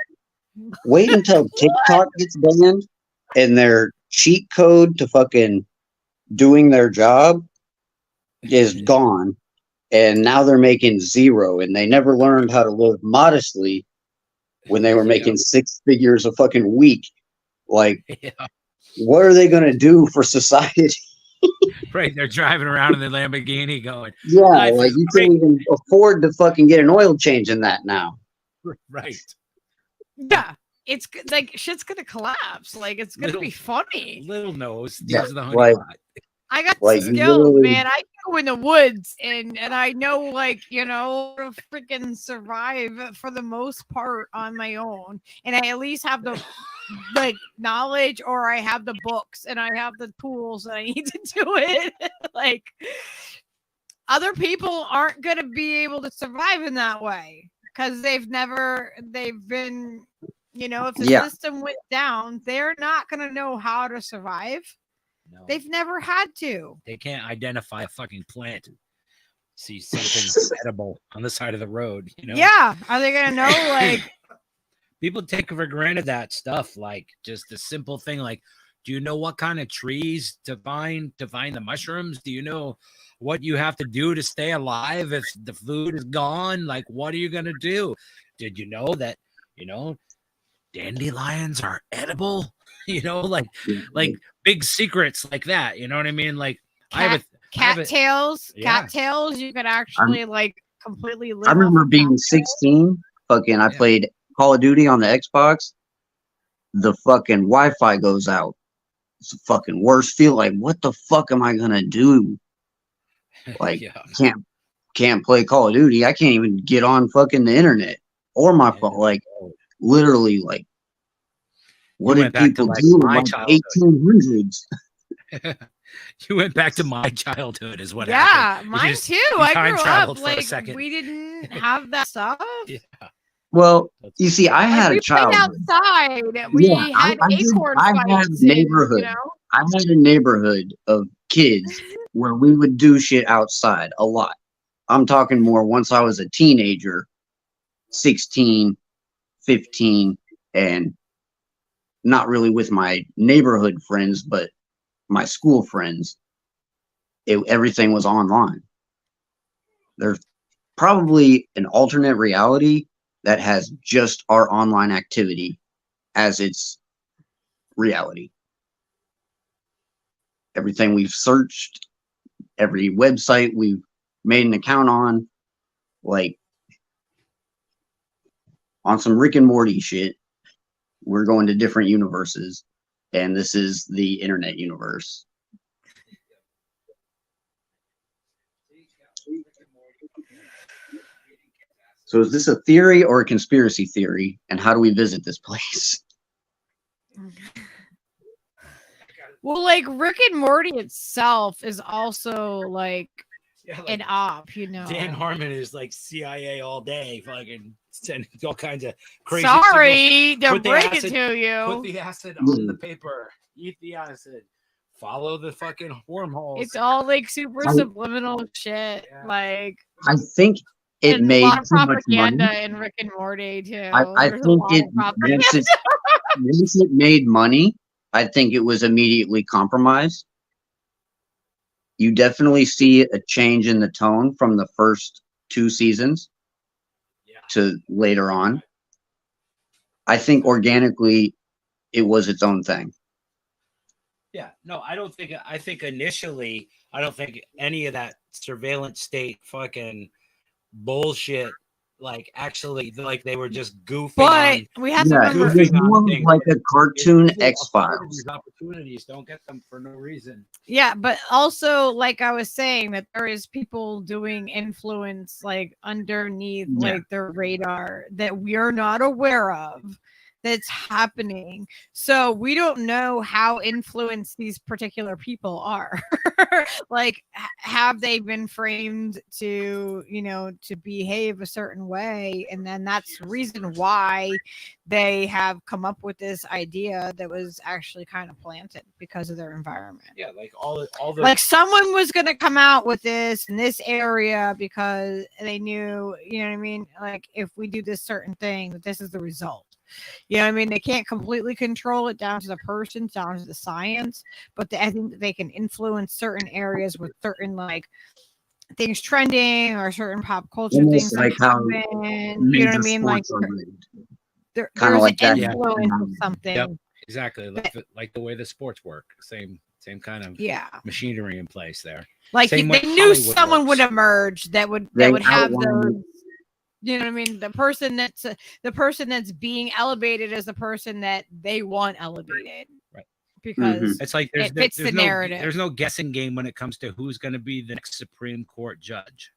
Wait until TikTok gets banned and their cheat code to fucking doing their job is gone. And now they're making zero, and they never learned how to live modestly when they were making 6 figures a fucking week. Like, Yeah. what are they going to do for society? Right, they're driving around in the Lamborghini going, Yeah, Life like, is you great. can't even afford to fucking get an oil change in that now. right. Yeah, it's like shit's gonna collapse. Like, it's gonna Little- be funny. Little nose, Yeah, Steve's the honey like- pot. I got Like, you skills, literally- man. I go in the woods and I know, like, freaking survive for the most part on my own. And I at least have the like knowledge, or I have the books and I have the tools that I need to do it. Like, other people aren't going to be able to survive in that way because they've been, if the system went down, they're not going to know how to survive. No. They've never had to. They can't identify a fucking plant. See something edible on the side of the road, Yeah. Are they going to know, like... People take for granted that stuff, like just a simple thing like, do you know what kind of trees to find the mushrooms? Do you know what you have to do to stay alive if the food is gone? Like, what are you going to do? Did you know that, dandelions are edible? Like big secrets like that. You know what I mean? Like cattails, you could actually completely live. I remember being 16, I played Call of Duty on the Xbox. The fucking Wi-Fi goes out. It's the fucking worst feel. Like, what the fuck am I gonna do? Like, can't play Call of Duty. I can't even get on fucking the internet or my phone. Like, literally, like, what did people do in the 1800s? You went back to my childhood, is what happened. Yeah, mine too. I grew up like we didn't have that stuff. Yeah. Well, you see, I had a child outside. We had acorn fights. I had a neighborhood of kids where we would do shit outside a lot. I'm talking more once I was a teenager, 16, 15, and not really with my neighborhood friends, but my school friends. Everything was online. There's probably an alternate reality that has just our online activity as its reality. Everything we've searched, every website we've made an account on, like on some Rick and Morty shit, we're going to different universes, and this is the internet universe. So is this a theory or a conspiracy theory? And how do we visit this place? Well, like Rick and Morty itself is also like an op, Dan Harmon is like CIA all day, fucking sending all kinds of crazy. Sorry to break it to you. Put the acid on the paper. Eat the acid. Follow the fucking wormholes. It's all like super subliminal shit. Yeah. Like I think it made a lot of too much propaganda money. in Rick and Morty too. I think once it made money, I think it was immediately compromised. You definitely see a change in the tone from the first 2 seasons to later on. I think organically it was its own thing. Yeah, no, I think initially, I don't think any of that surveillance state fucking bullshit, like actually, like they were just goofing. But we have to remember, it was more like a cartoon X-Files. Opportunities, don't get them for no reason. Yeah, but also, like I was saying, that there is people doing influence like underneath like their radar that we are not aware of. That's happening. So we don't know how influenced these particular people are. Like, have they been framed to, to behave a certain way? And then that's the reason why they have come up with this idea that was actually kind of planted because of their environment. Yeah, like all the like someone was going to come out with this in this area because they knew, you know what I mean? Like, if we do this certain thing, this is the result. You know what I mean? They can't completely control it down to the person, down to the science, but I think that they can influence certain areas with certain like things trending or certain pop culture things like how you know what I mean? Like there's like an influence of something. Yep, exactly. Like the way the sports work. Same kind of machinery in place there. Like they knew someone would emerge that would have those. You know what I mean? The person that's being elevated is the person that they want elevated, right? Because it's like it fits the narrative. There's no guessing game when it comes to who's going to be the next Supreme Court judge.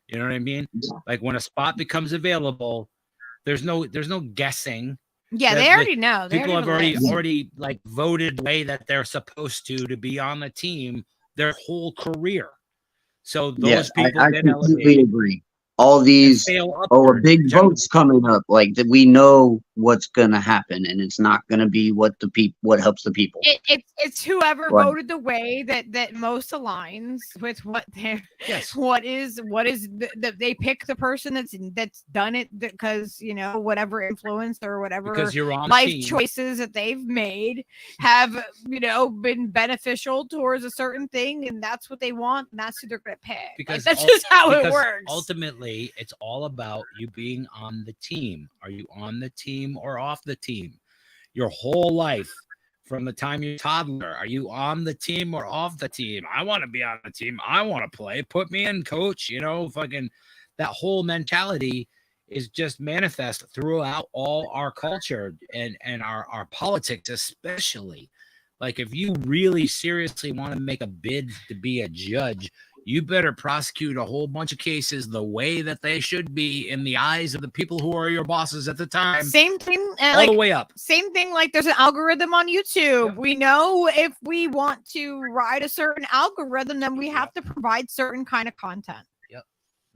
You know what I mean? Yeah. Like when a spot becomes available, there's no guessing. Yeah, they already know. People have already like voted the way that they're supposed to be on the team their whole career. So those Yes, people I get completely elevated agree. All and these, fail a upward. big Generally, vote's coming up. Like that, we know what's gonna happen, and it's not gonna be what helps the people. It's whoever Right. voted the way that most aligns with what they're yes. what is they pick the person that's done it because whatever influence or whatever Because you're on life team. choices that they've made have been beneficial towards a certain thing, and that's what they want, and that's who they're gonna pick. Because Like, that's just how it because works. ultimately, it's all about you being on the team. Are you on the team or off the team? Your whole life, from the time you're a toddler, are you on the team or off the team? I want to be on the team. I want to play. Put me in, coach. Fucking that whole mentality is just manifest throughout all our culture and our politics, especially. Like, if you really seriously want to make a bid to be a judge, you better prosecute a whole bunch of cases the way that they should be in the eyes of the people who are your bosses at the time. Same thing, all the way up. Same thing, like there's an algorithm on YouTube. Yep. We know if we want to ride a certain algorithm, then we have to provide certain kind of content.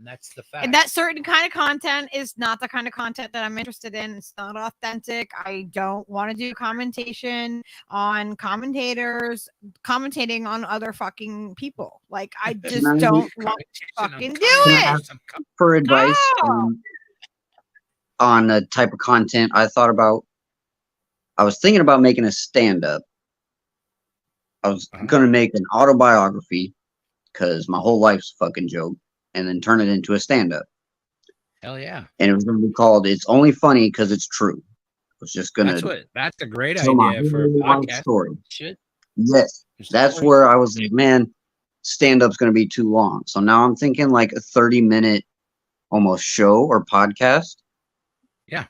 And that's the fact. And that certain kind of content is not the kind of content that I'm interested in. It's not authentic. I don't want to do commentation on commentators commentating on other fucking people. Like, I just don't want to fucking do it. For advice on a type of content I thought about. I was thinking about making a stand-up. I was going to make an autobiography because my whole life's a fucking joke, and then turn it into a stand-up. Hell yeah. And it was going to be called It's Only Funny Because It's True. I was just going to... That's a great idea for a podcast. Story. Shit. Yes. That's where I was like, man, stand-up's going to be too long. So now I'm thinking like a 30-minute almost show or podcast. Yeah.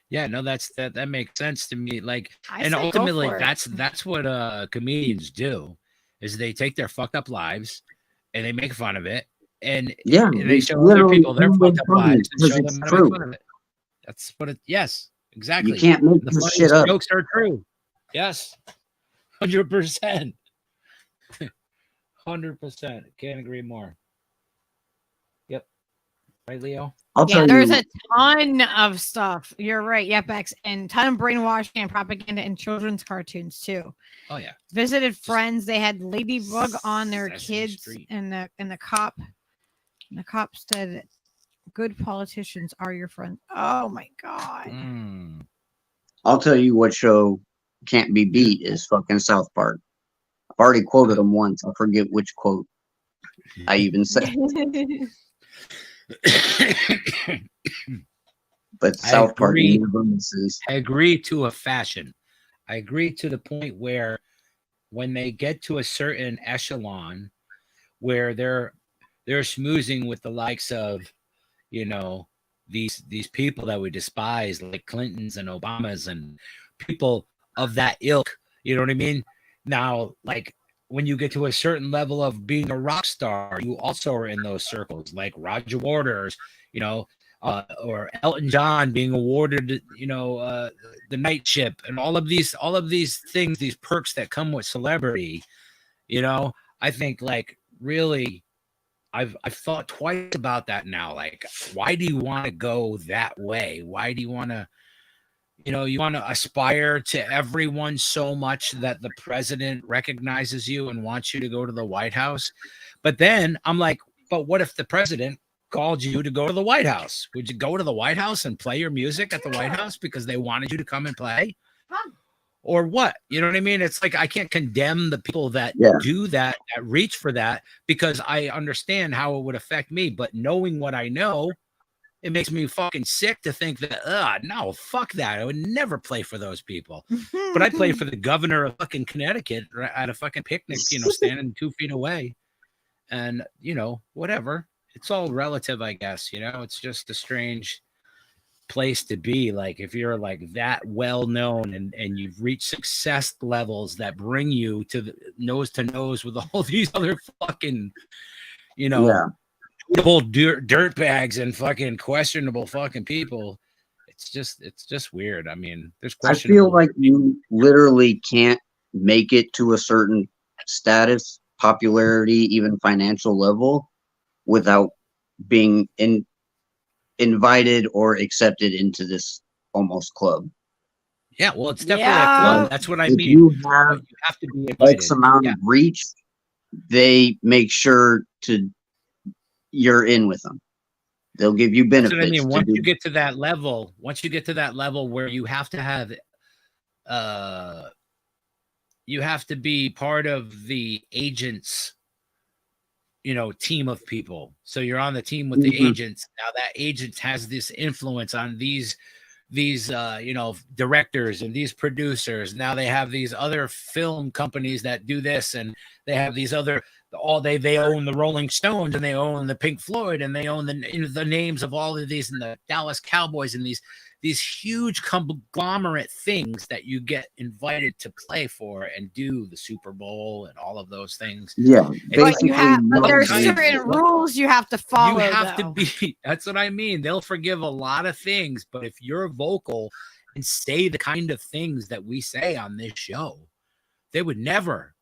Yeah, no, that makes sense to me. Like, and say ultimately, go for it. that's what comedians do, is they take their fucked up lives and they make fun of it, and they show other people their fucked up lives and show them how to make fun of it. That's what it. Yes, exactly. You can't make this shit up. Jokes are true. Yes, 100%. 100%. Can't agree more. Yep. Right, Leo? There's a ton of stuff. You're right. Yep, X, and ton of brainwashing and propaganda in children's cartoons too. Oh yeah. Visited friends. They had Ladybug on their kids, Street. and the cop. And the cop said, "Good politicians are your friends." Oh my god. I'll tell you what show can't be beat is fucking South Park. I've already quoted them once. I forget which quote I even said. But South Park never misses. I agree to a fashion. I agree to the point where when they get to a certain echelon where they're schmoozing with the likes of, these people that we despise, like Clintons and Obamas and people of that ilk, you know what I mean? Now, like, when you get to a certain level of being a rock star, you also are in those circles, like Roger Waters, or Elton John being awarded, the Night Ship, and all of these things, these perks that come with celebrity. I think, like, really, I've thought twice about that now. Like, why do you want to go that way? Why do you want to? You want to aspire to everyone so much that the president recognizes you and wants you to go to the White House. But then I'm like, but what if the president called you to go to the White House? Would you go to the White House and play your music at the White House because they wanted you to come and play? Or what? You know what I mean? It's like, I can't condemn the people that do that reach for that, because I understand how it would affect me. But knowing what I know, it makes me fucking sick to think that, no, fuck that. I would never play for those people. But I play for the governor of fucking Connecticut at a fucking picnic, standing 2 feet away. And, whatever. It's all relative, I guess. It's just a strange place to be. Like, if you're like that well known and you've reached success levels that bring you to nose with all these other fucking, dirt bags and fucking questionable fucking people. It's just weird. I mean, there's questions. I feel like you literally can't make it to a certain status popularity, even financial level, without being invited or accepted into this almost club. Yeah, well, it's definitely a Yeah. club. Like, That's what I if mean. you But have you have to be X invited. amount Yeah. of reach, they make sure to you're in with them. They'll give you That's benefits. what I mean. to Once do- you get to that level, where you have to have you have to be part of the agent's, team of people. So you're on the team with the Mhm. agents. Now that agent has this influence on these directors and these producers. Now they have these other film companies that do this, and they have these other they own the Rolling Stones, and they own the Pink Floyd, and they own the names of all of these, and the Dallas Cowboys, and these huge conglomerate things that you get invited to play for and do the Super Bowl and all of those things. Yeah, But you have, basically, there's kind of- certain rules you have to follow. You have though. to be. That's what I mean. They'll forgive a lot of things, but if you're vocal and say the kind of things that we say on this show, they would never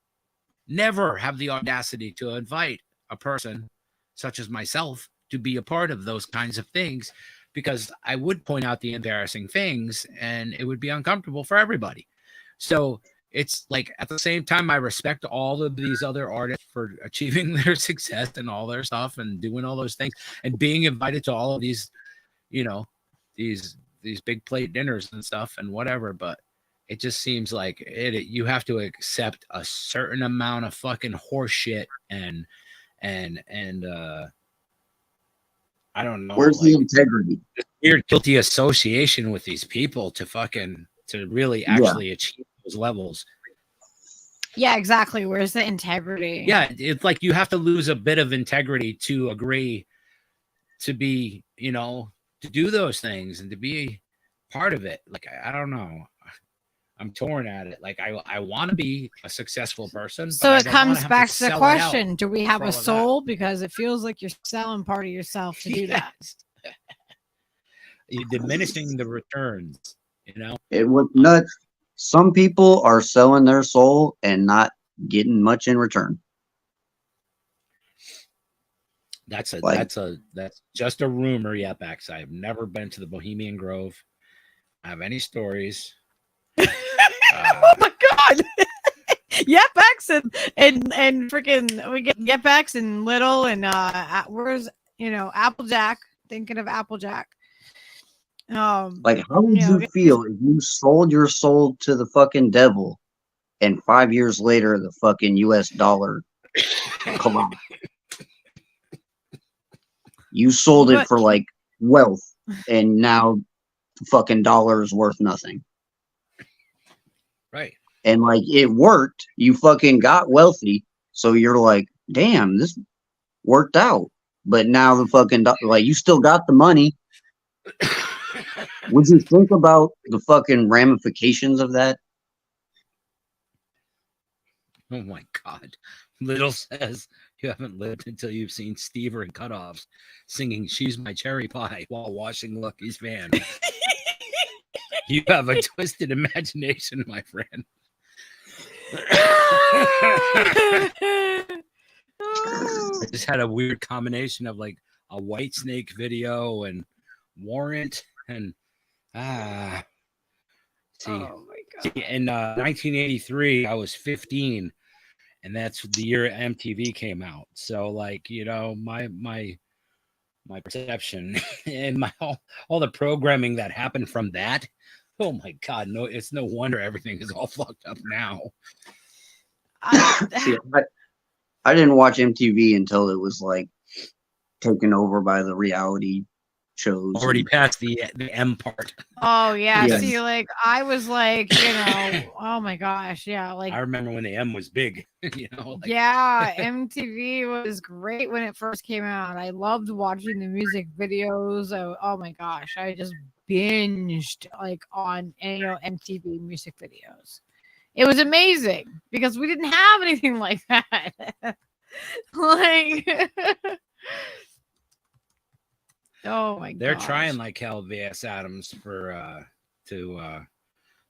have the audacity to invite a person such as myself to be a part of those kinds of things, because I would point out the embarrassing things and it would be uncomfortable for everybody. So it's like, at the same time, I respect all of these other artists for achieving their success and all their stuff and doing all those things and being invited to all of these, these big plate dinners and stuff and whatever. But it just seems like you have to accept a certain amount of fucking horse shit and I don't know. where's the integrity? Weird guilty association with these people to really actually achieve those levels. Yeah, exactly. Where's the integrity? Yeah, it's like you have to lose a bit of integrity to agree to be, to do those things and to be part of it. Like, I don't know. I'm torn at it. Like, I want to be a successful person. So but I it don't wanna comes have back to to the sell it out question: do we have for a all of that. soul? Because it feels like you're selling part of yourself to do that. You're diminishing the returns, It was nuts. Some people are selling their soul and not getting much in return. That's Like- that's just a rumor, Yepax. I have never been to the Bohemian Grove. I have any stories. Oh my god! Yepbacks and freaking we get Yepbacks and Little and where's Applejack? Thinking of Applejack. Like, how would Yeah, you feel if you sold your soul to the fucking devil and 5 years later the fucking US dollar collapsed? You sold it But- for like wealth, and now the fucking dollar is worth nothing. Right. And like, it worked. You fucking got wealthy, so you're like, damn, this worked out. But now the fucking like, you still got the money. Would you think about the fucking ramifications of that? Oh my God. Little says you haven't lived until you've seen Stever and Cutoffs singing She's My Cherry Pie while washing Lucky's van. You have a twisted imagination, my friend. I just had a weird combination of like a White Snake video and Warrant and see, Oh my god! in 1983 I was 15, and that's the year MTV came out. So like, my perception and all the programming that happened from that. Oh my God, no, it's no wonder everything is all fucked up now. See, I didn't watch MTV until it was like taken over by the reality shows. Already past the M part. Oh yeah. Yes. See, like I was like, oh my gosh, yeah, like I remember when the M was big. yeah, MTV was great when it first came out. I loved watching the music videos. Oh my gosh, I just binged like on MTV music videos. It was amazing because we didn't have anything like that. Like, oh my god, They're trying like hell, VS Adams, for to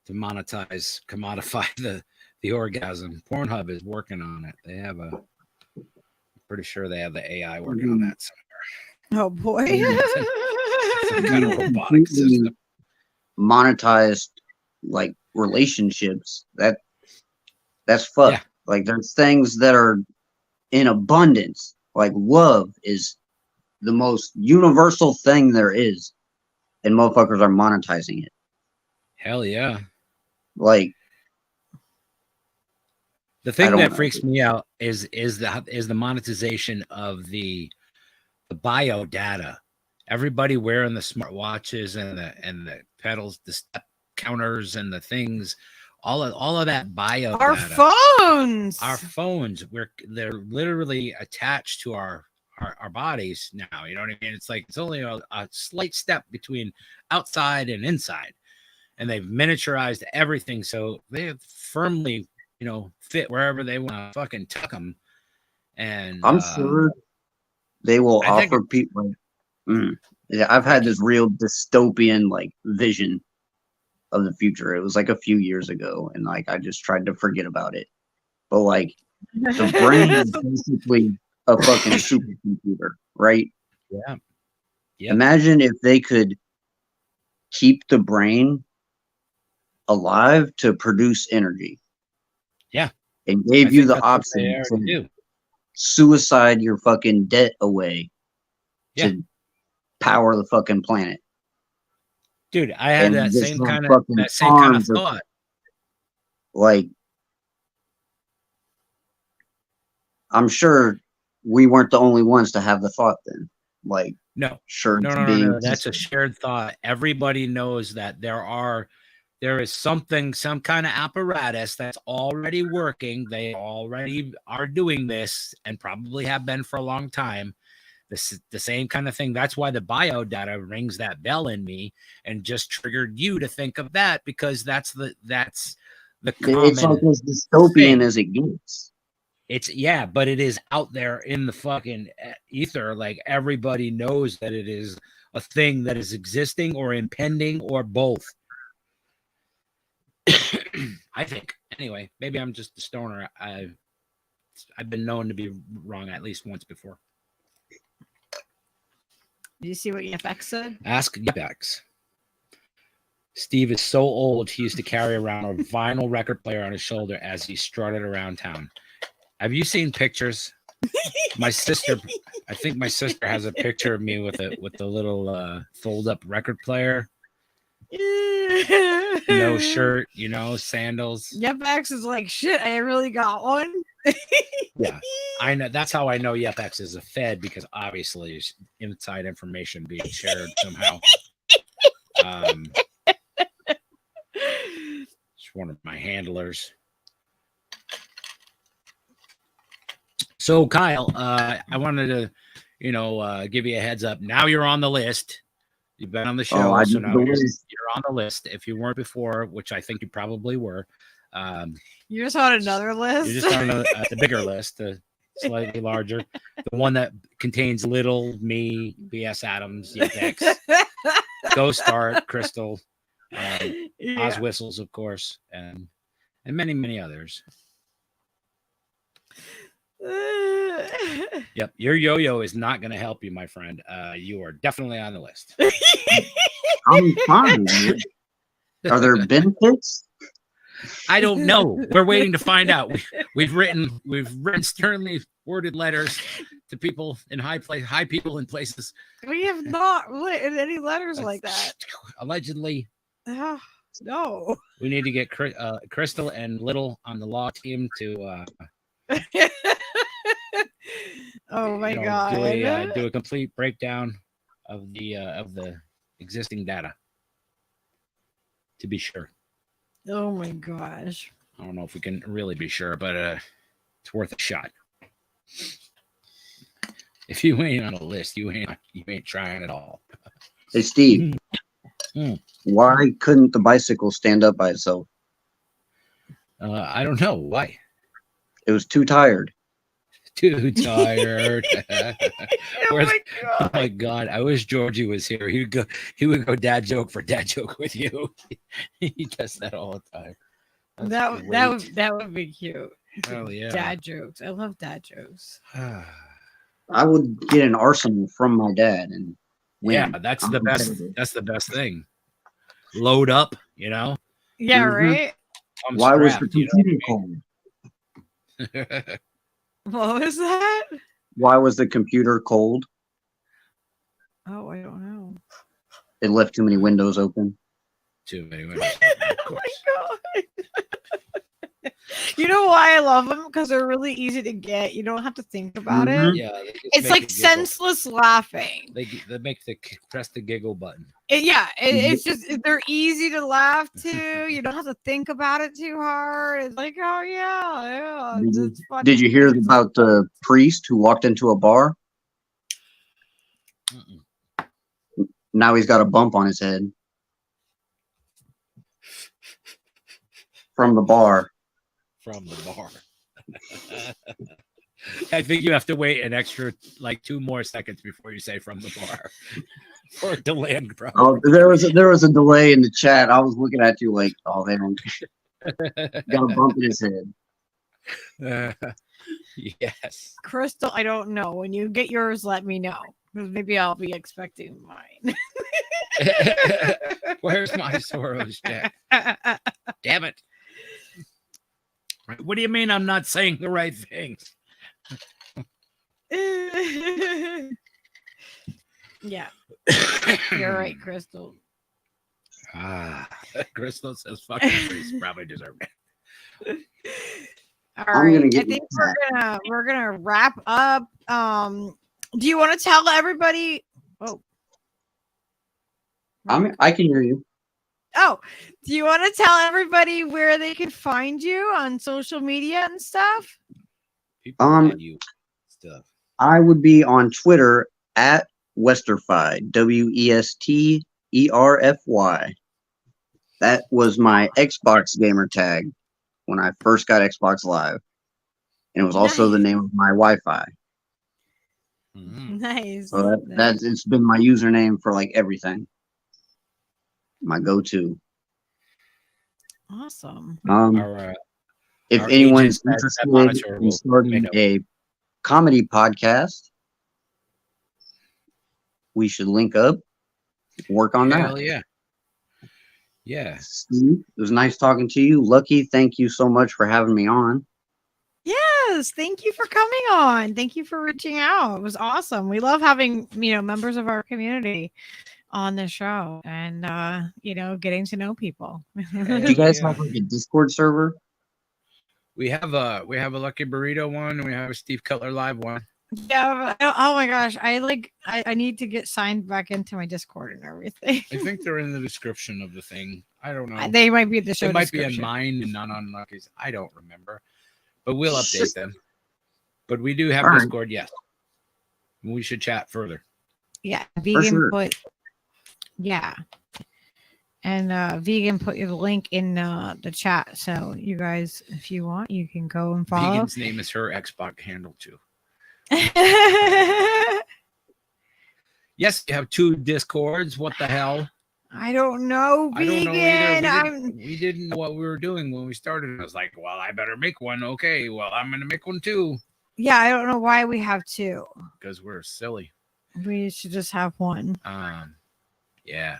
commodify the orgasm. Pornhub is working on it. They have a Pretty sure they have the AI working on that somewhere. Oh boy. Some kind of robotic system. Monetized like relationships. That's fucked. Yeah. Like there's things that are in abundance. Like love is the most universal thing there is, and motherfuckers are monetizing it. Hell yeah. Like the thing that freaks me out is the monetization of the bio data. Everybody wearing the smartwatches and the pedals, the step counters and the things, all of that bio our data. Our phones, they're literally attached to our bodies now. You know what I mean? It's like it's only a slight step between outside and inside, and they've miniaturized everything so they firmly, fit wherever they want to fucking tuck them. And I'm sure they will offer people. Yeah, I've had this real dystopian like vision of the future. It was like a few years ago, and like I just tried to forget about it. But like the brain is basically a fucking supercomputer, right? Yeah. Yep. Imagine if they could keep the brain alive to produce energy. Yeah. And gave you the option to suicide your fucking debt away to power the fucking planet. Dude, I had that same kind of thought. Like, I'm sure we weren't the only ones to have the thought then. Like, no. That's a shared thought. Everybody knows that there is some kind of apparatus that's already working. They already are doing this and probably have been for a long time. The same kind of thing. That's why the bio data rings that bell in me and just triggered you to think of that, because that's the common. It's like as dystopian as it gets. But it is out there in the fucking ether. Like everybody knows that it is a thing that is existing or impending or both. I think. Anyway, maybe I'm just a stoner. I've been known to be wrong at least once before. Did you see what FX said? Ask FX. Steve is so old he used to carry around a vinyl record player on his shoulder as he strutted around town. Have you seen pictures? I think my sister has a picture of me with the little fold up record player. No shirt, sandals. FX is like, shit, I really got one. Yeah, I know. That's how I know FX is a Fed, because obviously there's inside information being shared somehow. It's one of my handlers. So Kyle, I wanted to, give you a heads up. Now you're on the list. You've been on the show, so now you're on the list. If you weren't before, which I think you probably were. You're just on another list? You're just on the bigger list, the slightly larger. The one that contains Little, me, BS Adams, Yepex, Ghost Art, Crystal, Oz Whistles, of course, and many, many others. Yep, your yo-yo is not going to help you, my friend. You are definitely on the list. I'm fine. Are there benefits? I don't know. We're waiting to find out. We've written sternly worded letters to people in high people in places. We have not written any letters like that. Allegedly. No. We need to get Crystal and Little on the law team to oh my God. Do a complete breakdown of the existing data, to be sure. Oh my gosh. I don't know if we can really be sure, but it's worth a shot. If you ain't on a list, you ain't trying at all. Hey Steve, why couldn't the bicycle stand up by itself? I don't know why. It was too tired. Too tired. Oh my God! I wish Georgie was here. He would go dad joke for dad joke with you. He does that all the time. That would be cute. Oh yeah, dad jokes. I love dad jokes. I would get an arsenal from my dad and win. Yeah, that's I'm the best. competitive. That's the best thing. Load up, you know. Yeah, Mhm. right. I'm Why was the strapped, you computer cold? know. What was that? Why was the computer cold? Oh, I don't know. It left too many windows open. Too many windows, of Oh course. my god! You know why I love them? Because they're really easy to get. You don't have to think about Mhm. it. Yeah, they just It's make like you giggle. senseless laughing. They make the press the giggle button. It's just they're easy to laugh to. You don't have to think about it too hard. It's like, oh yeah, it's funny. Did you hear about the priest who walked into a bar? Mm-mm. Now he's got a bump on his head from the bar. From the bar. I think you have to wait an extra like 2 more seconds before you say from the bar for it to land properly. Oh, there was a delay in the chat. I was looking at you like, oh, they don't got a bump in his head. Yes. Crystal, I don't know. When you get yours, let me know. Because maybe I'll be expecting mine. Where's my Soros check? Damn it. What do you mean I'm not saying the right things? Yeah. You're right, Crystal. Crystal says fucking priest probably deserved it. All I'm right. gonna I get think that. we're gonna wrap up. Do you want to tell everybody? Oh. I can hear you. Oh, do you want to tell everybody where they can find you on social media and stuff? People add you stuff. I would be on Twitter at Westerfy, WESTERFY. That was my Xbox gamer tag when I first got Xbox Live. And it was also the Nice. name of my Wi-Fi. Mhm. Nice. So that's it's been my username for like everything. My go-to. Awesome. If our anyone's agent at interested Monitor in will starting make a comedy podcast, we should link up, work on Hell that. yeah. Yeah. Steve, it was nice talking to you. Lucky, thank you so much for having me on. Yes, thank you for coming on. Thank you for reaching out. It was awesome. We love having, members of our community on the show and getting to know people. Do you guys have like a Discord server? We have a Lucky Burrito one, and we have a Steve Cutler Live one. Yeah. Oh my gosh. I need to get signed back into my Discord and everything. I think they're in the description of the thing. I don't know. They might be the show. They might be description. in mine and not on Lucky's. I don't remember. But we'll update them. But we do have Discord, yes. We should chat further. Yeah. Vegan put. Yeah. And Vegan put the link in the chat. So you guys, if you want, you can go and follow. Vegan's name is her Xbox handle too. Yes, you have 2 Discords. What the hell? I don't know, Vegan. I don't know either. We didn't know what we were doing when we started. I was like, well, I better make one. Okay, well, I'm going to make one too. Yeah, I don't know why we have 2. Because we're silly. We should just have one. Yeah.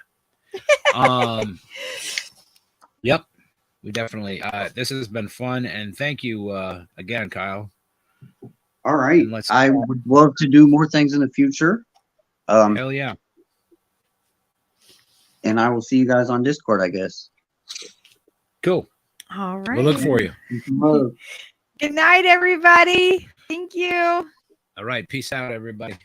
Yep. We definitely. This has been fun, and thank you again, Kyle. All right. I would love to do more things in the future. Hell yeah. And I will see you guys on Discord, I guess. Cool. All right. We'll look for you. Good night, everybody. Thank you. All right. Peace out, everybody.